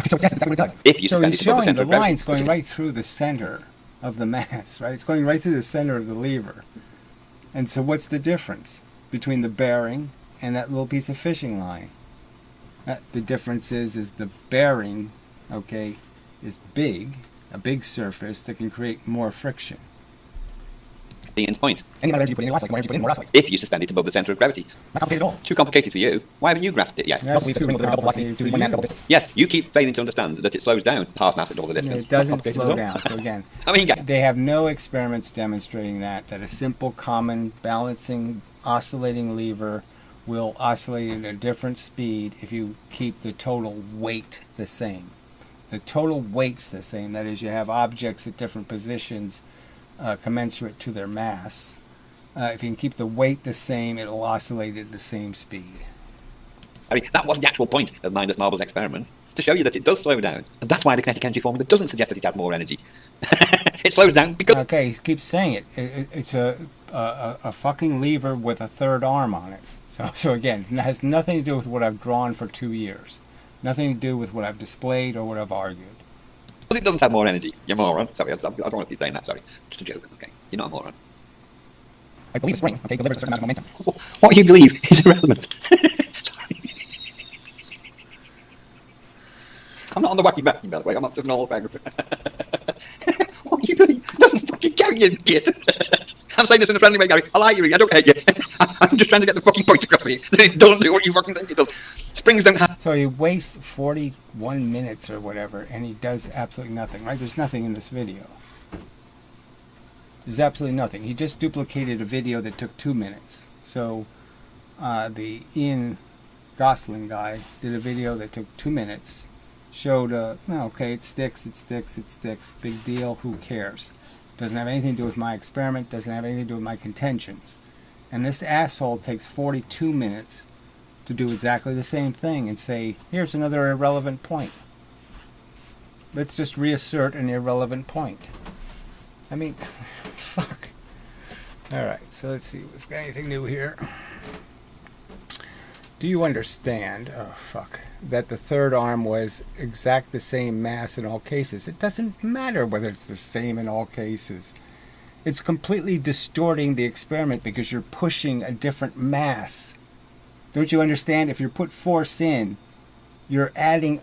So yes, that's exactly what it does. If you So suspend he's it above the showing center the of gravity. line's going right through the center of the mass, right? It's going right through the center of the lever. And so what's the difference between the bearing and that little piece of fishing line? The difference is the bearing, okay, is big, a big surface that can create more friction. Ian's point. Any amount of energy you put in, more oscillate. The more energy you put in, more oscillate. If you suspend it above the center of gravity. Not complicated at all. Too complicated for you. Why haven't you graphed it yet? That's believe the too spring will deliver double velocity complicated to for the one mass double you. distance. Yes, you keep failing to understand that it slows down half mass at double the distance. It doesn't complicated slow at all. down. So again, I mean, yeah. they have no experiments demonstrating that a simple, common, balancing, oscillating lever will oscillate at a different speed if you keep the total weight the same. The total weight's the same. That is, you have objects at different positions commensurate to their mass. If you can keep the weight the same, it'll oscillate at the same speed. I mean, that was the actual point of Mindless Marbles' experiment, to show you that it does slow down. And that's why the kinetic energy formula doesn't suggest that it has more energy. It slows down because... Okay, he keeps saying it. It's a fucking lever with a third arm on it. So again, it has nothing to do with what I've drawn for 2 years. Nothing to do with what I've displayed or what I've argued. Because it doesn't have more energy. You moron. Sorry, I don't want to be saying that, sorry. Just a joke, okay? You're not a moron. I believe the spring, okay, delivers a certain amount of momentum. What you believe is irrelevant. Sorry. I'm not on the wacky backy, by the way. I'm not just normal things. What you believe doesn't fucking count, you idiot. I'm saying this in a friendly way, Gary. I like you, I don't hate you. I'm just trying to get the fucking point across to you. That it doesn't do what you fucking think it does. Springs don't have... So he wastes 41 minutes or whatever, and he does absolutely nothing, right? There's nothing in this video. There's absolutely nothing. He just duplicated a video that took 2 minutes. So the Ian Gosling guy did a video that took 2 minutes, showed, okay, it sticks, big deal, who cares? Doesn't have anything to do with my experiment, doesn't have anything to do with my contentions. And this asshole takes 42 minutes to do exactly the same thing and say, here's another irrelevant point. Let's just reassert an irrelevant point. I mean, fuck. Alright, so let's see if we've got anything new here. Do you understand, that the third arm was exact the same mass in all cases? It doesn't matter whether it's the same in all cases. It's completely distorting the experiment because you're pushing a different mass. Don't you understand? If you put force in, you're adding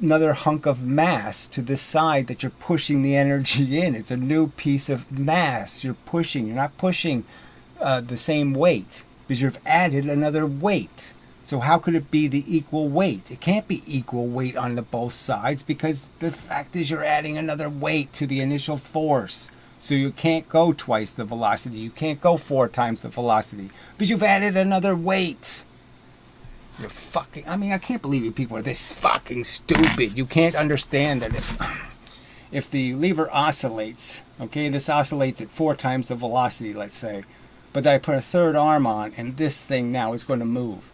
another hunk of mass to the side that you're pushing the energy in. It's a new piece of mass you're pushing. You're not pushing the same weight because you've added another weight. So how could it be the equal weight? It can't be equal weight on the both sides because the fact is you're adding another weight to the initial force. So you can't go twice the velocity. You can't go 4 times the velocity because you've added another weight. You're fucking... I mean, I can't believe you people are this fucking stupid. You can't understand that if the lever oscillates, okay, this oscillates at 4 times the velocity, let's say, but I put a third arm on, and this thing now is going to move.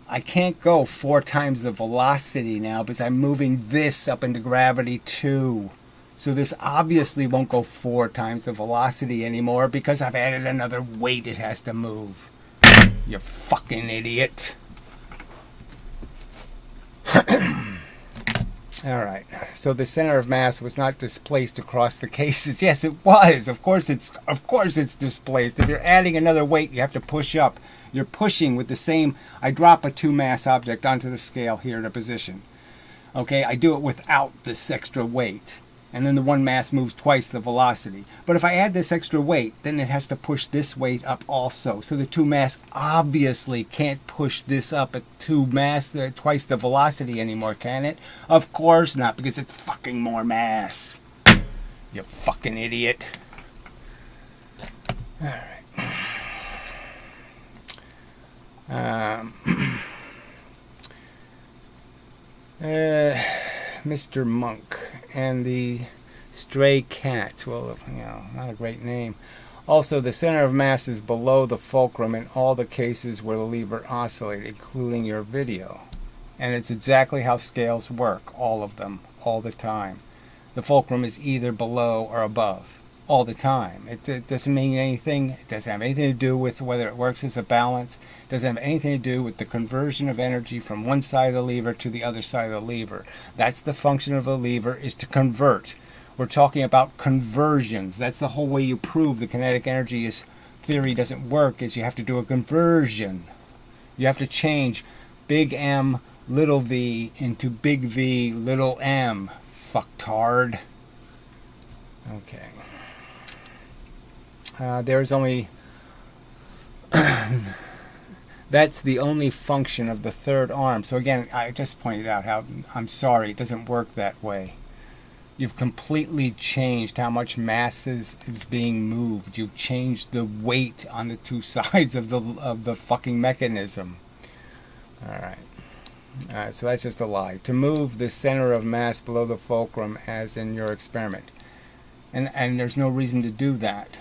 I can't go 4 times the velocity now because I'm moving this up into gravity too. So this obviously won't go 4 times the velocity anymore because I've added another weight it has to move. You fucking idiot. Alright, so the center of mass was not displaced across the cases. Yes, it was. Of course it's displaced. If you're adding another weight, you have to push up. You're pushing with the same... I drop a 2-mass object onto the scale here in a position. Okay, I do it without this extra weight. And then the 1 mass moves twice the velocity. But if I add this extra weight, then it has to push this weight up also. So the 2 mass obviously can't push this up at 2 mass, twice the velocity anymore, can it? Of course not, because it's fucking more mass. You fucking idiot. Alright. Mr. Monk and the stray cats. Well, you know, not a great name. Also, the center of mass is below the fulcrum in all the cases where the lever oscillated, including your video. And it's exactly how scales work, all of them, all the time. The fulcrum is either below or above, all the time. It doesn't mean anything. It doesn't have anything to do with whether it works as a balance. It doesn't have anything to do with the conversion of energy from one side of the lever to the other side of the lever. That's the function of a lever, is to convert. We're talking about conversions. That's the whole way you prove the kinetic energy theory doesn't work, is you have to do a conversion. You have to change big M, little v into big V, little m. Fucktard. Okay. There's only... That's the only function of the third arm. So again, I just pointed out how, I'm sorry, it doesn't work that way. You've completely changed how much mass is being moved. You've changed the weight on the 2 sides of the fucking mechanism. Alright. So that's just a lie. To move the center of mass below the fulcrum, as in your experiment. And there's no reason to do that.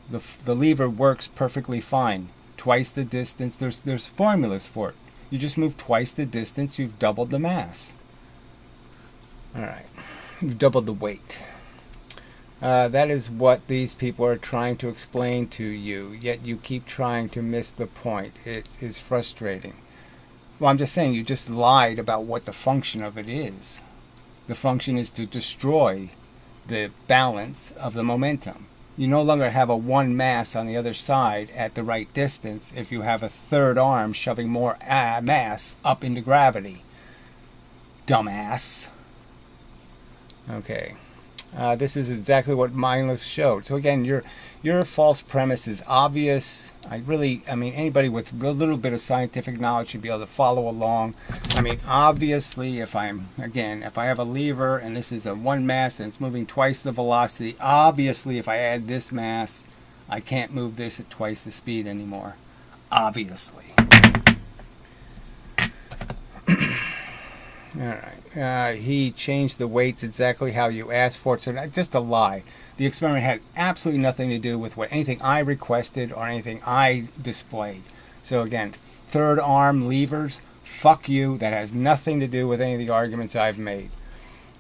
The lever works perfectly fine. Twice the distance. There's formulas for it. You just move twice the distance, you've doubled the mass. Alright. You've doubled the weight. That is what these people are trying to explain to you, yet you keep trying to miss the point. It is frustrating. Well, I'm just saying, you just lied about what the function of it is. The function is to destroy the balance of the momentum. You no longer have a 1 mass on the other side at the right distance if you have a third arm shoving more mass up into gravity. Dumbass. Okay. This is exactly what mindless showed. So again, your false premise is obvious. I mean, anybody with a little bit of scientific knowledge should be able to follow along. I mean, obviously, if I have a lever and this is a 1 mass and it's moving twice the velocity, obviously, if I add this mass, I can't move this at twice the speed anymore. Obviously. Alright. He changed the weights exactly how you asked for it. So that's just a lie. The experiment had absolutely nothing to do with anything I requested or anything I displayed. So again, third arm levers, fuck you. That has nothing to do with any of the arguments I've made.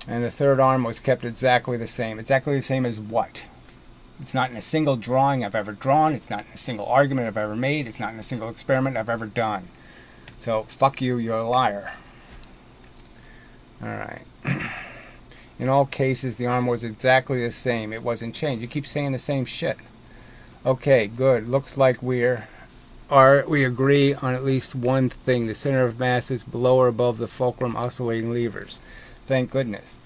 And the third arm was kept exactly the same. Exactly the same as what? It's not in a single drawing I've ever drawn. It's not in a single argument I've ever made. It's not in a single experiment I've ever done. So fuck you, you're a liar. Alright. In all cases, the arm was exactly the same. It wasn't changed. You keep saying the same shit. Okay, good. Looks like we agree on at least one thing. The center of mass is below or above the fulcrum oscillating levers. Thank goodness.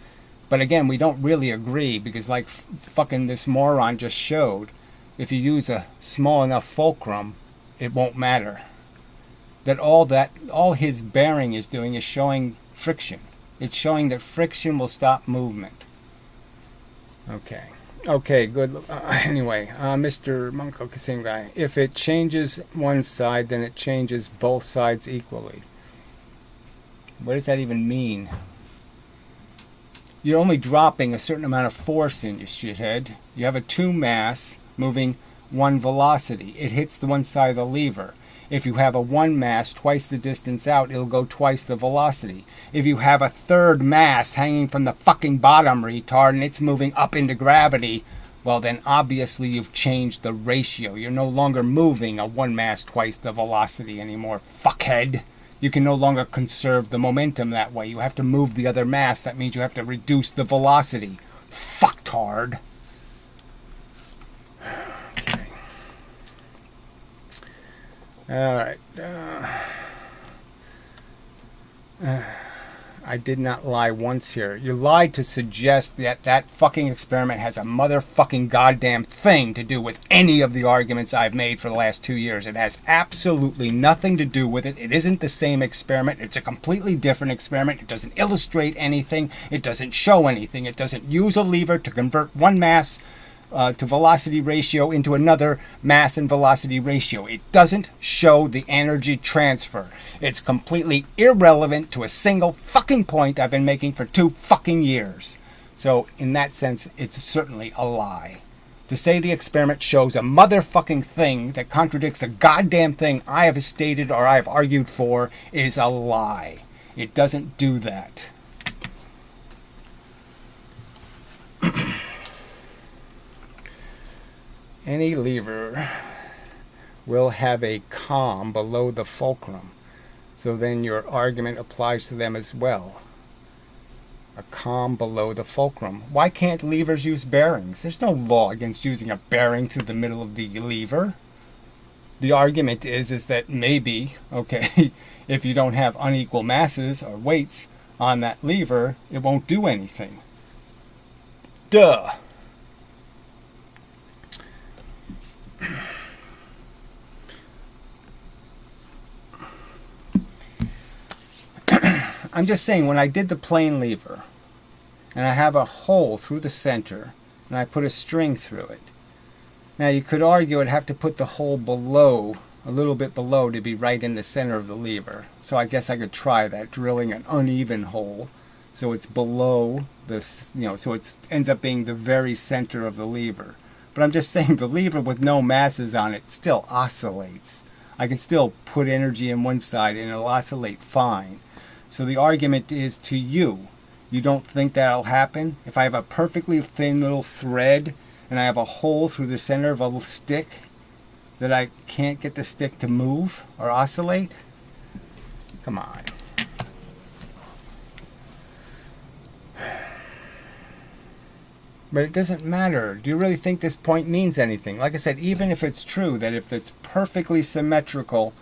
But again, we don't really agree because, like fucking this moron just showed, if you use a small enough fulcrum, it won't matter. All his bearing is doing is showing friction. It's showing that friction will stop movement. Okay. Okay, good. Anyway, Mr. Monk, okay, same guy. If it changes one side, then it changes both sides equally. What does that even mean? You're only dropping a certain amount of force in, you shithead. You have a 2 mass moving 1 velocity. It hits the one side of the lever. If you have a 1 mass twice the distance out, it'll go twice the velocity. If you have a 3rd mass hanging from the fucking bottom, retard, and it's moving up into gravity, well then obviously you've changed the ratio. You're no longer moving a 1 mass twice the velocity anymore, fuckhead. You can no longer conserve the momentum that way. You have to move the other mass. That means you have to reduce the velocity. Fucktard. Okay. All right. I did not lie once here. You lied to suggest that that fucking experiment has a motherfucking goddamn thing to do with any of the arguments I've made for the last 2 years. It has absolutely nothing to do with it. It isn't the same experiment. It's a completely different experiment. It doesn't illustrate anything. It doesn't show anything. It doesn't use a lever to convert one mass to velocity ratio into another mass and velocity ratio. It doesn't show the energy transfer. It's completely irrelevant to a single fucking point I've been making for 2 fucking years. So in that sense, it's certainly a lie. To say the experiment shows a motherfucking thing that contradicts a goddamn thing I have stated or I have argued for is a lie. It doesn't do that. Any lever will have a calm below the fulcrum. So then your argument applies to them as well. A calm below the fulcrum. Why can't levers use bearings? There's no law against using a bearing through the middle of the lever. The argument is that maybe, okay, if you don't have unequal masses or weights on that lever, it won't do anything. Duh. I'm just saying, when I did the plane lever, and I have a hole through the center, and I put a string through it. Now you could argue I'd have to put the hole below, a little bit below, to be right in the center of the lever. So I guess I could try that, drilling an uneven hole, so it's below the, so it ends up being the very center of the lever. But I'm just saying, the lever with no masses on it still oscillates. I can still put energy in one side and it'll oscillate fine. So the argument is to you. You don't think that'll happen? If I have a perfectly thin little thread and I have a hole through the center of a stick, that I can't get the stick to move or oscillate? Come on. But it doesn't matter. Do you really think this point means anything? Like I said, even if it's true that if it's perfectly symmetrical,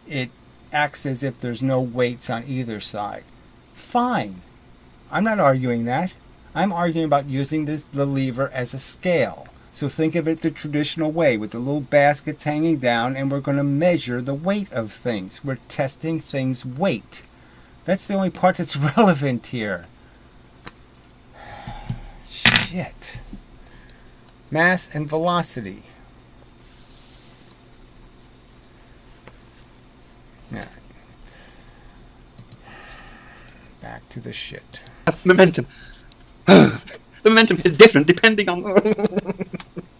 it acts as if there's no weights on either side. Fine. I'm not arguing that. I'm arguing about using the lever as a scale. So think of it the traditional way, with the little baskets hanging down, and we're going to measure the weight of things. We're testing things' weight. That's the only part that's relevant here. Shit. Mass and velocity. Yeah. Back to the shit. Momentum. The momentum is different depending on...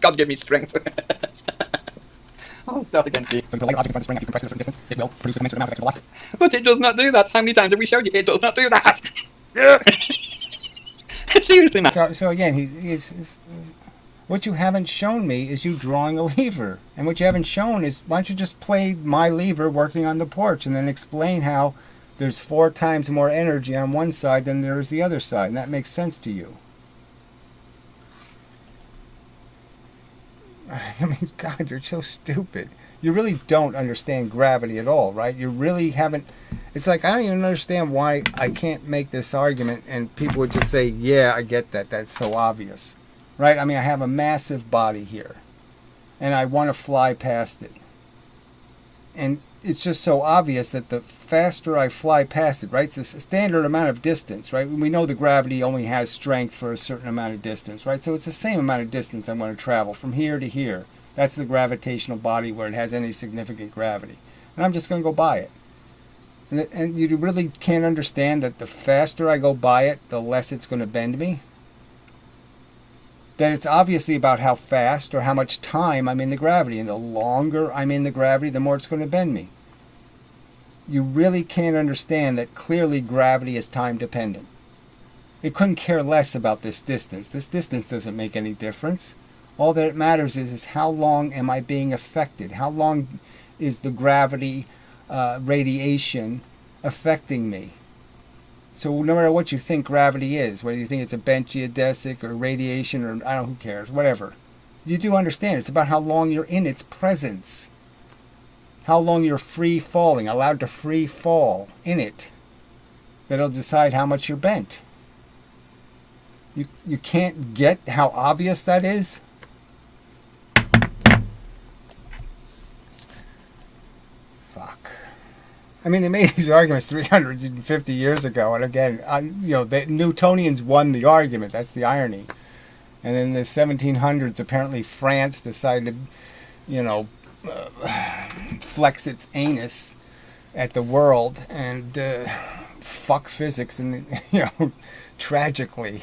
God give me strength. I'll start again, Steve. So if you light an object in front of the spring after you compress it a certain distance, it will produce a commensurate amount of extra velocity. But it does not do that. How many times have we showed you it does not do that? Seriously, man. So again, what you haven't shown me is you drawing a lever. And what you haven't shown is, why don't you just play my lever working on the porch and then explain how there's 4 times more energy on one side than there is the other side. And that makes sense to you. I mean, God, you're so stupid. You really don't understand gravity at all, right? You really haven't... It's like, I don't even understand why I can't make this argument and people would just say, yeah, I get that. That's so obvious. Right? I mean, I have a massive body here. And I want to fly past it. And it's just so obvious that the faster I fly past it, right? It's a standard amount of distance, right? We know the gravity only has strength for a certain amount of distance, right? So it's the same amount of distance I'm going to travel from here to here. That's the gravitational body where it has any significant gravity. And I'm just going to go by it. And you really can't understand that the faster I go by it, the less it's going to bend me. That it's obviously about how fast or how much time I'm in the gravity. And the longer I'm in the gravity, the more it's going to bend me. You really can't understand that clearly gravity is time dependent. It couldn't care less about this distance. This distance doesn't make any difference. All that it matters is how long am I being affected? How long is the gravity radiation affecting me? So no matter what you think gravity is, whether you think it's a bent geodesic or radiation or I don't know, who cares, whatever, you do understand it's about how long you're in its presence, how long you're free falling, allowed to free fall in it. That'll decide how much you're bent. You can't get how obvious that is. Fuck. I mean, they made these arguments 350 years ago, and again, the Newtonians won the argument. That's the irony. And in the 1700s, apparently France decided to, flex its anus at the world and fuck physics, and tragically.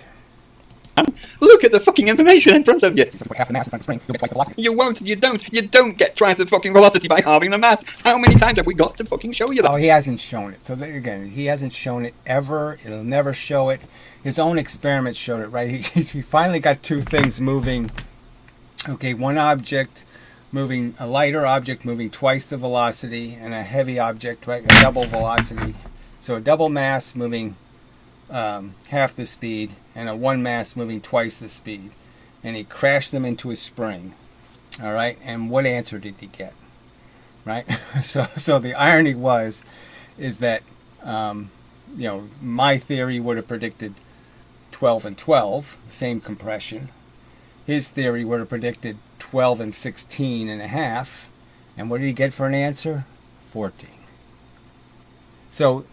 Look at the fucking information in front of you. So put half the mass in front of the spring, you'll get twice the velocity. You won't. You don't. You don't get twice the fucking velocity by halving the mass. How many times have we got to fucking show you that? Oh, he hasn't shown it. So again, he hasn't shown it ever. It'll never show it. His own experiments showed it, right? He finally got two things moving. Okay, one object moving, a lighter object moving twice the velocity, and a heavy object, right, a double velocity. So a double mass moving half the speed, and a one mass moving twice the speed. And he crashed them into a spring. All right, and what answer did he get? Right. So the irony is that my theory would have predicted 12 and 12, same compression. His theory would have predicted 12 and 16 and a half. And what did he get for an answer? 14. So,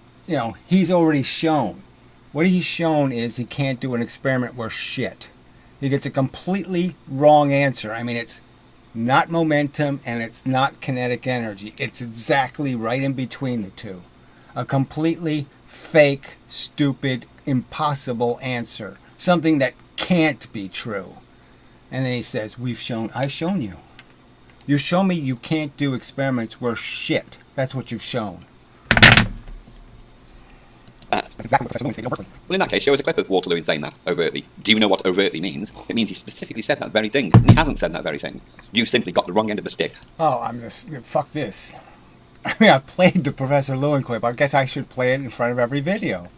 he's already shown. What he's shown is he can't do an experiment worth shit. He gets a completely wrong answer. I mean, it's not momentum and it's not kinetic energy. It's exactly right in between the two. A completely fake, stupid, impossible answer. Something that can't be true. And then he says, I've shown you. You show me you can't do experiments worth shit. That's what you've shown. That's exactly what Professor Lewin stated overtly. Well, in that case, show us a clip of Waterloo saying that overtly. Do you know what overtly means? It means he specifically said that very thing. And he hasn't said that very thing. You simply got the wrong end of the stick. Oh, fuck this. I mean, I played the Professor Lewin clip. I guess I should play it in front of every video.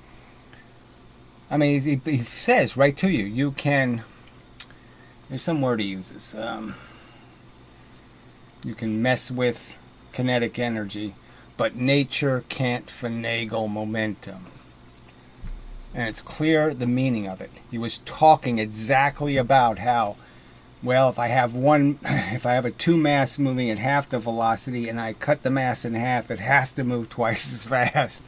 I mean, he says right to you, you can... There's some word he uses. You can mess with kinetic energy, but nature can't finagle momentum. And it's clear the meaning of it. He was talking exactly about how, well, if I have a two mass moving at half the velocity and I cut the mass in half, it has to move twice as fast.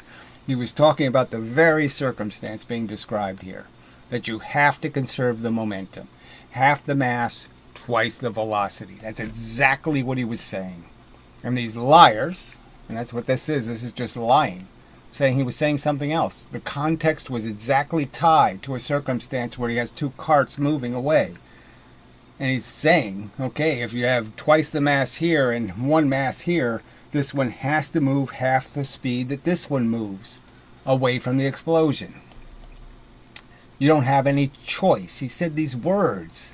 He was talking about the very circumstance being described here, that you have to conserve the momentum. Half the mass, twice the velocity. That's exactly what he was saying. And these liars, and that's what this is just lying, saying he was saying something else. The context was exactly tied to a circumstance where he has two carts moving away. And he's saying, okay, if you have twice the mass here and one mass here, this one has to move half the speed that this one moves away from the explosion. You don't have any choice. He said these words.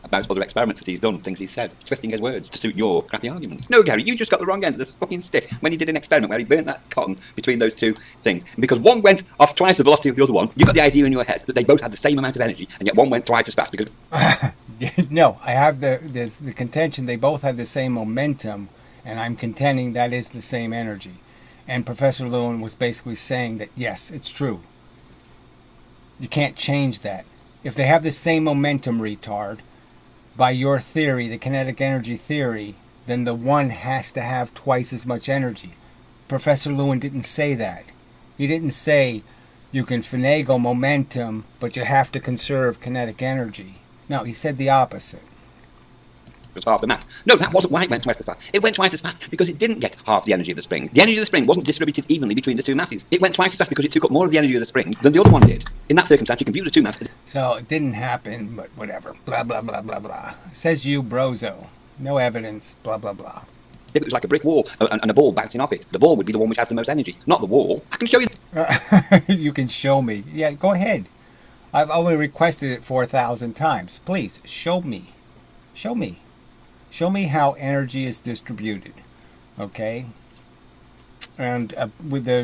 About other experiments that he's done, things he's said, twisting his words to suit your crappy argument. No, Gary, you just got the wrong end of this fucking stick when he did an experiment where he burnt that cotton between those two things. And because one went off twice the velocity of the other one, you got the idea in your head that they both had the same amount of energy, and yet one went twice as fast because... No, I have the contention they both had the same momentum, and I'm contending that is the same energy. And Professor Lewin was basically saying that, yes, it's true. You can't change that. If they have the same momentum, retard, by your theory, the kinetic energy theory, then the one has to have twice as much energy. Professor Lewin didn't say that. He didn't say you can finagle momentum, but you have to conserve kinetic energy. No, he said the opposite. It was half the mass. No, that wasn't why it went twice as fast. It went twice as fast because it didn't get half the energy of the spring. The energy of the spring wasn't distributed evenly between the two masses. It went twice as fast because it took up more of the energy of the spring than the other one did. In that circumstance, you can view the two masses. So it didn't happen, but whatever. Blah, blah, blah, blah, blah. Says you, Brozo. No evidence, blah, blah, blah. If it was like a brick wall and a ball bouncing off it, the ball would be the one which has the most energy, not the wall. I can show you. You can show me. Yeah, go ahead. I've already requested it 4,000 times. Please, show me. Show me. Show me how energy is distributed. Okay? And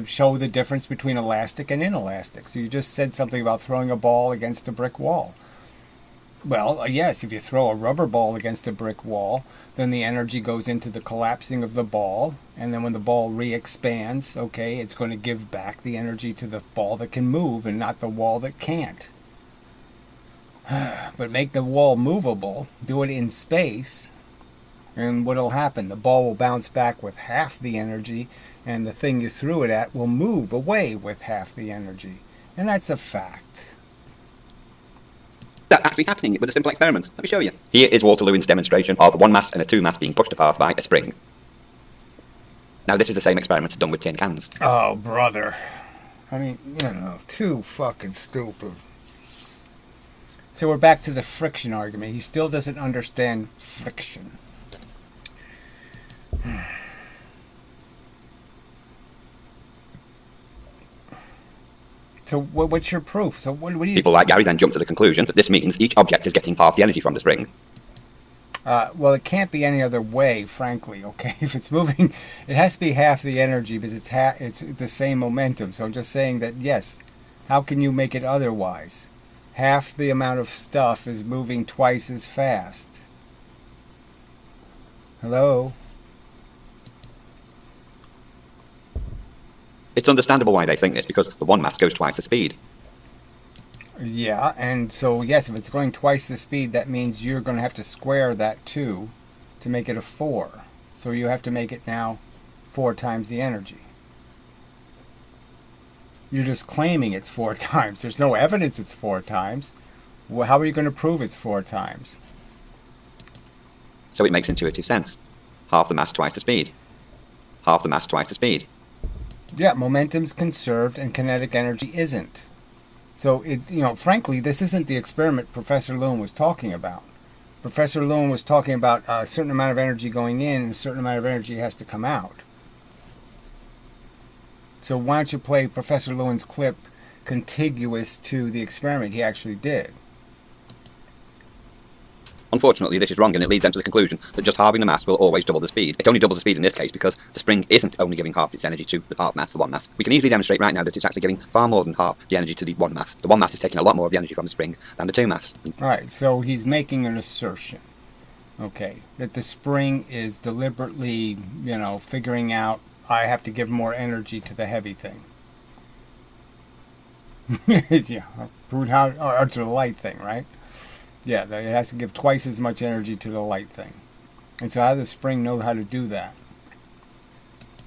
show the difference between elastic and inelastic. So you just said something about throwing a ball against a brick wall. Well, yes, if you throw a rubber ball against a brick wall, then the energy goes into the collapsing of the ball, and then when the ball re-expands, okay, it's going to give back the energy to the ball that can move and not the wall that can't. But make the wall movable, do it in space, and what'll happen? The ball will bounce back with half the energy, and the thing you threw it at will move away with half the energy. And that's a fact. That's actually happening with a simple experiment. Let me show you. Here is Walter Lewin's demonstration of one mass and a two mass being pushed apart by a spring. Now this is the same experiment done with tin cans. Oh, brother. I mean, too fucking stupid. So we're back to the friction argument. He still doesn't understand friction. So what's your proof? So what do you... People like Gary then jump to the conclusion that this means each object is getting half the energy from the spring. Well, it can't be any other way, frankly, okay? If it's moving, it has to be half the energy because it's the same momentum. So I'm just saying that, yes, how can you make it otherwise? Half the amount of stuff is moving twice as fast. Hello? It's understandable why they think this, because the one mass goes twice the speed. Yeah, and so, yes, if it's going twice the speed, that means you're going to have to square that 2 to make it a 4. So you have to make it now 4 times the energy. You're just claiming it's 4 times. There's no evidence it's 4 times. Well, how are you going to prove it's 4 times? So it makes intuitive sense. Half the mass, twice the speed. Half the mass, twice the speed. Yeah, momentum's conserved and kinetic energy isn't. So, frankly, this isn't the experiment Professor Lewin was talking about. Professor Lewin was talking about a certain amount of energy going in and a certain amount of energy has to come out. So why don't you play Professor Lewin's clip contiguous to the experiment he actually did? Unfortunately, this is wrong, and it leads them to the conclusion that just halving the mass will always double the speed. It only doubles the speed in this case because the spring isn't only giving half its energy to the half mass, the one mass. We can easily demonstrate right now that it's actually giving far more than half the energy to the one mass. The one mass is taking a lot more of the energy from the spring than the two mass. Alright, so he's making an assertion, okay, that the spring is deliberately, figuring out, I have to give more energy to the heavy thing. Yeah, or to the light thing, right? Yeah, it has to give twice as much energy to the light thing. And so how does the spring know how to do that?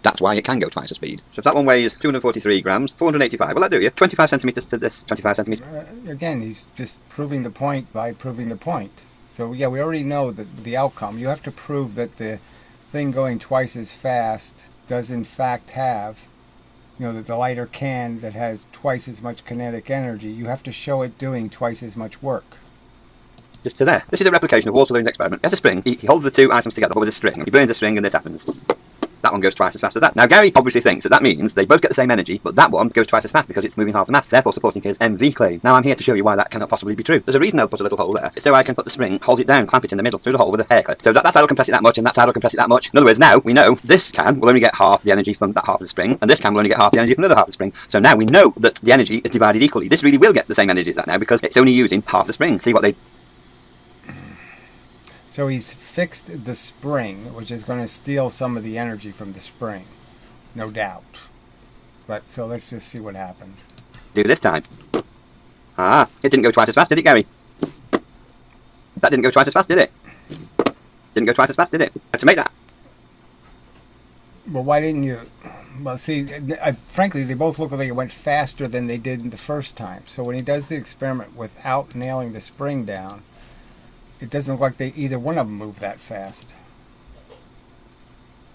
That's why it can go twice the speed. So if that one weighs 243 grams, 485, well, that do you. 25 centimeters to this, 25 centimeters. Again, he's just proving the point by proving the point. So, yeah, we already know the outcome. You have to prove that the thing going twice as fast does in fact have, that the lighter can that has twice as much kinetic energy, you have to show it doing twice as much work. Just to there. This is a replication of Walter Lewin's experiment. He has a spring, he holds the two items together with a string, he burns the string and this happens. That one goes twice as fast as that. Now Gary obviously thinks that means they both get the same energy, but that one goes twice as fast because it's moving half the mass, therefore supporting his MV claim. Now I'm here to show you why that cannot possibly be true. There's a reason they'll put a little hole there. It's so I can put the spring, hold it down, clamp it in the middle, through the hole with a hair clip. So that's how I'll compress it that much, and that's how I'll compress it that much. In other words, now we know this can will only get half the energy from that half of the spring, and this can will only get half the energy from another half of the spring. So now we know that the energy is divided equally. This really will get the same energy as that now because it's only using half the spring. See what they... So he's fixed the spring, which is going to steal some of the energy from the spring, no doubt. But so let's just see what happens. Do this time. Ah, it didn't go twice as fast, did it, Gary? That didn't go twice as fast, did it? Didn't go twice as fast, did it? To make that Well, why didn't you? Well, see, frankly, they both look like it went faster than they did the first time. So when he does the experiment without nailing the spring down, it doesn't look like either one of them moved that fast.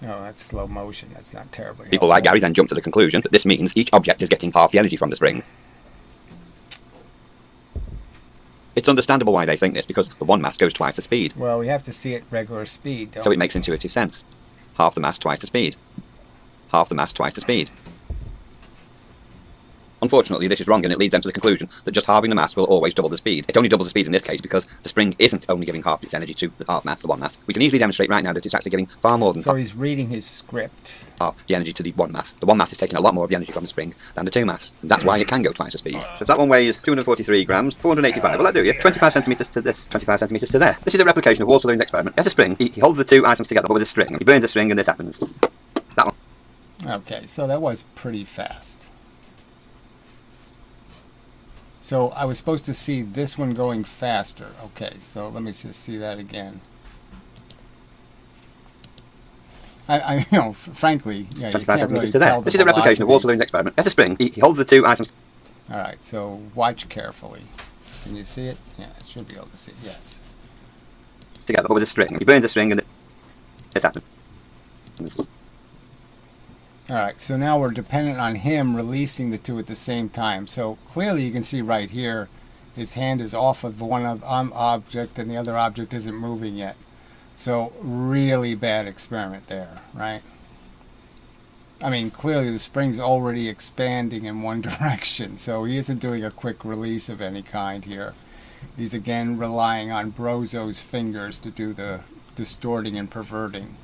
Oh, that's slow motion. That's not terribly People like Gary then jump to the conclusion that this means each object is getting half the energy from the spring. It's understandable why they think this, because the one mass goes twice the speed. Well, we have to see it regular speed, don't So we? it makes intuitive sense. Half the mass, twice the speed. Half the mass, twice the speed. Unfortunately, this is wrong, and it leads them to the conclusion that just halving the mass will always double the speed. It only doubles the speed in this case because the spring isn't only giving half its energy to the half mass, the one mass. We can easily demonstrate right now that it's actually giving far more than So he's reading his script. half the energy to the one mass. The one mass is taking a lot more of the energy from the spring than the two mass, and that's why it can go twice the speed. So if that one weighs 243 grams, 485, well, that'll do you. 25 centimeters to this, 25 centimeters to there. This is a replication of Walter Loon's experiment. He has a spring. He holds the two items together with a string. He burns the string, and this happens. That one. Okay, so that was pretty fast. So I was supposed to see this one going faster. Okay, so let me just see that again. I you know, frankly, yeah, 25 centimeters to there. This is a replication of Walter Loon's experiment. He has a spring. He holds the two items. All right, so watch carefully. Can you see it? Yeah, I should be able to see it. Yes. Together with a string. He burns the string, and this happens. All right, so now we're dependent on him releasing the two at the same time. So clearly you can see right here, his hand is off of one object and the other object isn't moving yet. So really bad experiment there, right? I mean, clearly the spring's already expanding in one direction, so he isn't doing a quick release of any kind here. He's again relying on Brozo's fingers to do the distorting and perverting.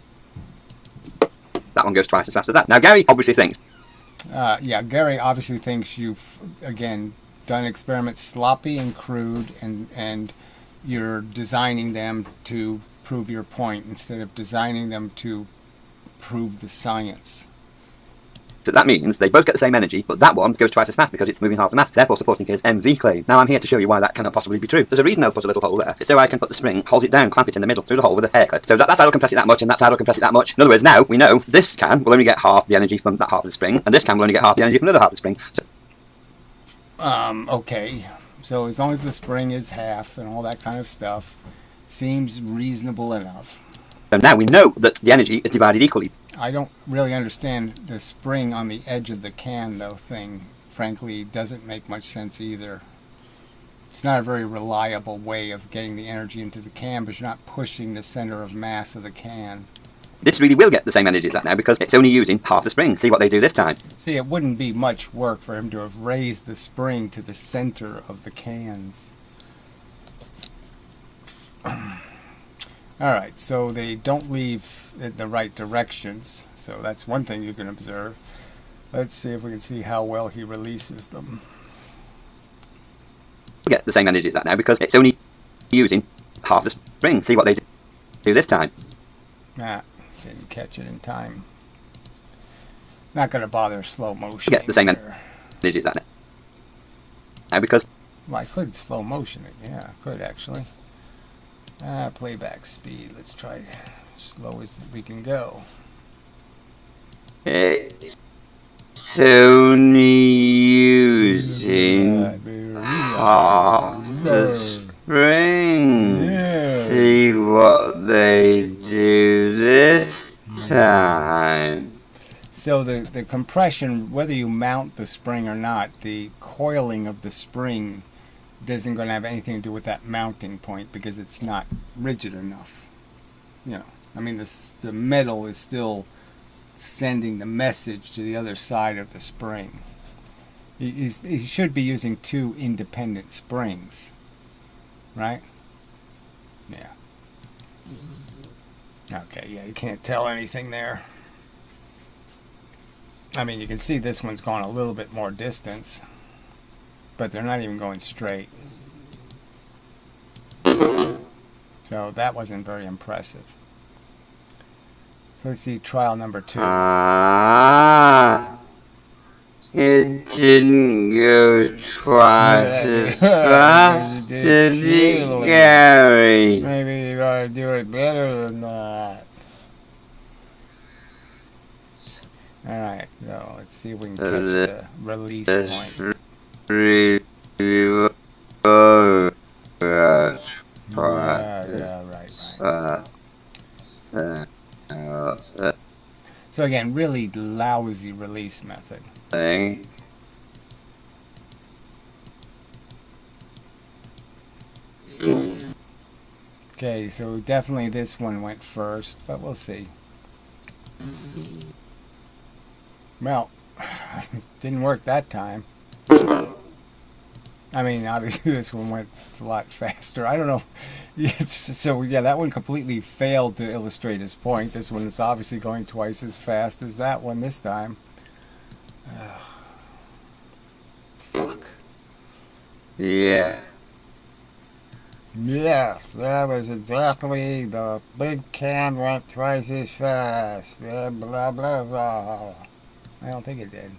That one goes twice as fast as that. Now, Gary obviously thinks. Yeah, Gary obviously thinks you've, again, done experiments sloppy and crude, and you're designing them to prove your point instead of designing them to prove the science. So that means they both get the same energy, but that one goes twice as fast because it's moving half the mass, therefore supporting his MV claim. Now I'm here to show you why that cannot possibly be true. There's a reason they'll put a little hole there. It's so I can put the spring, hold it down, clamp it in the middle, through the hole with a hair clip. So that side will compress it that much, and that side will compress it that much. In other words, now we know this can will only get half the energy from that half of the spring, and this can will only get half the energy from another half of the spring. So Okay. So as long as the spring is half and all that kind of stuff, seems reasonable enough. So now we know that the energy is divided equally. I don't really understand the spring on the edge of the can, though, thing. Frankly, doesn't make much sense either. It's not a very reliable way of getting the energy into the can, but you're not pushing the center of mass of the can. This really will get the same energy as that now because it's only using half the spring. See what they do this time. See, it wouldn't be much work for him to have raised the spring to the center of the cans. Alright, so they don't leave in the right directions, so that's one thing you can observe. Let's see if we can see how well he releases them. Get the same energy as that now because it's only using half the spring. See what they do this time. Ah, didn't catch it in time. Not going to bother slow motion. Get the same energy as that now because. Well, I could slow motion it. Yeah, I could actually. Playback speed. Let's try as slow as we can go. It's only using half the spring. Yeah. See what they do this time. So the compression, whether you mount the spring or not, the coiling of the spring isn't going to have anything to do with that mounting point because it's not rigid enough. You know, I mean, the metal is still sending the message to the other side of the spring. He should be using two independent springs, right? Yeah. Okay, yeah, you can't tell anything there. I mean, you can see this one's gone a little bit more distance, but they're not even going straight. So that wasn't very impressive. So let's see trial number 2. It didn't go twice as fast, did it, Gary? Maybe you gotta do it better than that. Alright, so let's see if we can catch the release point. Right. So again, really lousy release method. Okay, so definitely this one went first, but we'll see. Well, didn't work that time. I mean, obviously this one went a lot faster. I don't know. So yeah, that one completely failed to illustrate his point. This one is obviously going twice as fast as that one this time. Fuck. Yeah. Yeah, that was exactly, the big can went twice as fast. Blah, blah, blah, blah. I don't think it did.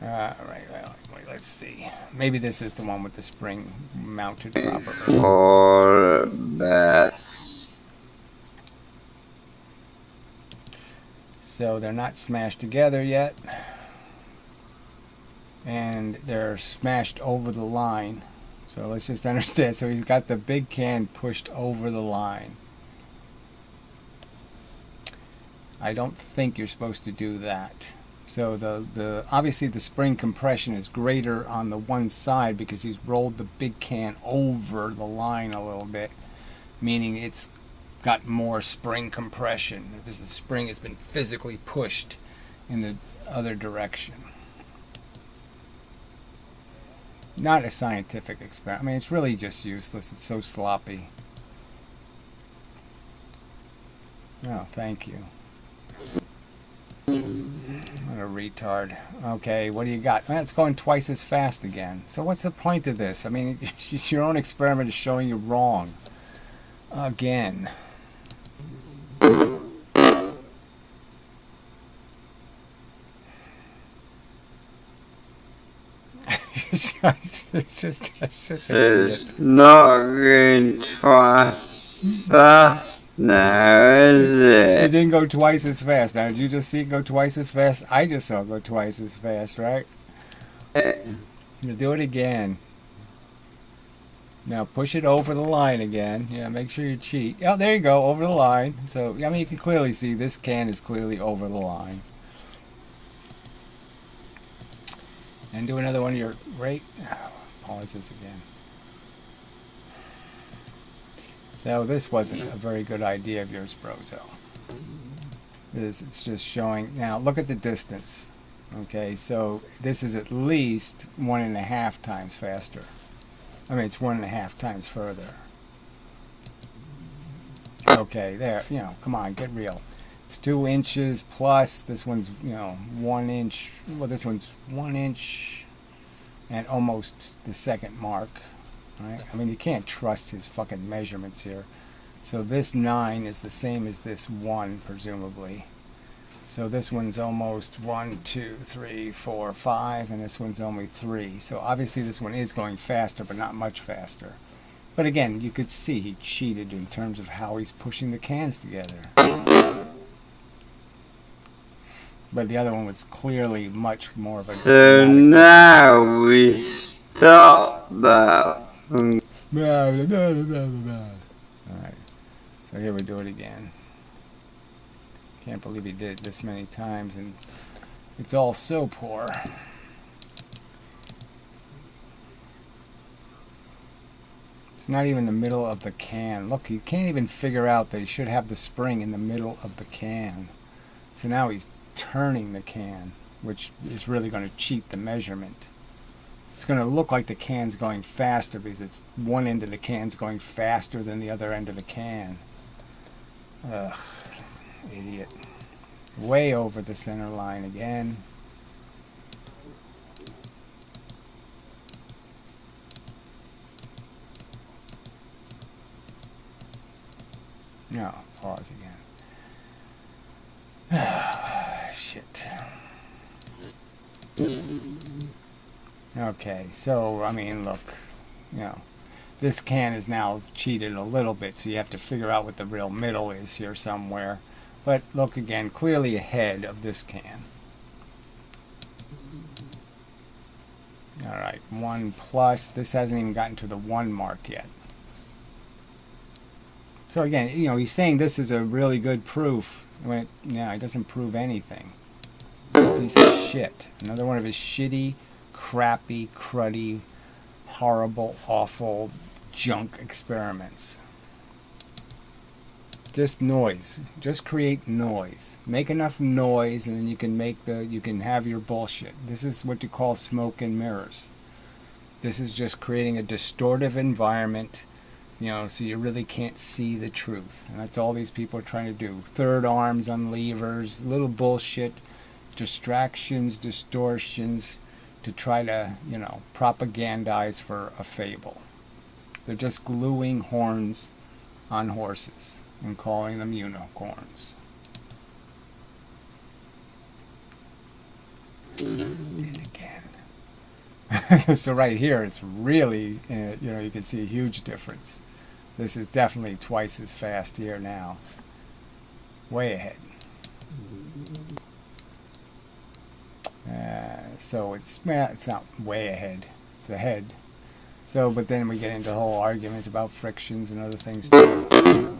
Right, well, wait, let's see. Maybe this is the one with the spring mounted properly. Or best. So they're not smashed together yet. And they're smashed over the line. So let's just understand. So he's got the big can pushed over the line. I don't think you're supposed to do that. So the obviously the spring compression is greater on the one side because he's rolled the big can over the line a little bit, meaning it's got more spring compression because the spring has been physically pushed in the other direction. Not a scientific experiment. I mean, it's really just useless. It's so sloppy. Oh, thank you. What a retard. Okay, what do you got? Well, it's going twice as fast again. So what's the point of this? I mean, your own experiment is showing you wrong. Again. it's just It's not going twice fast now, is It it? didn't go twice as fast. Now, did you just see it go twice as fast? I just saw it go twice as fast, right? I'm gonna do it again. Now push it over the line again. Yeah, make sure you cheat. Oh, there you go, over the line. So, I mean, you can clearly see this can is clearly over the line. And do another one of your rate. Pause this again. So this wasn't a very good idea of yours, Brozo. It's just showing. Now look at the distance. Okay, so this is at least 1.5 times faster. I mean, it's 1.5 times further. Okay, there. You know, come on, get real. It's 2 inches plus. This one's, 1 inch. Well, this one's 1 inch and almost the second mark. Right? I mean, you can't trust his fucking measurements here. So this 9 is the same as this 1, presumably. So this one's almost 1, 2, 3, 4, 5, and this one's only 3. So obviously this one is going faster, but not much faster. But again, you could see he cheated in terms of how he's pushing the cans together. But the other one was clearly much more of a... So now we stop that. Alright, so here we do it again. Can't believe he did it this many times, and it's all so poor. It's not even the middle of the can. Look, he can't even figure out that he should have the spring in the middle of the can. So now he's turning the can, which is really going to cheat the measurement. It's going to look like the can's going faster because it's one end of the can's going faster than the other end of the can. Ugh, idiot. Way over the center line again. No, pause again. Shit. Okay, so, I mean, look, this can is now cheated a little bit, so you have to figure out what the real middle is here somewhere. But look again, clearly ahead of this can. Alright, 1 plus. This hasn't even gotten to the 1 mark yet. So again, you know, he's saying this is a really good proof. When it, yeah, it doesn't prove anything. It's a piece of shit. Another one of his shitty, crappy, cruddy, horrible, awful junk experiments. Just noise. Just create noise. Make enough noise, and then you can have your bullshit. This is what you call smoke and mirrors. This is just creating a distortive environment, you know, so you really can't see the truth. And that's all these people are trying to do. Third arms on levers, little bullshit, distractions, distortions, to try to, you know, propagandize for a fable. They're just gluing horns on horses and calling them unicorns. And again. So right here, it's really, you know, you can see a huge difference. This is definitely twice as fast here now. Way ahead. So it's not way ahead. It's ahead. So, but then we get into the whole argument about frictions and other things too.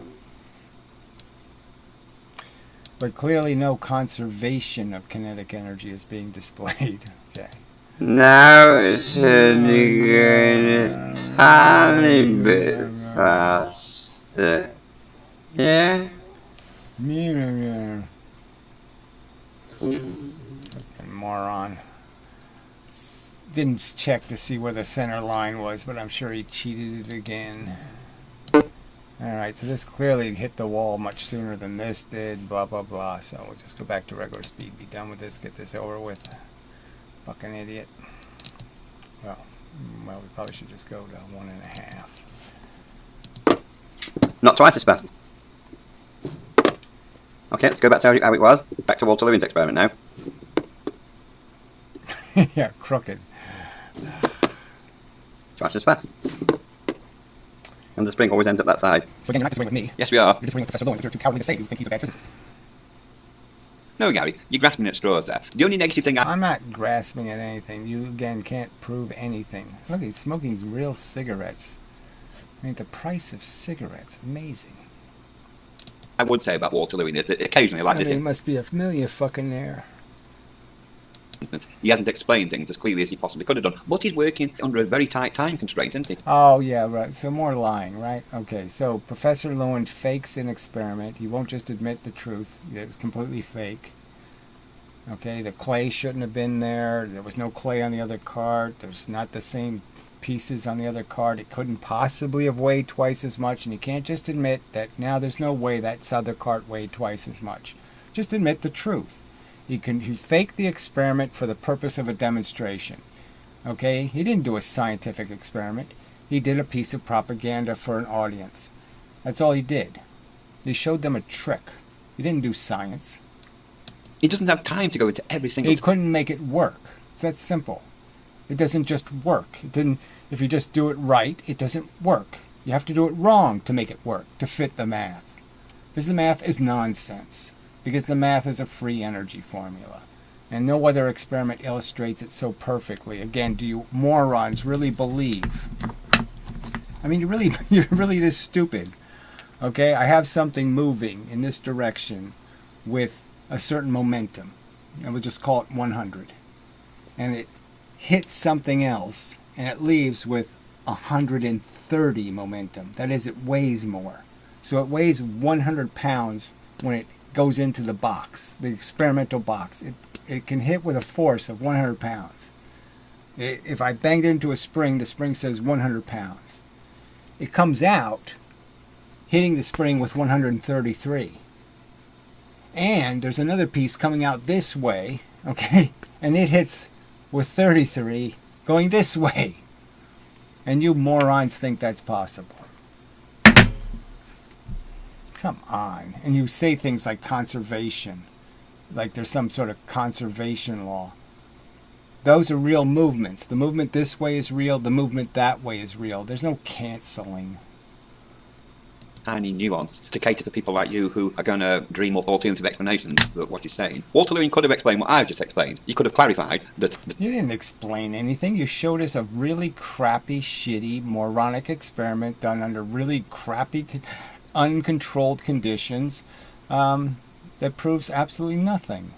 But clearly no conservation of kinetic energy is being displayed. Okay. Now it's only going a tiny bit faster. Yeah? Fucking moron. Didn't check to see where the center line was, but I'm sure he cheated it again. Alright, so this clearly hit the wall much sooner than this did, blah blah blah. So we'll just go back to regular speed, be done with this, get this over with. Fucking idiot. Well, we probably should just go to 1.5. Not twice as fast. Okay, let's go back to how it was. Back to Walter Lewin's experiment now. Yeah, crooked. Twice as fast. And the spring always ends up that side. So again, you're not disagreeing with me. Yes, we are. You're disagreeing with Professor Lewin because you're too cowardly to say you think he's a bad physicist. No, Gary, you're grasping at straws there. The only negative thing I'm not grasping at anything. You, again, can't prove anything. Look, he's smoking real cigarettes. I mean, the price of cigarettes, amazing. I would say about Walter Lewin is that occasionally, like this It must be a familiar fucking there. instance, he hasn't explained things as clearly as he possibly could have done. But he's working under a very tight time constraint, isn't he? Oh, yeah, right. So more lying, right? Okay, so Professor Lewin fakes an experiment. He won't just admit the truth. It was completely fake. Okay, the clay shouldn't have been there. There was no clay on the other cart. There's not the same pieces on the other cart. It couldn't possibly have weighed twice as much. And you can't just admit that now there's no way that other cart weighed twice as much. Just admit the truth. He faked the experiment for the purpose of a demonstration. Okay, he didn't do a scientific experiment. He did a piece of propaganda for an audience. That's all he did. He showed them a trick. He didn't do science. He doesn't have time to go into every single... He couldn't make it work. It's that simple. It doesn't just work. It didn't. If you just do it right, it doesn't work. You have to do it wrong to make it work, to fit the math. Because the math is nonsense. Because the math is a free energy formula. And no other experiment illustrates it so perfectly. Again, do you morons really believe? I mean, you're really this stupid. Okay, I have something moving in this direction with a certain momentum. And we'll just call it 100. And it hits something else, and it leaves with 130 momentum. That is, it weighs more. So it weighs 100 pounds when it goes into the box, the experimental box. It can hit with a force of 100 pounds. If I banged it into a spring, the spring says 100 pounds. It comes out hitting the spring with 133. And there's another piece coming out this way, okay, and it hits with 33 going this way. And you morons think that's possible. Come on. And you say things like conservation, like there's some sort of conservation law. Those are real movements. The movement this way is real, the movement that way is real. There's no canceling. tiny nuance to cater for people like you who are going to dream up alternative explanations of what he's saying. Walter Lewin could have explained what I've just explained. He could have clarified that... You didn't explain anything. You showed us a really crappy, shitty, moronic experiment done under really crappy, uncontrolled conditions that proves absolutely nothing.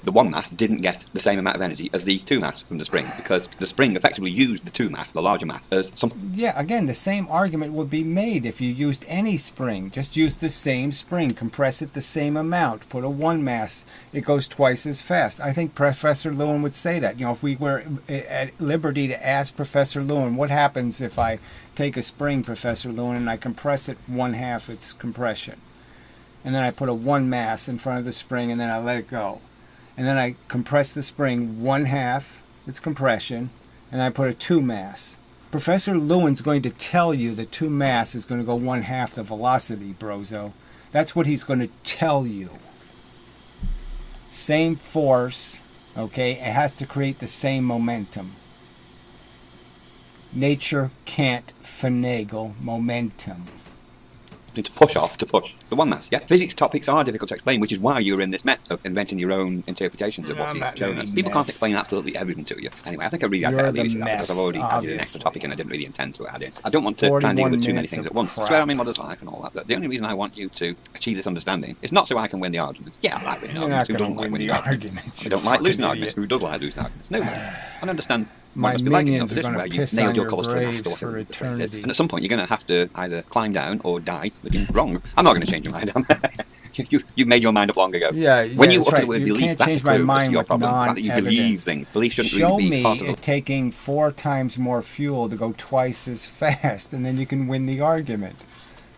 The one mass didn't get the same amount of energy as the two mass from the spring, because the spring effectively used the two mass, the larger mass, as some... Yeah, again, the same argument would be made if you used any spring. Just use the same spring, compress it the same amount, put a one mass, it goes twice as fast. I think Professor Lewin would say that. You know, if we were at liberty to ask Professor Lewin, what happens if I take a spring, Professor Lewin, and I compress it 1/2 its compression? And then I put a one mass in front of the spring, and then I let it go. And then I compress the spring 1/2 its compression, and I put a 2 mass. Professor Lewin's going to tell you the 2 mass is going to go 1/2 the velocity, Brozo. That's what he's going to tell you. Same force, okay? It has to create the same momentum. Nature can't finagle momentum. To push off, to push the one mass. Yeah, physics topics are difficult to explain, which is why you're in this mess of inventing your own interpretations of what he's shown us. People can't explain absolutely everything to you. Anyway, I think I really had better leave it to that, because I've already added an extra topic and I didn't really intend to add in. I don't want to try and deal with too many things at once. Swear on my mother's life and all that. The only reason I want you to achieve this understanding is not so I can win the arguments. Yeah, I like winning arguments. Who doesn't like winning arguments? I don't like losing arguments. Who does like losing arguments? Nobody. I understand. My must be like in your minions are position going where to you piss nailed on your your colours to a graves mast or for whatever the phrase is. eternity. And at some point you're going to have to either climb down or die looking wrong. I'm not going to change your mind. You made your mind up long ago. Yeah, when you that's utter right. the word You belief, can't that's change a my clue as mind to your with problem. The fact that you believe non-evidence. things. Belief shouldn't Show really be me part of it taking 4 times more fuel to go twice as fast, and then you can win the argument.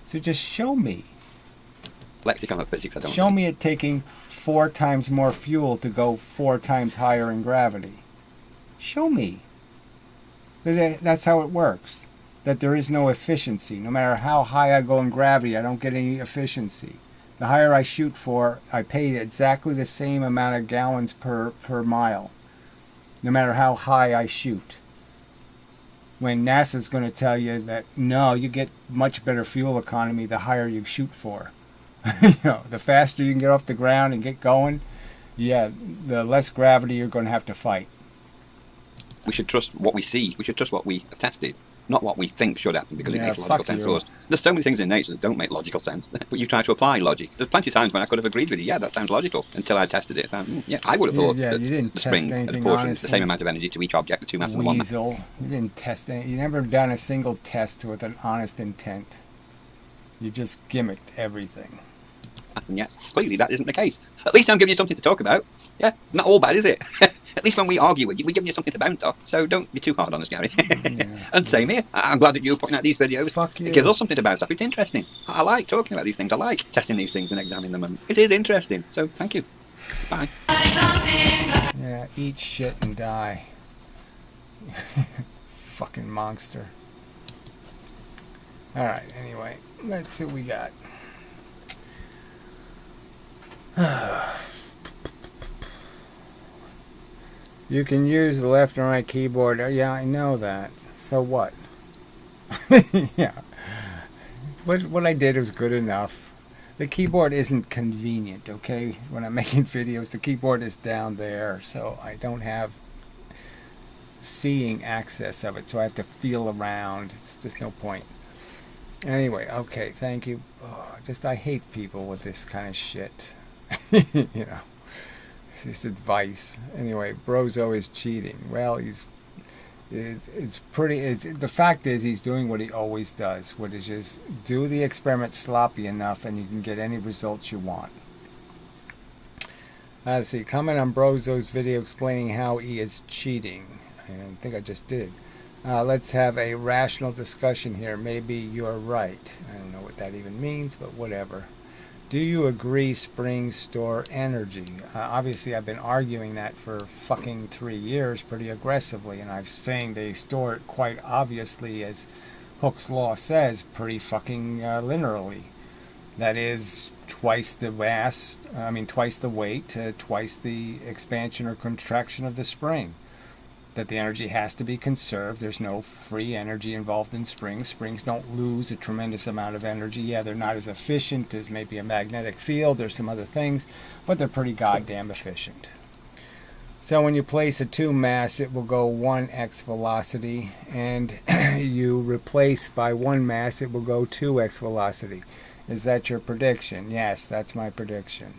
So just show me. lexicon of physics. I don't Show me it taking 4 times more fuel to go 4 times higher in gravity. Show me. That's how it works. That there is no efficiency. No matter how high I go in gravity, I don't get any efficiency. The higher I shoot for, I pay exactly the same amount of gallons per mile. No matter how high I shoot. When NASA's going to tell you that, no, you get much better fuel economy the higher you shoot for. The faster you can get off the ground and get going, yeah, the less gravity you're going to have to fight. We should trust what we see. We should trust what we have tested, not what we think should happen, because it makes logical sense to us. There's so many things in nature that don't make logical sense, but you try to apply logic. There's plenty of times when I could have agreed with you, yeah, that sounds logical, until I tested it. Yeah, I would have thought that the spring had apportioned the same amount of energy to each object with 2 masses and 1 mass. You didn't test it. You never done a single test with an honest intent. You just gimmicked everything. And yet, clearly that isn't the case. At least I'm giving you something to talk about. Yeah, not all bad, is it? At least when we argue with you, we're giving you something to bounce off. So don't be too hard on us, Gary. And same here. I'm glad that you're putting out these videos. Fuck you. It gives us something to bounce off. It's interesting. I like talking about these things. I like testing these things and examining them. And it is interesting. So thank you. Bye. Yeah, eat shit and die. Fucking monster. Alright, anyway. Let's see what we got. You can use the left and right keyboard. Yeah, I know that. So what? Yeah. What I did was good enough. The keyboard isn't convenient, okay? When I'm making videos, the keyboard is down there, so I don't have seeing access of it, so I have to feel around. It's just no point. Anyway, okay, thank you. I hate people with this kind of shit. This advice. Anyway, Brozo is cheating. Well, the fact is he's doing what he always does, which is just do the experiment sloppy enough and you can get any results you want. Let's see, comment on Brozo's video explaining how he is cheating. I think I just did. Let's have a rational discussion here. Maybe you're right. I don't know what that even means, but whatever. Do you agree springs store energy? Obviously, I've been arguing that for fucking 3 years pretty aggressively, and I'm saying they store it quite obviously, as Hooke's law says, pretty fucking linearly. That is, twice the mass, twice the weight, twice the expansion or contraction of the spring. that the energy has to be conserved. There's no free energy involved in springs. Springs don't lose a tremendous amount of energy. Yeah, they're not as efficient as maybe a magnetic field or some other things, but they're pretty goddamn efficient. So when you place a 2 mass, it will go 1x velocity, and you replace by 1 mass, it will go 2x velocity. Is that your prediction? Yes, that's my prediction.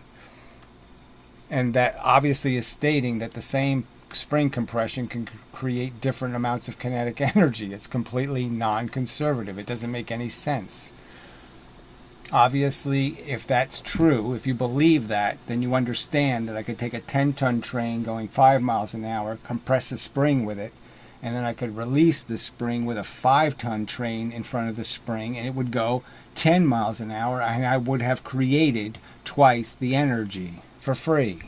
And that obviously is stating that the same spring compression can create different amounts of kinetic energy. It's completely non-conservative. It doesn't make any sense. Obviously, if that's true, if you believe that, then you understand that I could take a 10-ton train going 5 miles an hour, compress a spring with it, and then I could release the spring with a 5-ton train in front of the spring, and it would go 10 miles an hour, and I would have created twice the energy for free.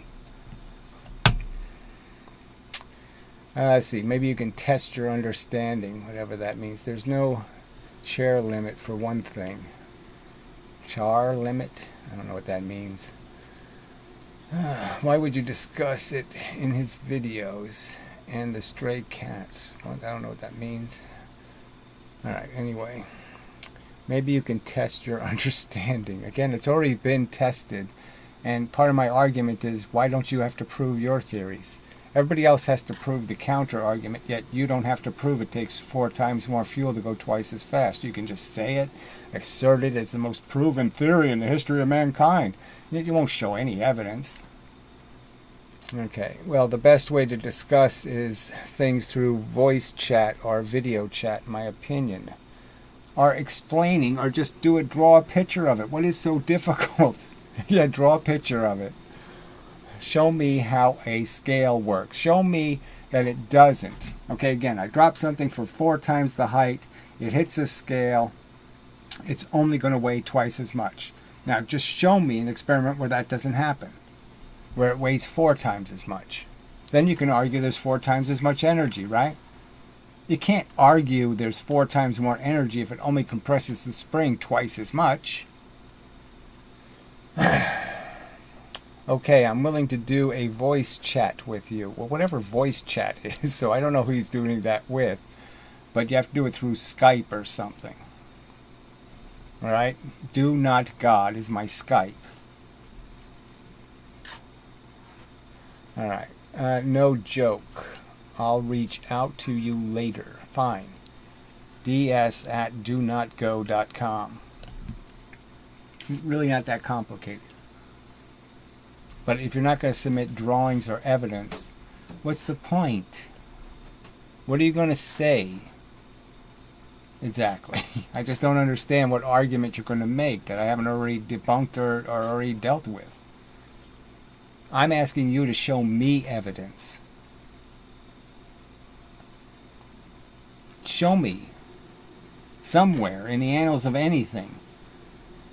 Let's see, maybe you can test your understanding, whatever that means. There's no chair limit for one thing. Char limit? I don't know what that means. Why would you discuss it in his videos? And the stray cats. Well, I don't know what that means. Alright, anyway. Maybe you can test your understanding. Again, it's already been tested. And part of my argument is, why don't you have to prove your theories? Everybody else has to prove the counter argument, yet you don't have to prove it takes 4 times more fuel to go twice as fast. You can just say it, assert it as the most proven theory in the history of mankind. Yet you won't show any evidence. Okay, well, the best way to discuss is things through voice chat or video chat, in my opinion. Or explaining, or just draw a picture of it. What is so difficult? Yeah, draw a picture of it. Show me how a scale works. Show me that it doesn't. Okay, again, I drop something for 4 times the height. It hits a scale. It's only going to weigh twice as much. Now, just show me an experiment where that doesn't happen, where it weighs 4 times as much. Then you can argue there's 4 times as much energy, right? You can't argue there's 4 times more energy if it only compresses the spring twice as much. Okay, I'm willing to do a voice chat with you. Well, whatever voice chat is, so I don't know who he's doing that with. But you have to do it through Skype or something. Alright? Do Not God is my Skype. Alright. No joke. I'll reach out to you later. Fine. ds@donotgo.com. Really not that complicated. But if you're not going to submit drawings or evidence, what's the point? What are you going to say? Exactly. I just don't understand what argument you're going to make that I haven't already debunked or already dealt with. I'm asking you to show me evidence. Show me. Somewhere in the annals of anything.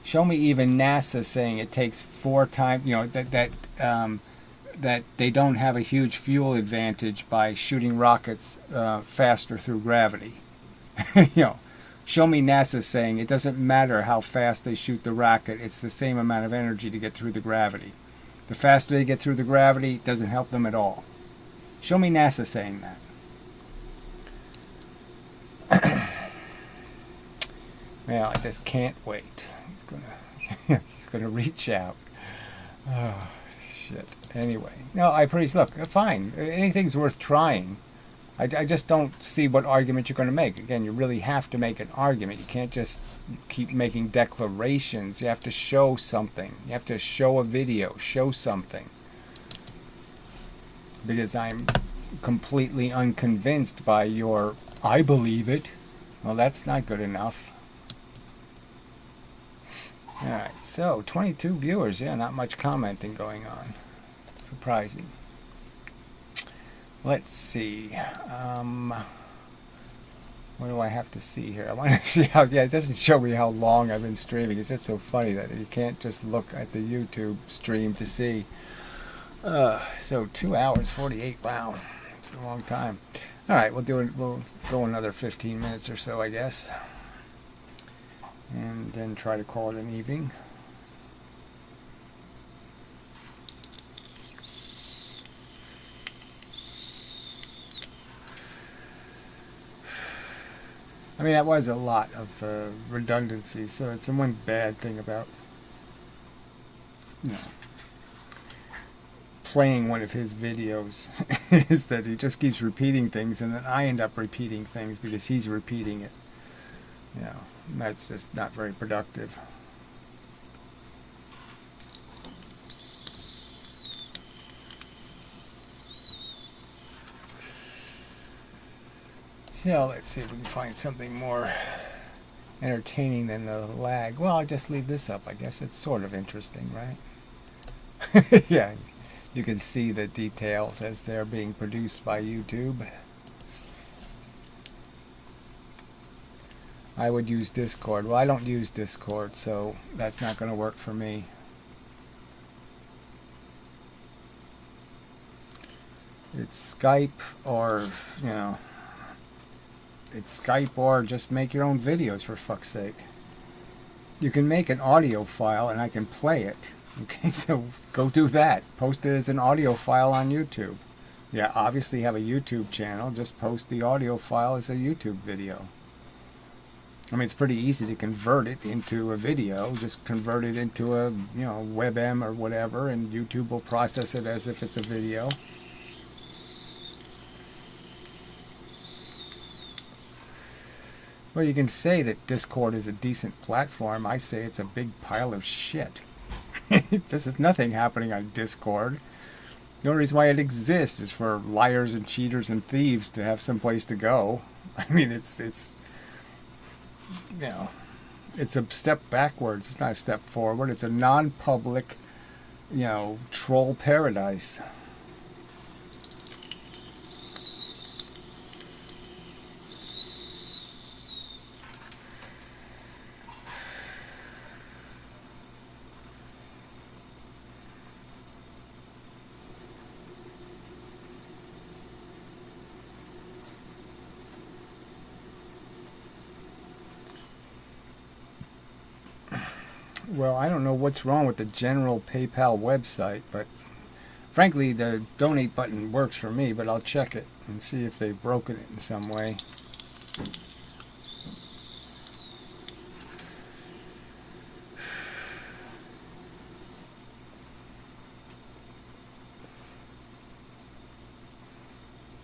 Show me even NASA saying it takes 4 times, that they don't have a huge fuel advantage by shooting rockets faster through gravity. Show me NASA saying it doesn't matter how fast they shoot the rocket, it's the same amount of energy to get through the gravity. The faster they get through the gravity, it doesn't help them at all. Show me NASA saying that. Well, I just can't wait. He's gonna reach out. Oh shit. Anyway, no, look, fine. Anything's worth trying. I just don't see what argument you're going to make. Again, you really have to make an argument. You can't just keep making declarations. You have to show something. You have to show a video, show something. Because I'm completely unconvinced by your I believe it. Well, that's not good enough. Alright, so 22 viewers. Yeah, not much commenting going on. Surprising. Let's see. What do I have to see here? I want to see how... Yeah, it doesn't show me how long I've been streaming. It's just so funny that you can't just look at the YouTube stream to see. So 2 hours, 48. Wow. It's a long time. Alright, we'll go another 15 minutes or so, I guess. And then try to call it an evening. mean, that was a lot of redundancy, so it's the one bad thing about, you know, playing one of his videos is that he just keeps repeating things, and then I end up repeating things because he's repeating it. You know, that's just not very productive. So let's see if we can find something more entertaining than the lag. Well, I'll just leave this up. I guess it's sort of interesting, right? Yeah, you can see the details as they're being produced by YouTube. I would use Discord. Well, I don't use Discord, so that's not going to work for me. It's Skype, or, you know, it's Skype, or just make your own videos, for fuck's sake. You can make an audio file and I can play it. Okay, so go do that. Post it as an audio file on YouTube. Yeah, obviously have a YouTube channel. Just post the audio file as a YouTube video. I mean, it's pretty easy to convert it into a video. Just convert it into a, you know, WebM or whatever, and YouTube will process it as if it's a video. Well, you can say that Discord is a decent platform. I say it's a big pile of shit. This is nothing happening on Discord. The only reason why it exists is for liars and cheaters and thieves to have some place to go. I mean, it's you know, it's a step backwards. It's not a step forward. It's a non-public, you know, troll paradise. Well, I don't know what's wrong with the general PayPal website, but frankly, the donate button works for me, but I'll check it and see if they've broken it in some way.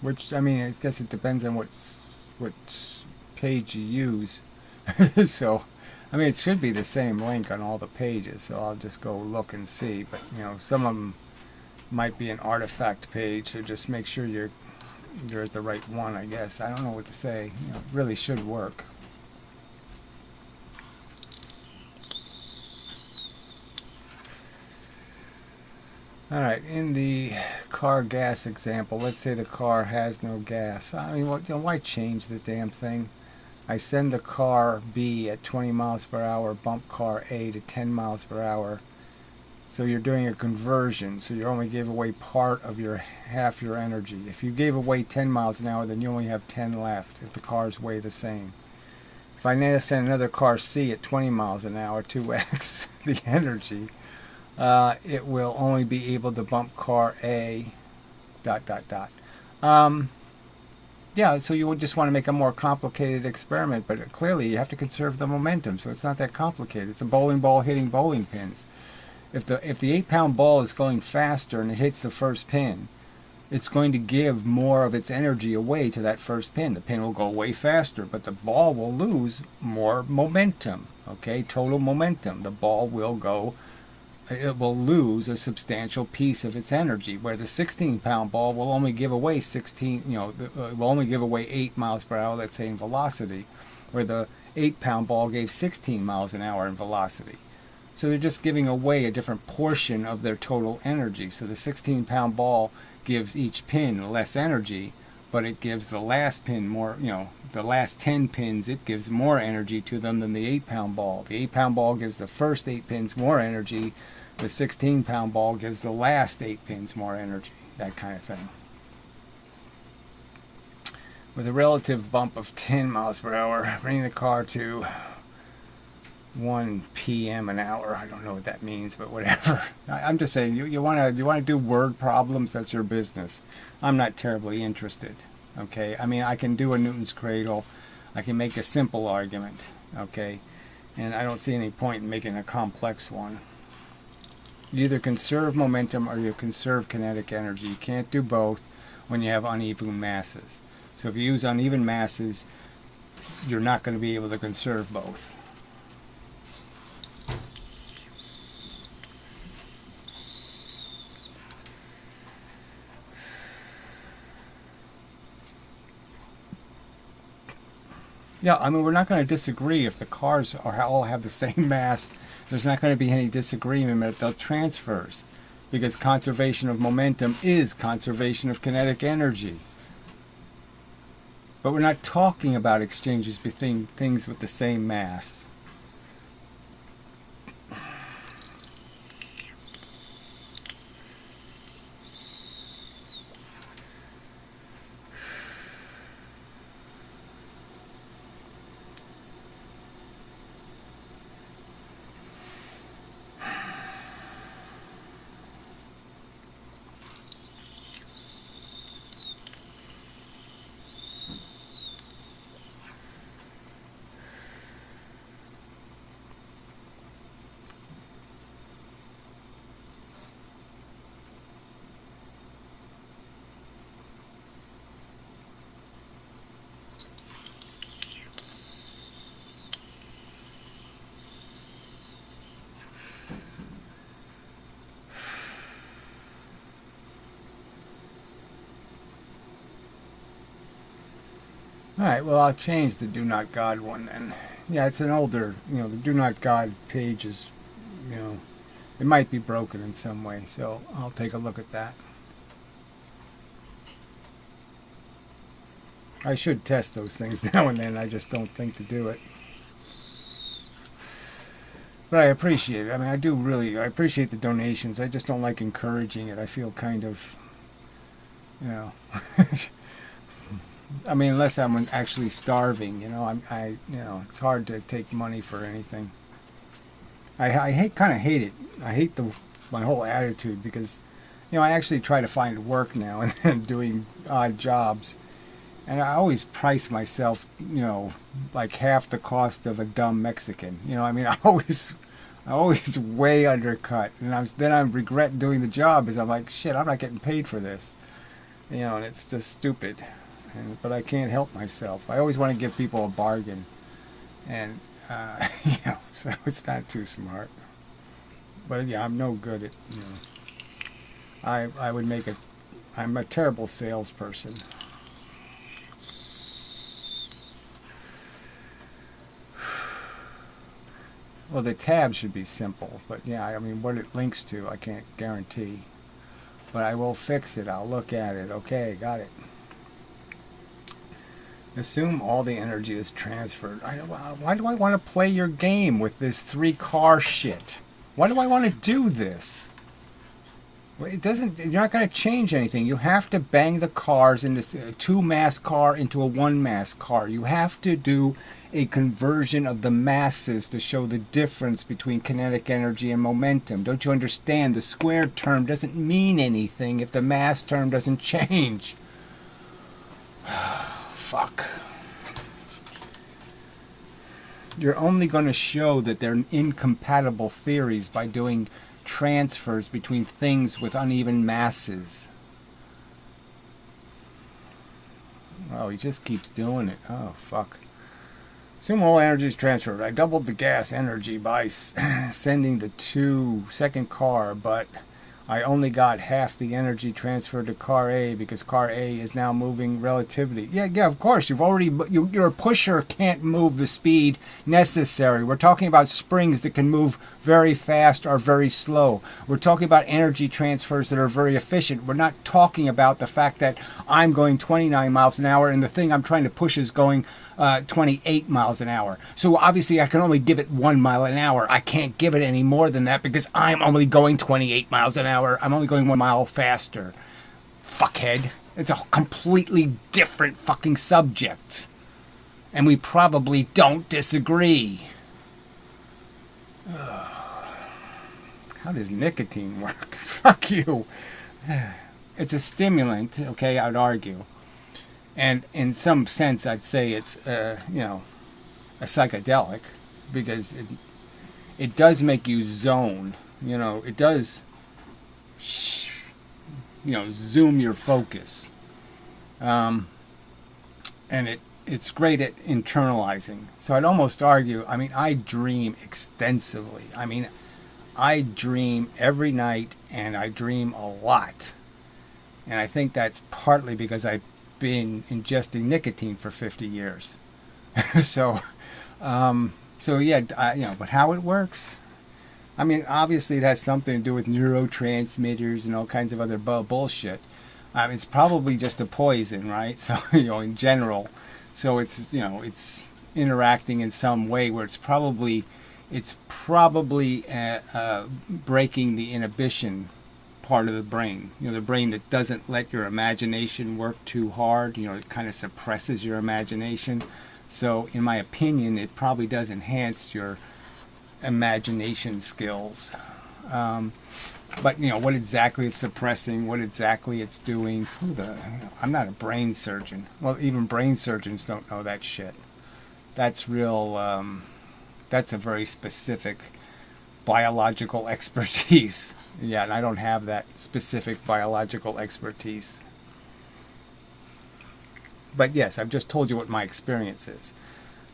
Which, I mean, I guess it depends on what page you use. So, I mean, it should be the same link on all the pages, so I'll just go look and see. But, you know, some of them might be an artifact page, so just make sure you're at the right one, I guess. I don't know what to say. You know, it really should work. Alright, in the car gas example, let's say the car has no gas. I mean, you know, why change the damn thing? I send the car B at 20 miles per hour, bump car A to 10 miles per hour. So you're doing a conversion, so you only gave away part of half your energy. If you gave away 10 miles an hour, then you only have 10 left if the cars weigh the same. If I now send another car C at 20 miles an hour, 2x the energy, it will only be able to bump car A ... Yeah, so you would just want to make a more complicated experiment, but clearly you have to conserve the momentum, so it's not that complicated. It's a bowling ball hitting bowling pins. If the 8-pound ball is going faster and it hits the first pin, it's going to give more of its energy away to that first pin. The pin will go way faster, but the ball will lose more momentum, okay? Total momentum. The ball will go, it will lose a substantial piece of its energy, where the 16-pound ball will only give away 16, you know, will only give away 8 miles per hour, let's say, in velocity, where the 8-pound ball gave 16 miles an hour in velocity. So they're just giving away a different portion of their total energy. So the 16-pound ball gives each pin less energy, but it gives the last pin more, you know, the last 10 pins, it gives more energy to them than the 8-pound ball. The 8-pound ball gives the first 8 pins more energy. The 16-pound ball gives the last 8 pins more energy. That kind of thing. With a relative bump of 10 miles per hour, bringing the car to 1 p.m. an hour. I don't know what that means, but whatever. I'm just saying, you want to do word problems, that's your business. I'm not terribly interested. Okay, I mean, I can do a Newton's cradle. I can make a simple argument, okay? And I don't see any point in making a complex one. You either conserve momentum or you conserve kinetic energy. You can't do both when you have uneven masses. So if you use uneven masses, you're not going to be able to conserve both. Yeah, I mean, we're not going to disagree if the cars all have the same mass. There's not going to be any disagreement about the transfers, because conservation of momentum is conservation of kinetic energy. But we're not talking about exchanges between things with the same mass. Alright, well, I'll change the Do Not God one then. Yeah, it's an older, the Do Not God page is, it might be broken in some way, so I'll take a look at that. I should test those things now and then, I just don't think to do it. But I appreciate it. I mean, I appreciate the donations. I just don't like encouraging it. I feel kind of, I mean, unless I'm actually starving, it's hard to take money for anything. I kind of hate it. I hate my whole attitude because, I actually try to find work now and then doing odd jobs, and I always price myself, like half the cost of a dumb Mexican. I mean, I always way undercut, and then I regret doing the job because I'm like, shit, I'm not getting paid for this, and it's just stupid. But I can't help myself. I always want to give people a bargain, and so it's not too smart. But yeah, I'm no good at I'm a terrible salesperson. Well, the tab should be simple, but yeah, I mean, what it links to, I can't guarantee. But I will fix it. I'll look at it. Okay, got it. Assume all the energy is transferred. Why do I want to play your game with this 3-car shit? Why do I want to do this? It doesn't. You're not going to change anything. You have to bang the cars into a 2-mass car into a 1-mass car. You have to do a conversion of the masses to show the difference between kinetic energy and momentum. Don't you understand? The squared term doesn't mean anything if the mass term doesn't change. Fuck. You're only going to show that they're incompatible theories by doing transfers between things with uneven masses. Oh, he just keeps doing it. Oh, fuck. Assume all energy is transferred. I doubled the gas energy by sending the second car, but I only got half the energy transferred to car A because car A is now moving relativity. Yeah, of course. You're a pusher, can't move the speed necessary. We're talking about springs that can move very fast or very slow. We're talking about energy transfers that are very efficient. We're not talking about the fact that I'm going 29 miles an hour and the thing I'm trying to push is going 28 miles an hour. So obviously I can only give it 1 mile an hour. I can't give it any more than that because I'm only going 28 miles an hour. I'm only going 1 mile faster. Fuckhead. It's a completely different fucking subject. And we probably don't disagree. How does nicotine work? Fuck you. It's a stimulant, okay, I'd argue. And in some sense, I'd say it's, you know, a psychedelic, because it does make you zone. You know, it does, you know, zoom your focus. And it's great at internalizing. So I'd almost argue, I mean, I dream extensively. I mean, I dream every night, and I dream a lot. And I think that's partly because I've been ingesting nicotine for 50 years. So yeah, you know, but how it works? I mean, obviously it has something to do with neurotransmitters and all kinds of other bullshit. It's probably just a poison, right? So, you know, in general. So it's, you know, it's interacting in some way where it's probably breaking the inhibition part of the brain. You know, the brain that doesn't let your imagination work too hard. You know, it kind of suppresses your imagination. So, in my opinion, it probably does enhance your imagination skills. But, you know, what exactly it's suppressing, what exactly it's doing, I'm not a brain surgeon. Well, even brain surgeons don't know that shit. That's real, that's a very specific biological expertise. Yeah, and I don't have that specific biological expertise. But yes, I've just told you what my experience is.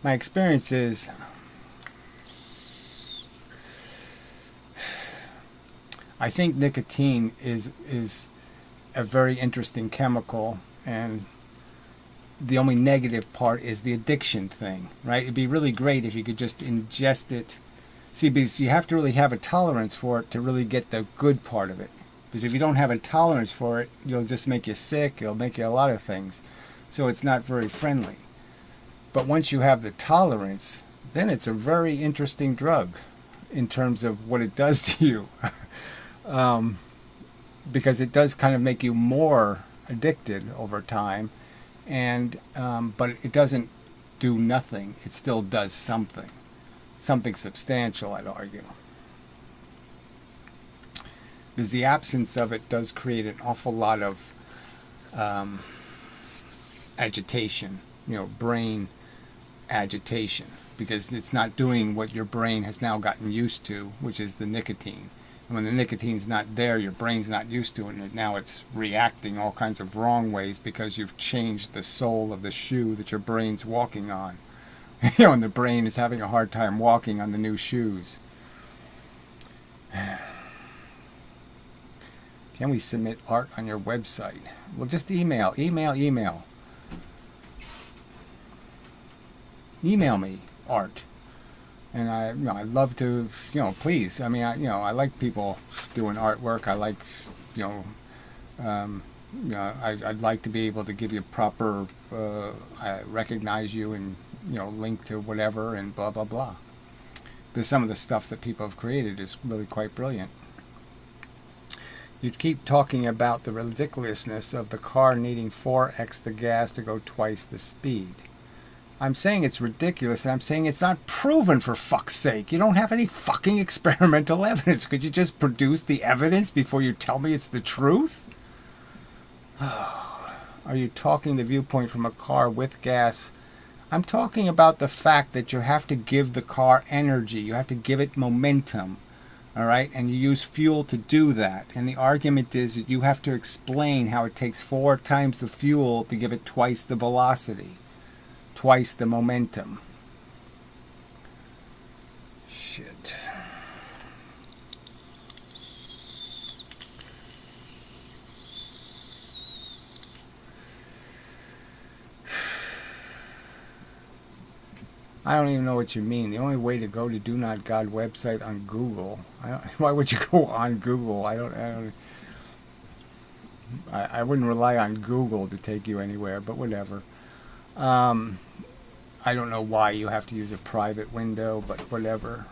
My experience is, I think nicotine is a very interesting chemical, and the only negative part is the addiction thing, right? It'd be really great if you could just ingest it. See, because you have to really have a tolerance for it to really get the good part of it. Because if you don't have a tolerance for it, it'll just make you sick, it'll make you a lot of things. So it's not very friendly. But once you have the tolerance, then it's a very interesting drug in terms of what it does to you. Because it does kind of make you more addicted over time, and but it doesn't do nothing. It still does something substantial, I'd argue. Because the absence of it does create an awful lot of agitation, you know, brain agitation, because it's not doing what your brain has now gotten used to, which is the nicotine. And when the nicotine's not there, your brain's not used to it, and now it's reacting all kinds of wrong ways because you've changed the sole of the shoe that your brain's walking on. You know, and the brain is having a hard time walking on the new shoes. Can we submit art on your website? Well, just email. Email me art, and I'd love to, you know, please. I mean, I like people doing artwork. I like, I'd like to be able to give you proper, recognize you and, you know, link to whatever and blah blah blah. Because some of the stuff that people have created is really quite brilliant. You keep talking about the ridiculousness of the car needing 4x the gas to go twice the speed. I'm saying it's ridiculous, and I'm saying it's not proven, for fuck's sake. You don't have any fucking experimental evidence. Could you just produce the evidence before you tell me it's the truth? Are you talking the viewpoint from a car with gas? I'm talking about the fact that you have to give the car energy. You have to give it momentum. All right, and you use fuel to do that. And the argument is that you have to explain how it takes 4 times the fuel to give it twice the velocity, twice the momentum. Shit. I don't even know what you mean. The only way to go to Do Not God website on Google. Why would you go on Google? I wouldn't rely on Google to take you anywhere, but whatever. I don't know why you have to use a private window, but whatever.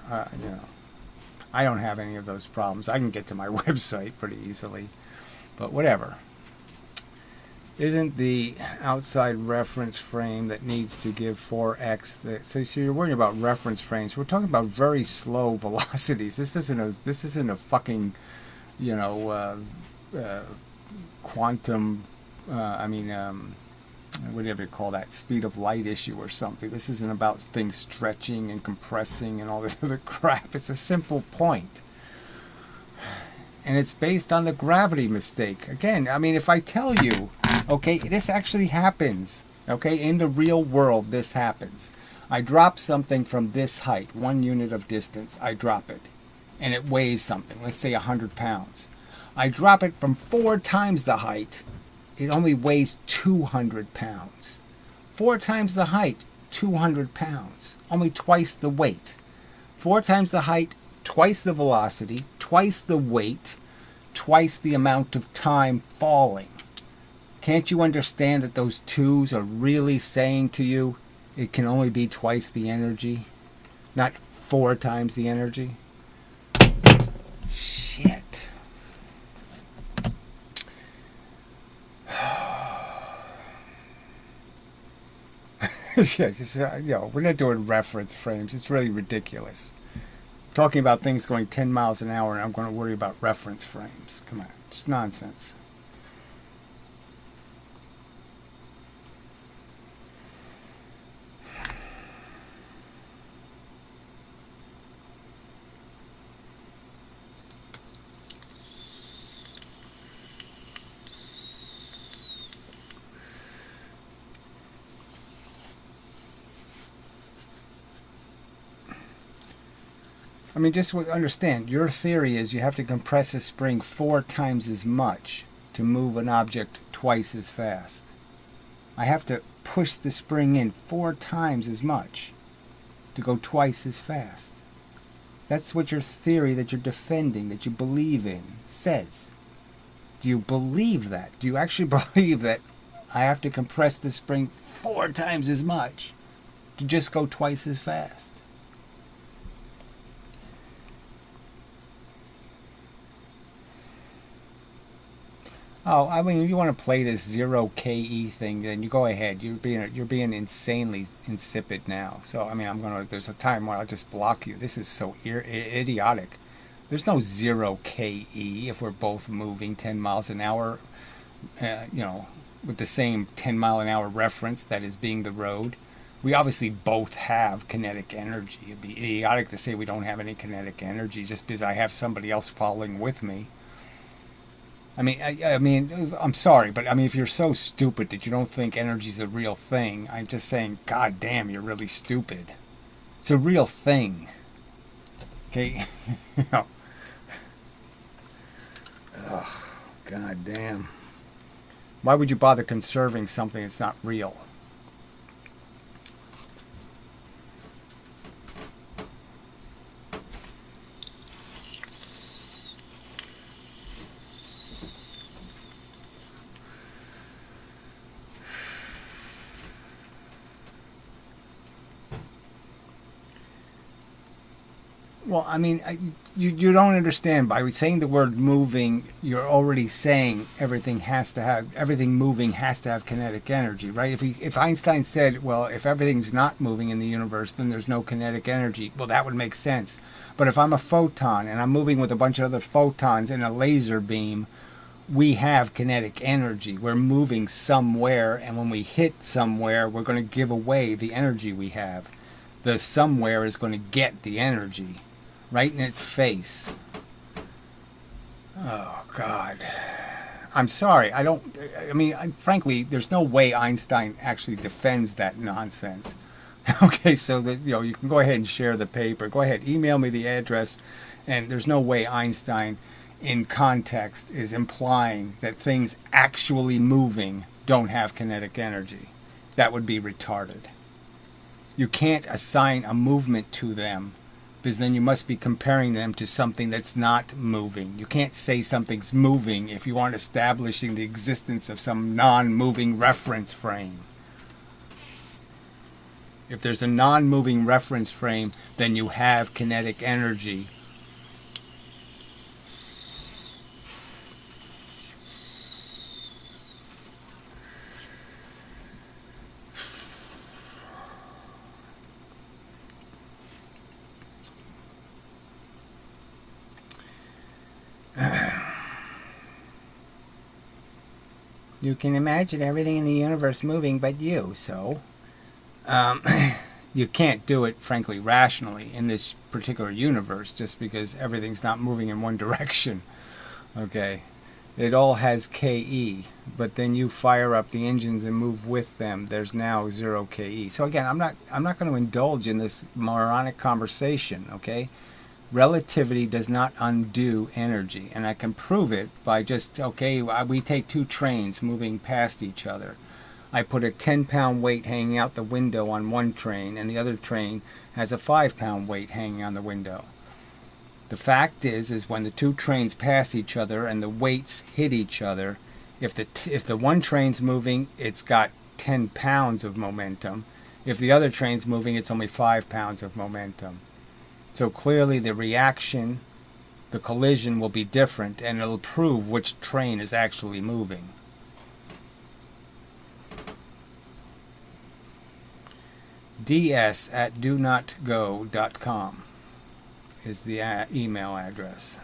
I don't have any of those problems. I can get to my website pretty easily, but whatever. Isn't the outside reference frame that needs to give 4x? So you're worrying about reference frames. We're talking about very slow velocities. This isn't a fucking, quantum. whatever you call that, speed of light issue or something. This isn't about things stretching and compressing and all this other crap. It's a simple point. And it's based on the gravity mistake. Again, I mean, if I tell you, okay, this actually happens, okay, in the real world, this happens. I drop something from this height, 1 unit of distance, I drop it, and it weighs something, let's say 100 pounds. I drop it from 4 times the height, it only weighs 200 pounds. 4 times the height, 200 pounds, only twice the weight. 4 times the height, twice the velocity, twice the weight, twice the amount of time falling. Can't you understand that those twos are really saying to you it can only be twice the energy, not 4 times the energy? Shit. Yeah, just, we're not doing reference frames. It's really ridiculous. Talking about things going 10 miles an hour and I'm going to worry about reference frames. Come on, it's nonsense. I mean, just understand, your theory is you have to compress a spring 4 times as much to move an object twice as fast. I have to push the spring in 4 times as much to go twice as fast. That's what your theory that you're defending, that you believe in, says. Do you believe that? Do you actually believe that I have to compress the spring 4 times as much to just go twice as fast? Oh, I mean, if you want to play this 0KE thing, then you go ahead. You're being insanely insipid now. So, I mean, there's a time where I'll just block you. This is so idiotic. There's no 0KE if we're both moving 10 miles an hour, with the same 10 mile an hour reference that is being the road. We obviously both have kinetic energy. It'd be idiotic to say we don't have any kinetic energy just because I have somebody else following with me. I mean, I'm sorry, but I mean, if you're so stupid that you don't think energy's a real thing, I'm just saying, God damn, you're really stupid. It's a real thing. Okay? Oh, God damn. Why would you bother conserving something that's not real? Well, I mean, you don't understand. By saying the word moving, you're already saying everything moving has to have kinetic energy, right? If Einstein said, well, if everything's not moving in the universe, then there's no kinetic energy, well, that would make sense. But if I'm a photon and I'm moving with a bunch of other photons in a laser beam, we have kinetic energy. We're moving somewhere, and when we hit somewhere, we're going to give away the energy we have. The somewhere is going to get the energy. Right in its face. Oh, God. I'm sorry. Frankly, there's no way Einstein actually defends that nonsense. Okay, so that you can go ahead and share the paper. Go ahead, email me the address. And there's no way Einstein, in context, is implying that things actually moving don't have kinetic energy. That would be retarded. You can't assign a movement to them, because then you must be comparing them to something that's not moving. You can't say something's moving if you aren't establishing the existence of some non-moving reference frame. If there's a non-moving reference frame, then you have kinetic energy. You can imagine everything in the universe moving but you, so you can't do it, frankly, rationally in this particular universe just because everything's not moving in one direction. Okay. It all has KE, but then you fire up the engines and move with them. There's now 0 KE. So again, I'm not going to indulge in this moronic conversation, okay? Relativity does not undo energy, and I can prove it by just, okay, we take two trains moving past each other. I put a 10-pound weight hanging out the window on one train, and the other train has a 5-pound weight hanging on the window. The fact is when the two trains pass each other and the weights hit each other, if the one train's moving, it's got 10 pounds of momentum. If the other train's moving, it's only 5 pounds of momentum. So clearly the reaction, the collision will be different, and it'll prove which train is actually moving. ds@donotgo.com is the email address.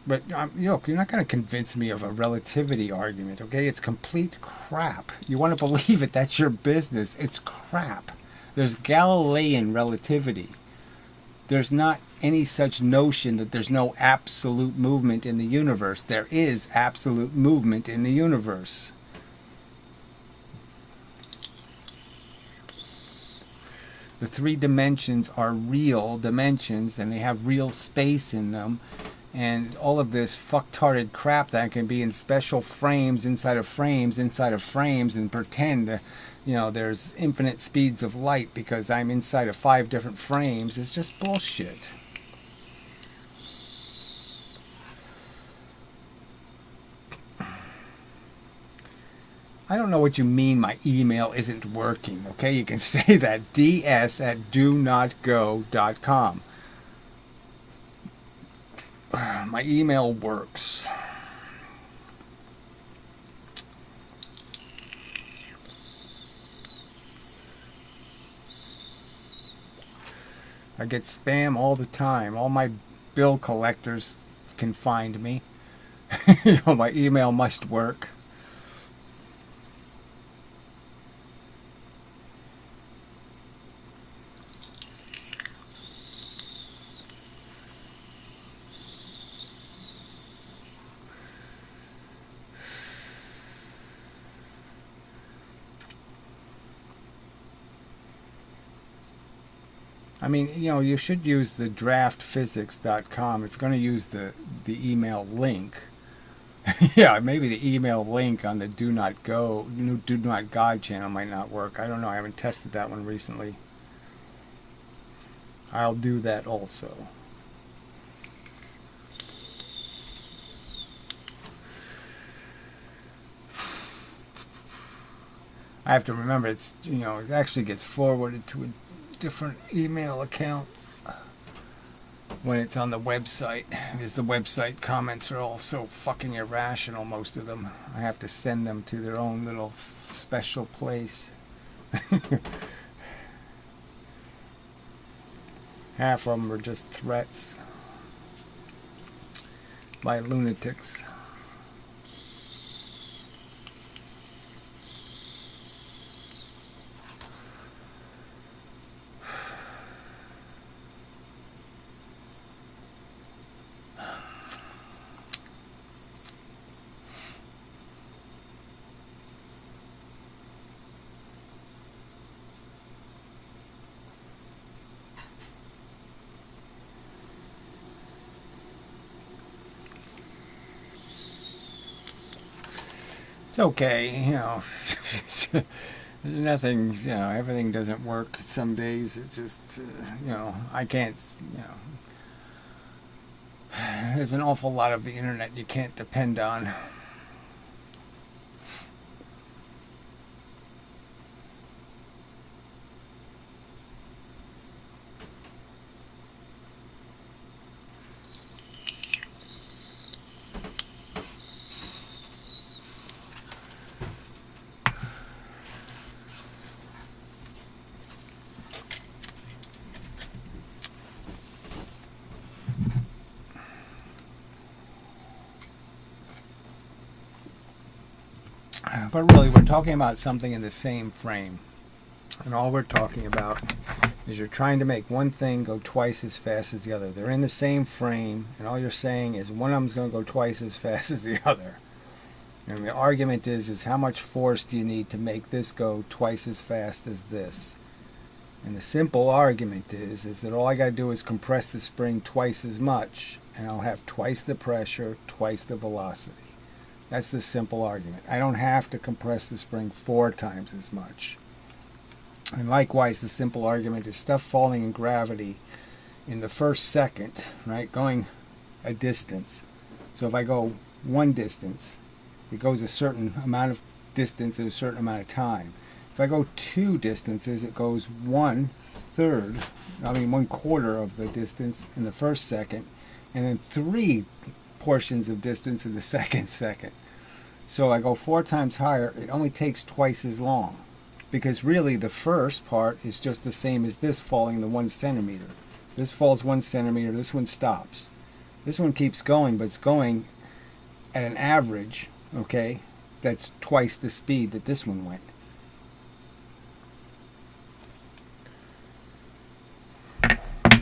But look, you're not going to convince me of a relativity argument, okay? It's complete crap. You want to believe it, that's your business. It's crap. There's Galilean relativity. There's not any such notion that there's no absolute movement in the universe. There is absolute movement in the universe. The 3 dimensions are real dimensions, and they have real space in them. And all of this fucktarded crap that can be in special frames inside of frames inside of frames, and pretend that, there's infinite speeds of light because I'm inside of 5 different frames, is just bullshit. I don't know what you mean my email isn't working, okay? You can say that. ds@donotgo.com. My email works. I get spam all the time. All my bill collectors can find me. My email must work. I mean, you should use the draftphysics.com if you're going to use the email link. Yeah, maybe the email link on the Do Not God channel might not work. I don't know. I haven't tested that one recently. I'll do that also. I have to remember it actually gets forwarded to a different email account when it's on the website, because the website comments are all so fucking irrational, most of them. I have to send them to their own little special place. Half of them are just threats by lunatics. It's okay, nothing, everything doesn't work some days. It's just, I can't, there's an awful lot of the internet you can't depend on. But really, we're talking about something in the same frame. And all we're talking about is you're trying to make one thing go twice as fast as the other. They're in the same frame, and all you're saying is one of them's going to go twice as fast as the other. And the argument is how much force do you need to make this go twice as fast as this? And the simple argument is that all I got to do is compress the spring twice as much, and I'll have twice the pressure, twice the velocity. That's the simple argument. I don't have to compress the spring 4 times as much. And likewise, the simple argument is stuff falling in gravity in the first second, right, going a distance. So if I go one distance, it goes a certain amount of distance in a certain amount of time. If I go 2 distances, it goes 1/4 of the distance in the first second, and then 3 portions of distance in the second second. So I go 4 times higher, it only takes twice as long. Because really the first part is just the same as this falling the 1 centimeter. This falls 1 centimeter, this one stops. This one keeps going, but it's going at an average, okay, that's twice the speed that this one went.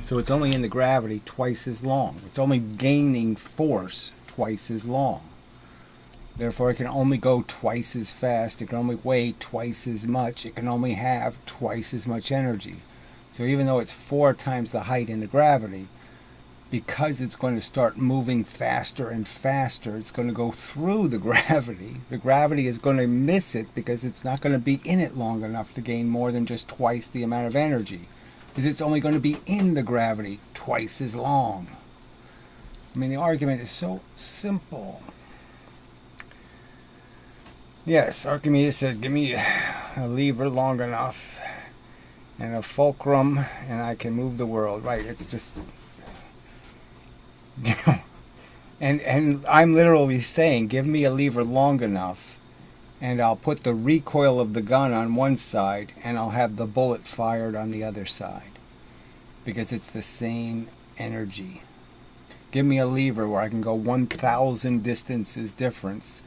So it's only in the gravity twice as long. It's only gaining force twice as long. Therefore, it can only go twice as fast. It can only weigh twice as much. It can only have twice as much energy. So even though it's 4 times the height in the gravity, because it's going to start moving faster and faster, it's going to go through the gravity. The gravity is going to miss it because it's not going to be in it long enough to gain more than just twice the amount of energy. Because it's only going to be in the gravity twice as long. I mean, the argument is so simple. Yes, Archimedes says, give me a lever long enough and a fulcrum and I can move the world. Right, it's just... and I'm literally saying, give me a lever long enough and I'll put the recoil of the gun on one side and I'll have the bullet fired on the other side. Because it's the same energy. Give me a lever where I can go 1,000 distances difference.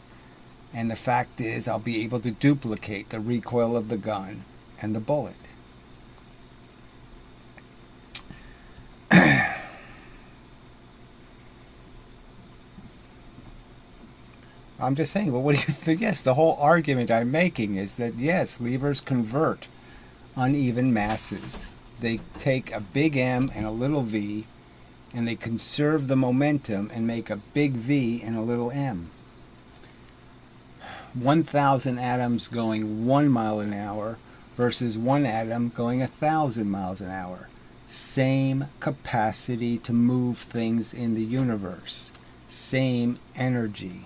And the fact is, I'll be able to duplicate the recoil of the gun and the bullet. I'm just saying, well, what do you think? Yes, the whole argument I'm making is that, yes, levers convert uneven masses. They take a big M and a little v, and they conserve the momentum and make a big V and a little m. 1,000 atoms going 1 mile an hour versus 1 atom going 1,000 miles an hour. Same capacity to move things in the universe. Same energy.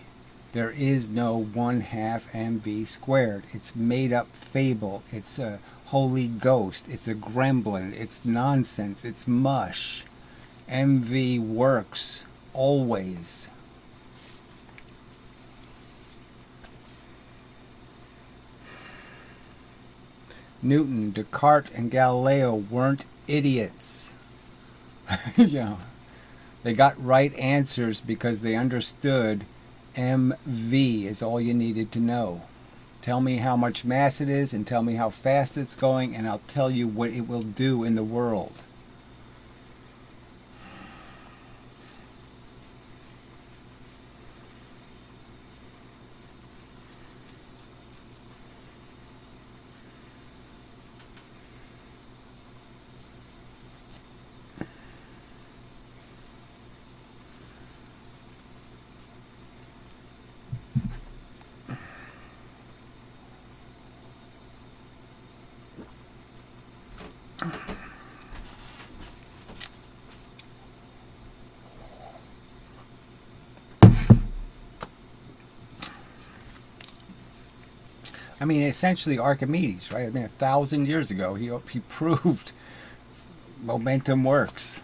There is no 1/2 mv squared. It's made up fable. It's a holy ghost. It's a gremlin. It's nonsense. It's mush. MV works always. Newton, Descartes, and Galileo weren't idiots. Yeah. They got right answers because they understood MV is all you needed to know. Tell me how much mass it is and tell me how fast it's going and I'll tell you what it will do in the world. I mean, essentially Archimedes, right? I mean, 1,000 years ago, he proved momentum works.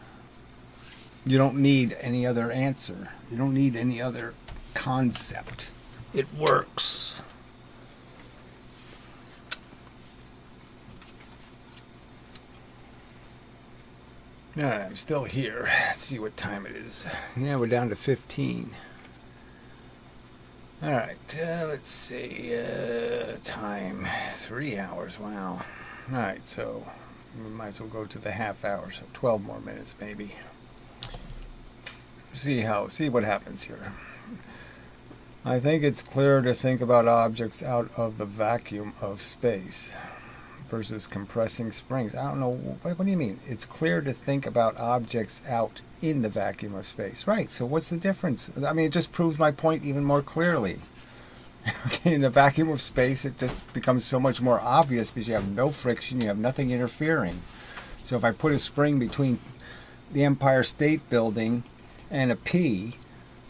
You don't need any other answer. You don't need any other concept. It works. Yeah, I'm still here. Let's see what time it is. Yeah, we're down to 15. All right, let's see. Time 3 hours. Wow. All right, so we might as well go to the half hour, so 12 more minutes maybe. See what happens here. I think it's clearer to think about objects out of the vacuum of space versus compressing springs. I don't know. What do you mean? It's clear to think about objects out in the vacuum of space. Right, so what's the difference? I mean, it just proves my point even more clearly. Okay, in the vacuum of space, it just becomes so much more obvious because you have no friction, you have nothing interfering. So if I put a spring between the Empire State Building and a pea,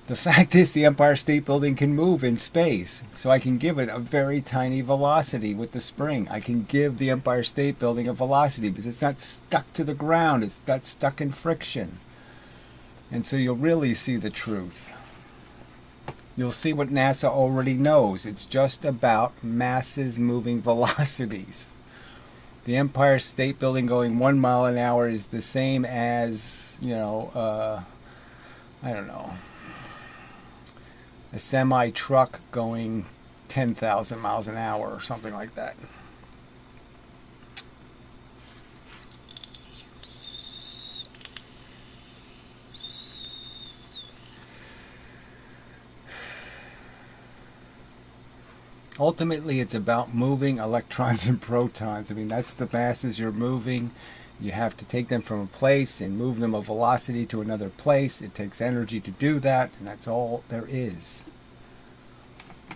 the fact is the Empire State Building can move in space. So I can give it a very tiny velocity with the spring. I can give the Empire State Building a velocity because it's not stuck to the ground. It's not stuck in friction. And so you'll really see the truth. You'll see what NASA already knows. It's just about masses moving velocities. The Empire State Building going 1 mile an hour is the same as, I don't know, a semi-truck going 10,000 miles an hour or something like that. Ultimately, it's about moving electrons and protons. I mean, that's the masses you're moving. You have to take them from a place and move them a velocity to another place. It takes energy to do that, and that's all there is.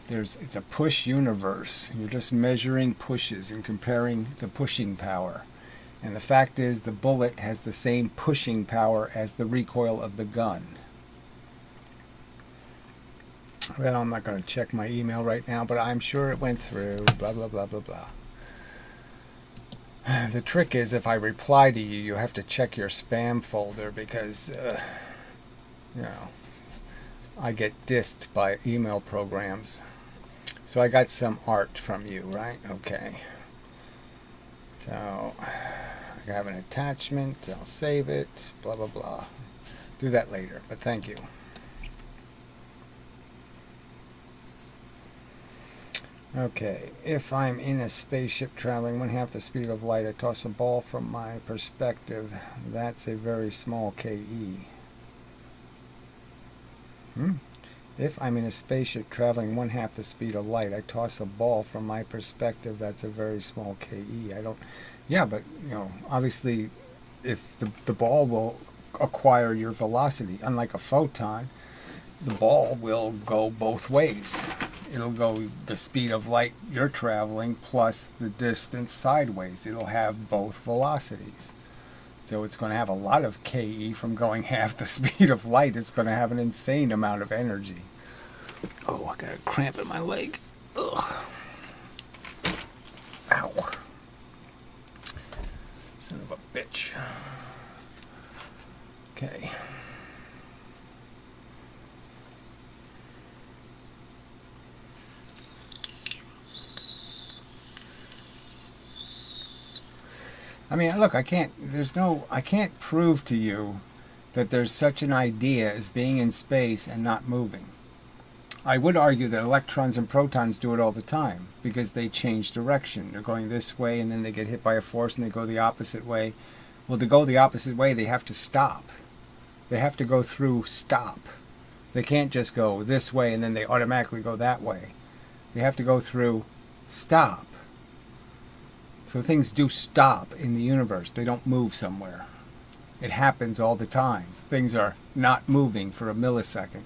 It's a push universe. You're just measuring pushes and comparing the pushing power. And the fact is, the bullet has the same pushing power as the recoil of the gun. Well, I'm not going to check my email right now, but I'm sure it went through, blah, blah, blah, blah, blah. The trick is, if I reply to you, you have to check your spam folder because, I get dissed by email programs. So I got some art from you, right? Okay. So I have an attachment. I'll save it, blah, blah, blah. Do that later, but thank you. Okay, if I'm in a spaceship traveling 1/2 the speed of light, I toss a ball from my perspective. That's a very small KE. If I'm in a spaceship traveling 1/2 the speed of light, I toss a ball from my perspective. That's a very small KE. Yeah, but, obviously, if the ball will acquire your velocity, unlike a photon, the ball will go both ways. It'll go the speed of light you're traveling plus the distance sideways. It'll have both velocities. So it's going to have a lot of KE from going half the speed of light. It's going to have an insane amount of energy. Oh, I got a cramp in my leg. Ugh. Ow. Son of a bitch. Okay. I mean, look, I can't prove to you that there's such an idea as being in space and not moving. I would argue that electrons and protons do it all the time because they change direction. They're going this way and then they get hit by a force and they go the opposite way. Well, to go the opposite way, they have to stop. They have to go through stop. They can't just go this way and then they automatically go that way. They have to go through stop. So things do stop in the universe. They don't move somewhere. It happens all the time. Things are not moving for a millisecond.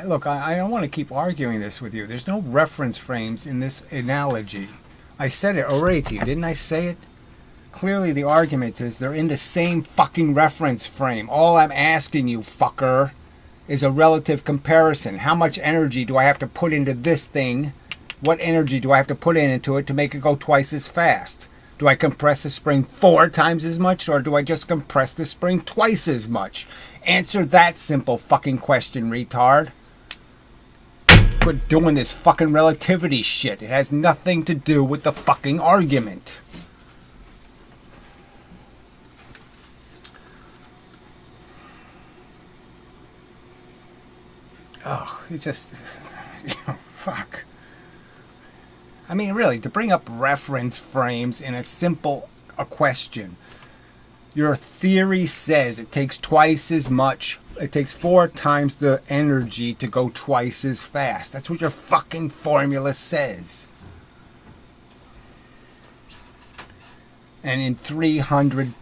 Look, I don't want to keep arguing this with you. There's no reference frames in this analogy. I said it already to you. Didn't I say it? Clearly the argument is they're in the same fucking reference frame. All I'm asking you, fucker, is a relative comparison. How much energy do I have to put into this thing? What energy do I have to put into it to make it go twice as fast? Do I compress the spring 4 times as much, or do I just compress the spring twice as much? Answer that simple fucking question, retard. Quit doing this fucking relativity shit. It has nothing to do with the fucking argument. oh, it's just, fuck. I mean, really, to bring up reference frames in a simple question. Your theory says it takes twice as much, it takes 4 times the energy to go twice as fast. That's what your fucking formula says. And in 300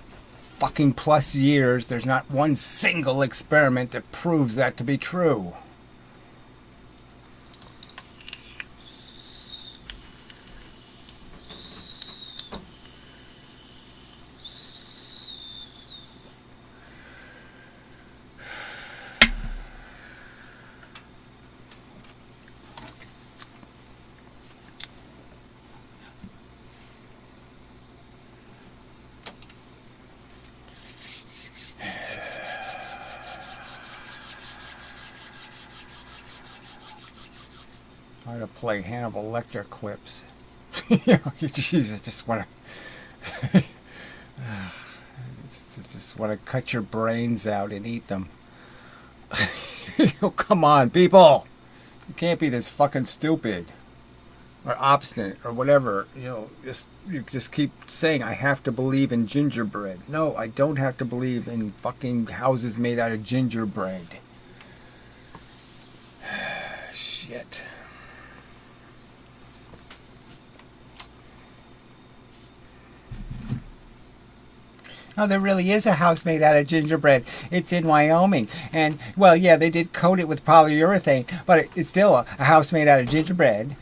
fucking plus years, there's not one single experiment that proves that to be true. Try to play Hannibal Lecter clips. Jeez, I just want to just want to cut your brains out and eat them. Come on, people! You can't be this fucking stupid or obstinate or whatever. You just keep saying I have to believe in gingerbread. No, I don't have to believe in fucking houses made out of gingerbread. Shit. Oh, there really is a house made out of gingerbread. It's in Wyoming. And, well, yeah, they did coat it with polyurethane, but it's still a house made out of gingerbread.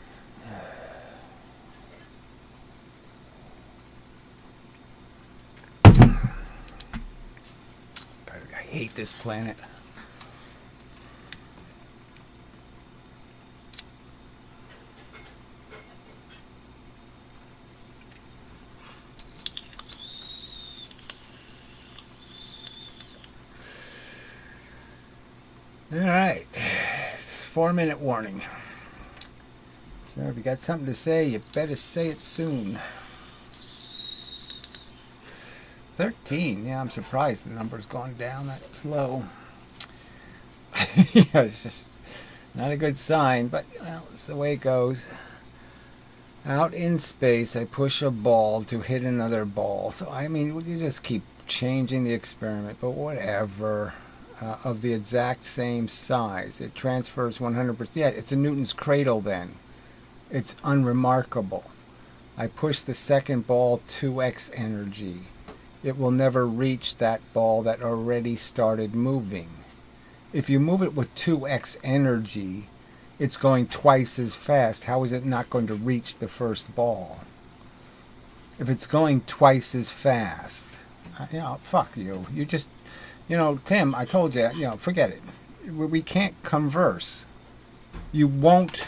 God, I hate this planet. All right, 4-minute warning. So if you got something to say, you better say it soon. 13, yeah, I'm surprised the number's gone down that slow. Yeah, it's just not a good sign, but well, it's the way it goes. Out in space, I push a ball to hit another ball. So, I mean, you just keep changing the experiment, but whatever. Of the exact same size. It transfers 100%. Yeah, it's a Newton's cradle then. It's unremarkable. I push the second ball 2x energy. It will never reach that ball that already started moving. If you move it with 2x energy, it's going twice as fast. How is it not going to reach the first ball? If it's going twice as fast, fuck you. You just... Tim, I told you, forget it. We can't converse. You won't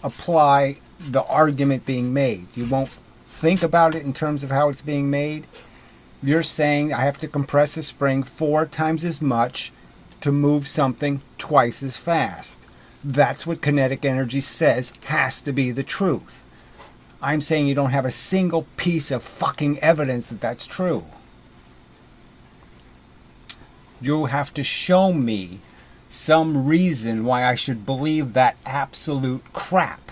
apply the argument being made. You won't think about it in terms of how it's being made. You're saying I have to compress a spring 4 times as much to move something twice as fast. That's what kinetic energy says has to be the truth. I'm saying you don't have a single piece of fucking evidence that that's true. You have to show me some reason why I should believe that absolute crap.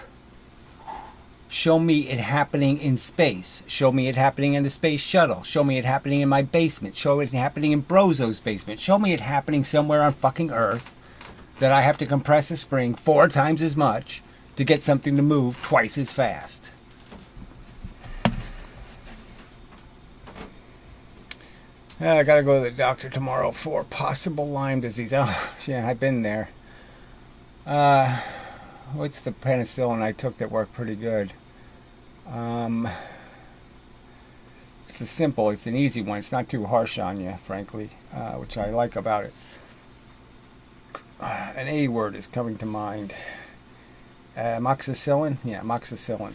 Show me it happening in space. Show me it happening in the space shuttle. Show me it happening in my basement. Show it happening in Brozo's basement. Show me it happening somewhere on fucking Earth that I have to compress a spring 4 times as much to get something to move twice as fast. I gotta go to the doctor tomorrow for possible Lyme disease. Oh, yeah, I've been there. What's the penicillin I took that worked pretty good? It's it's an easy one. It's not too harsh on you, frankly, which I like about it. An A word is coming to mind. Amoxicillin? Yeah, amoxicillin.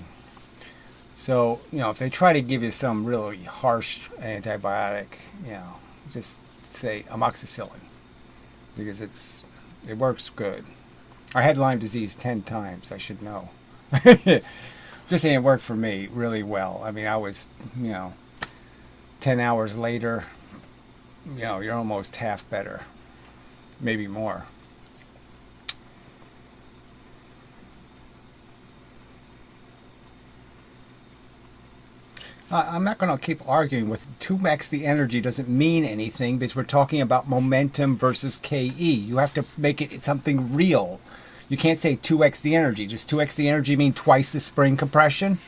So, if they try to give you some really harsh antibiotic, just say amoxicillin because it works good. I had Lyme disease 10 times, I should know. Just saying it worked for me really well. I mean, I was, 10 hours later, you're almost half better, maybe more. I'm not going to keep arguing with 2x the energy doesn't mean anything because we're talking about momentum versus KE. You have to make it something real. You can't say 2x the energy. Does 2x the energy mean twice the spring compression?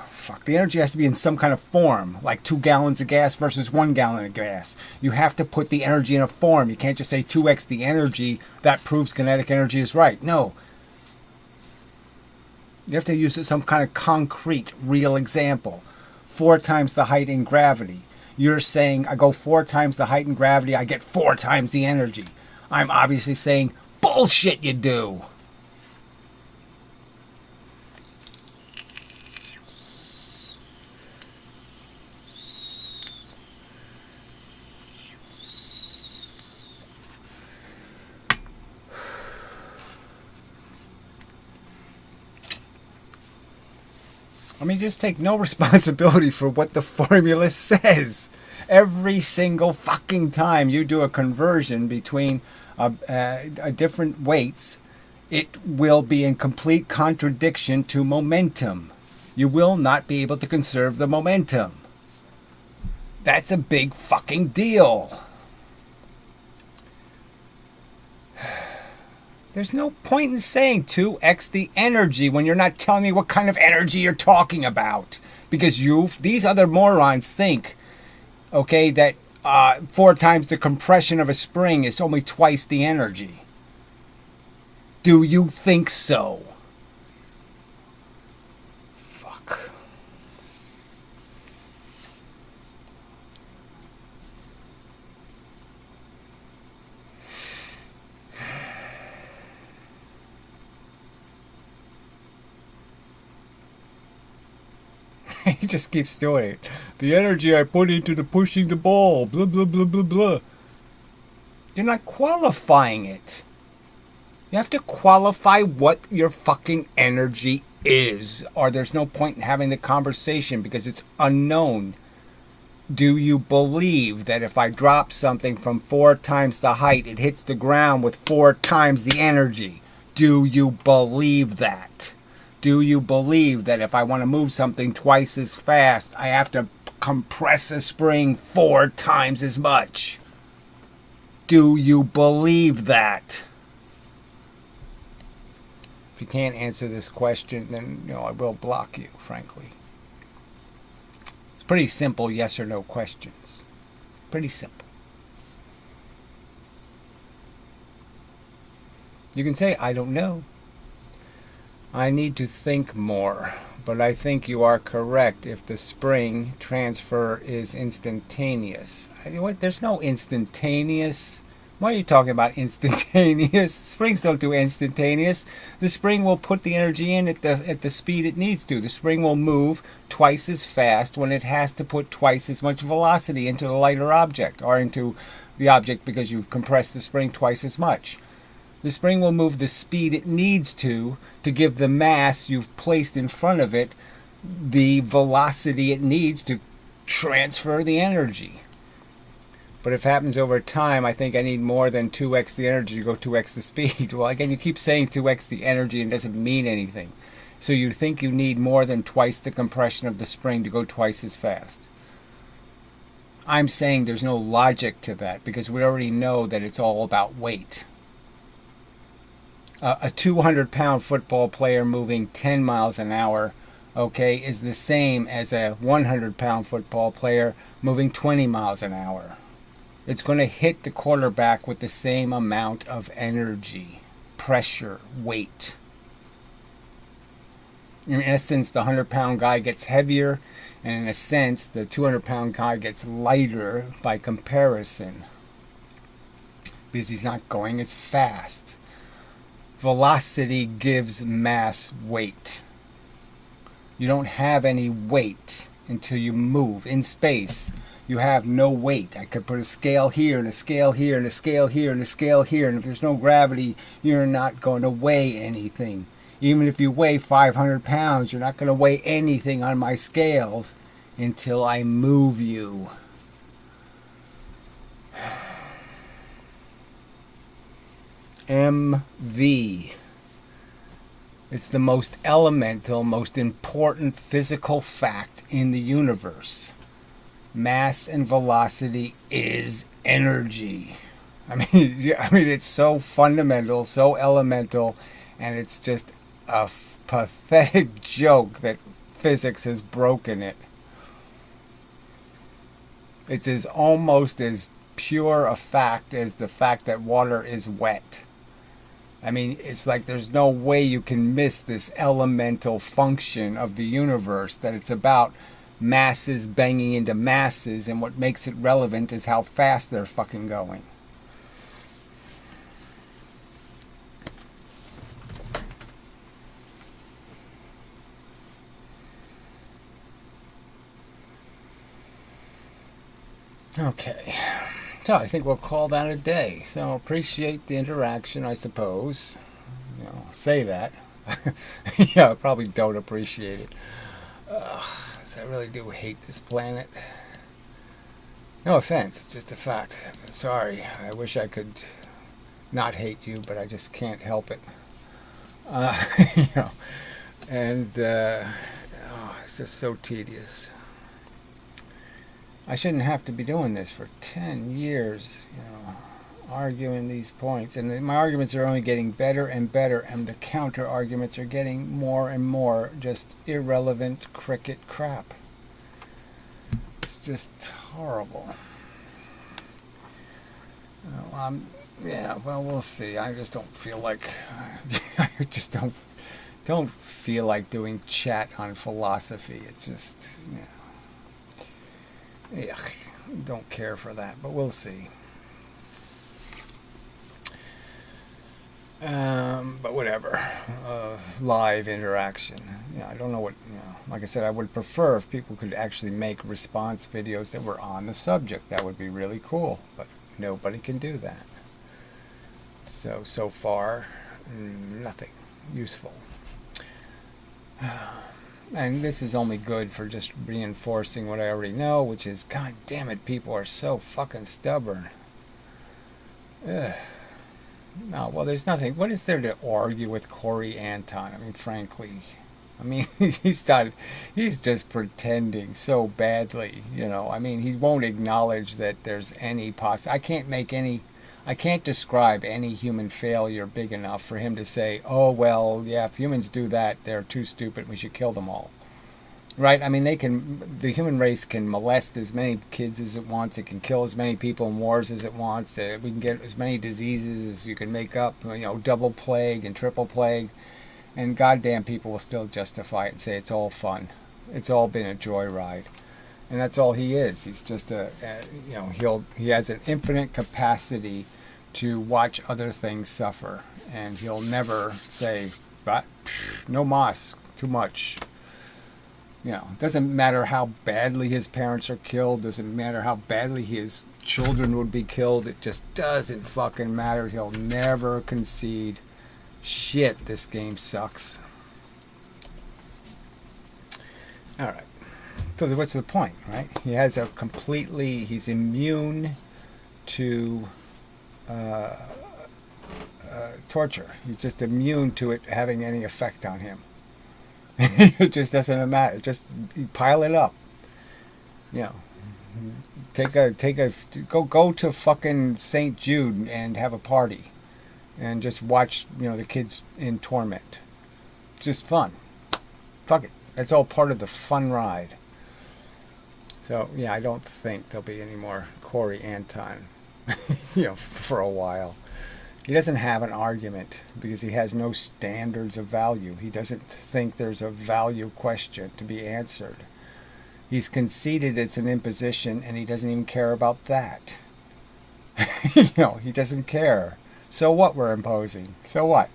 Fuck, the energy has to be in some kind of form, like 2 gallons of gas versus 1 gallon of gas. You have to put the energy in a form. You can't just say 2x the energy. That proves kinetic energy is right. No. You have to use some kind of concrete, real example. 4 times the height in gravity. You're saying I go 4 times the height in gravity, I get 4 times the energy. I'm obviously saying bullshit you do. I mean, just take no responsibility for what the formula says. Every single fucking time you do a conversion between different weights, it will be in complete contradiction to momentum. You will not be able to conserve the momentum. That's a big fucking deal. There's no point in saying 2x the energy when you're not telling me what kind of energy you're talking about. Because these other morons think, okay, that 4 times the compression of a spring is only twice the energy. Do you think so? Fuck. He just keeps doing it. The energy I put into the pushing the ball, blah, blah, blah, blah, blah. You're not qualifying it. You have to qualify what your fucking energy is, or there's no point in having the conversation because it's unknown. Do you believe that if I drop something from 4 times the height, it hits the ground with 4 times the energy? Do you believe that? Do you believe that if I want to move something twice as fast, I have to compress a spring 4 times as much? Do you believe that? If you can't answer this question, then I will block you, frankly. It's pretty simple yes or no questions. Pretty simple. You can say, I don't know. I need to think more, but I think you are correct if the spring transfer is instantaneous. What? There's no instantaneous. Why are you talking about instantaneous? Springs don't do instantaneous. The spring will put the energy in at the speed it needs to. The spring will move twice as fast when it has to put twice as much velocity into the lighter object, or into the object because you've compressed the spring twice as much. The spring will move the speed it needs to give the mass you've placed in front of it the velocity it needs to transfer the energy. But if it happens over time, I think I need more than 2x the energy to go 2x the speed. Well, again, you keep saying 2x the energy and it doesn't mean anything. So you think you need more than twice the compression of the spring to go twice as fast. I'm saying there's no logic to that because we already know that it's all about weight. A 200-pound football player moving 10 miles an hour, okay, is the same as a 100-pound football player moving 20 miles an hour. It's going to hit the quarterback with the same amount of energy, pressure, weight. In essence, the 100-pound guy gets heavier, and in a sense, the 200-pound guy gets lighter by comparison because he's not going as fast. Velocity gives mass weight. You don't have any weight until you move. In space, you have no weight. I could put a scale here and a scale here and a scale here and a scale here, and if there's no gravity, you're not going to weigh anything. Even if you weigh 500 pounds, you're not going to weigh anything on my scales until I move you. MV. It's the most elemental, most important physical fact in the universe. Mass and velocity is energy. I mean, it's so fundamental, so elemental, and it's just a pathetic joke that physics has broken it. It's almost as pure a fact as the fact that water is wet. I mean, it's like there's no way you can miss this elemental function of the universe, that it's about masses banging into masses, and what makes it relevant is how fast they're fucking going. Okay, so I think we'll call that a day. So appreciate the interaction, I suppose. You know, I'll say that. Yeah, I probably don't appreciate it. 'Cause I really do hate this planet. No offense, it's just a fact. Sorry, I wish I could not hate you, but I just can't help it. You know, and it's just so tedious. I shouldn't have to be doing this for 10 years, you know, arguing these points. And my arguments are only getting better and better, and the counter arguments are getting more and more just irrelevant cricket crap. It's just horrible. Yeah, well, we'll see. I just don't feel like I just don't feel like doing chat on philosophy. It's just, you know. Yeah, don't care for that, but we'll see. But whatever. Live interaction. I don't know what, like I said, I would prefer if people could actually make response videos that were on the subject. That would be really cool, but nobody can do that. So far, nothing useful. And this is only good for just reinforcing what I already know, which is, God damn it, people are so fucking stubborn. Ugh. No, well, there's nothing. What is there to argue with Corey Anton? I mean, frankly, he's just pretending so badly, you know. I mean, he won't acknowledge that there's any I can't describe any human failure big enough for him to say, oh, well, yeah, if humans do that, they're too stupid, we should kill them all. Right? I mean, the human race can molest as many kids as it wants. It can kill as many people in wars as it wants. We can get as many diseases as you can make up, double plague and triple plague. And goddamn, people will still justify it and say it's all fun. It's all been a joyride. And that's all he is. He's just he has an infinite capacity to watch other things suffer, and he'll never say, no mas, too much. It doesn't matter how badly his parents are killed, doesn't matter how badly his children would be killed, it just doesn't fucking matter. He'll never concede. Shit, this game sucks. Alright. So what's the point, right? He's immune to torture. He's just immune to it having any effect on him. It just doesn't matter. Just pile it up. Go to fucking St. Jude and have a party, and just watch the kids in torment. Just fun. Fuck it. That's all part of the fun ride. So yeah, I don't think there'll be any more Corey Anton, for a while. He doesn't have an argument because he has no standards of value. He doesn't think there's a value question to be answered. He's conceded it's an imposition, and he doesn't even care about that. He doesn't care. So what we're imposing? So what?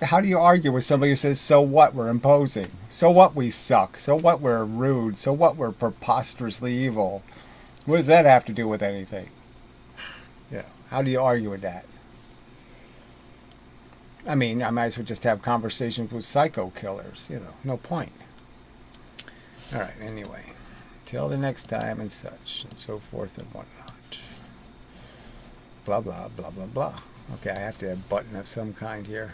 How do you argue with somebody who says, so what we're imposing? So what we suck? So what we're rude? So what we're preposterously evil? What does that have to do with anything? Yeah. How do you argue with that? I mean, I might as well just have conversations with psycho killers. No point. All right, anyway. Till the next time and such and so forth and whatnot. Blah, blah, blah, blah, blah. Okay, I have to have a button of some kind here.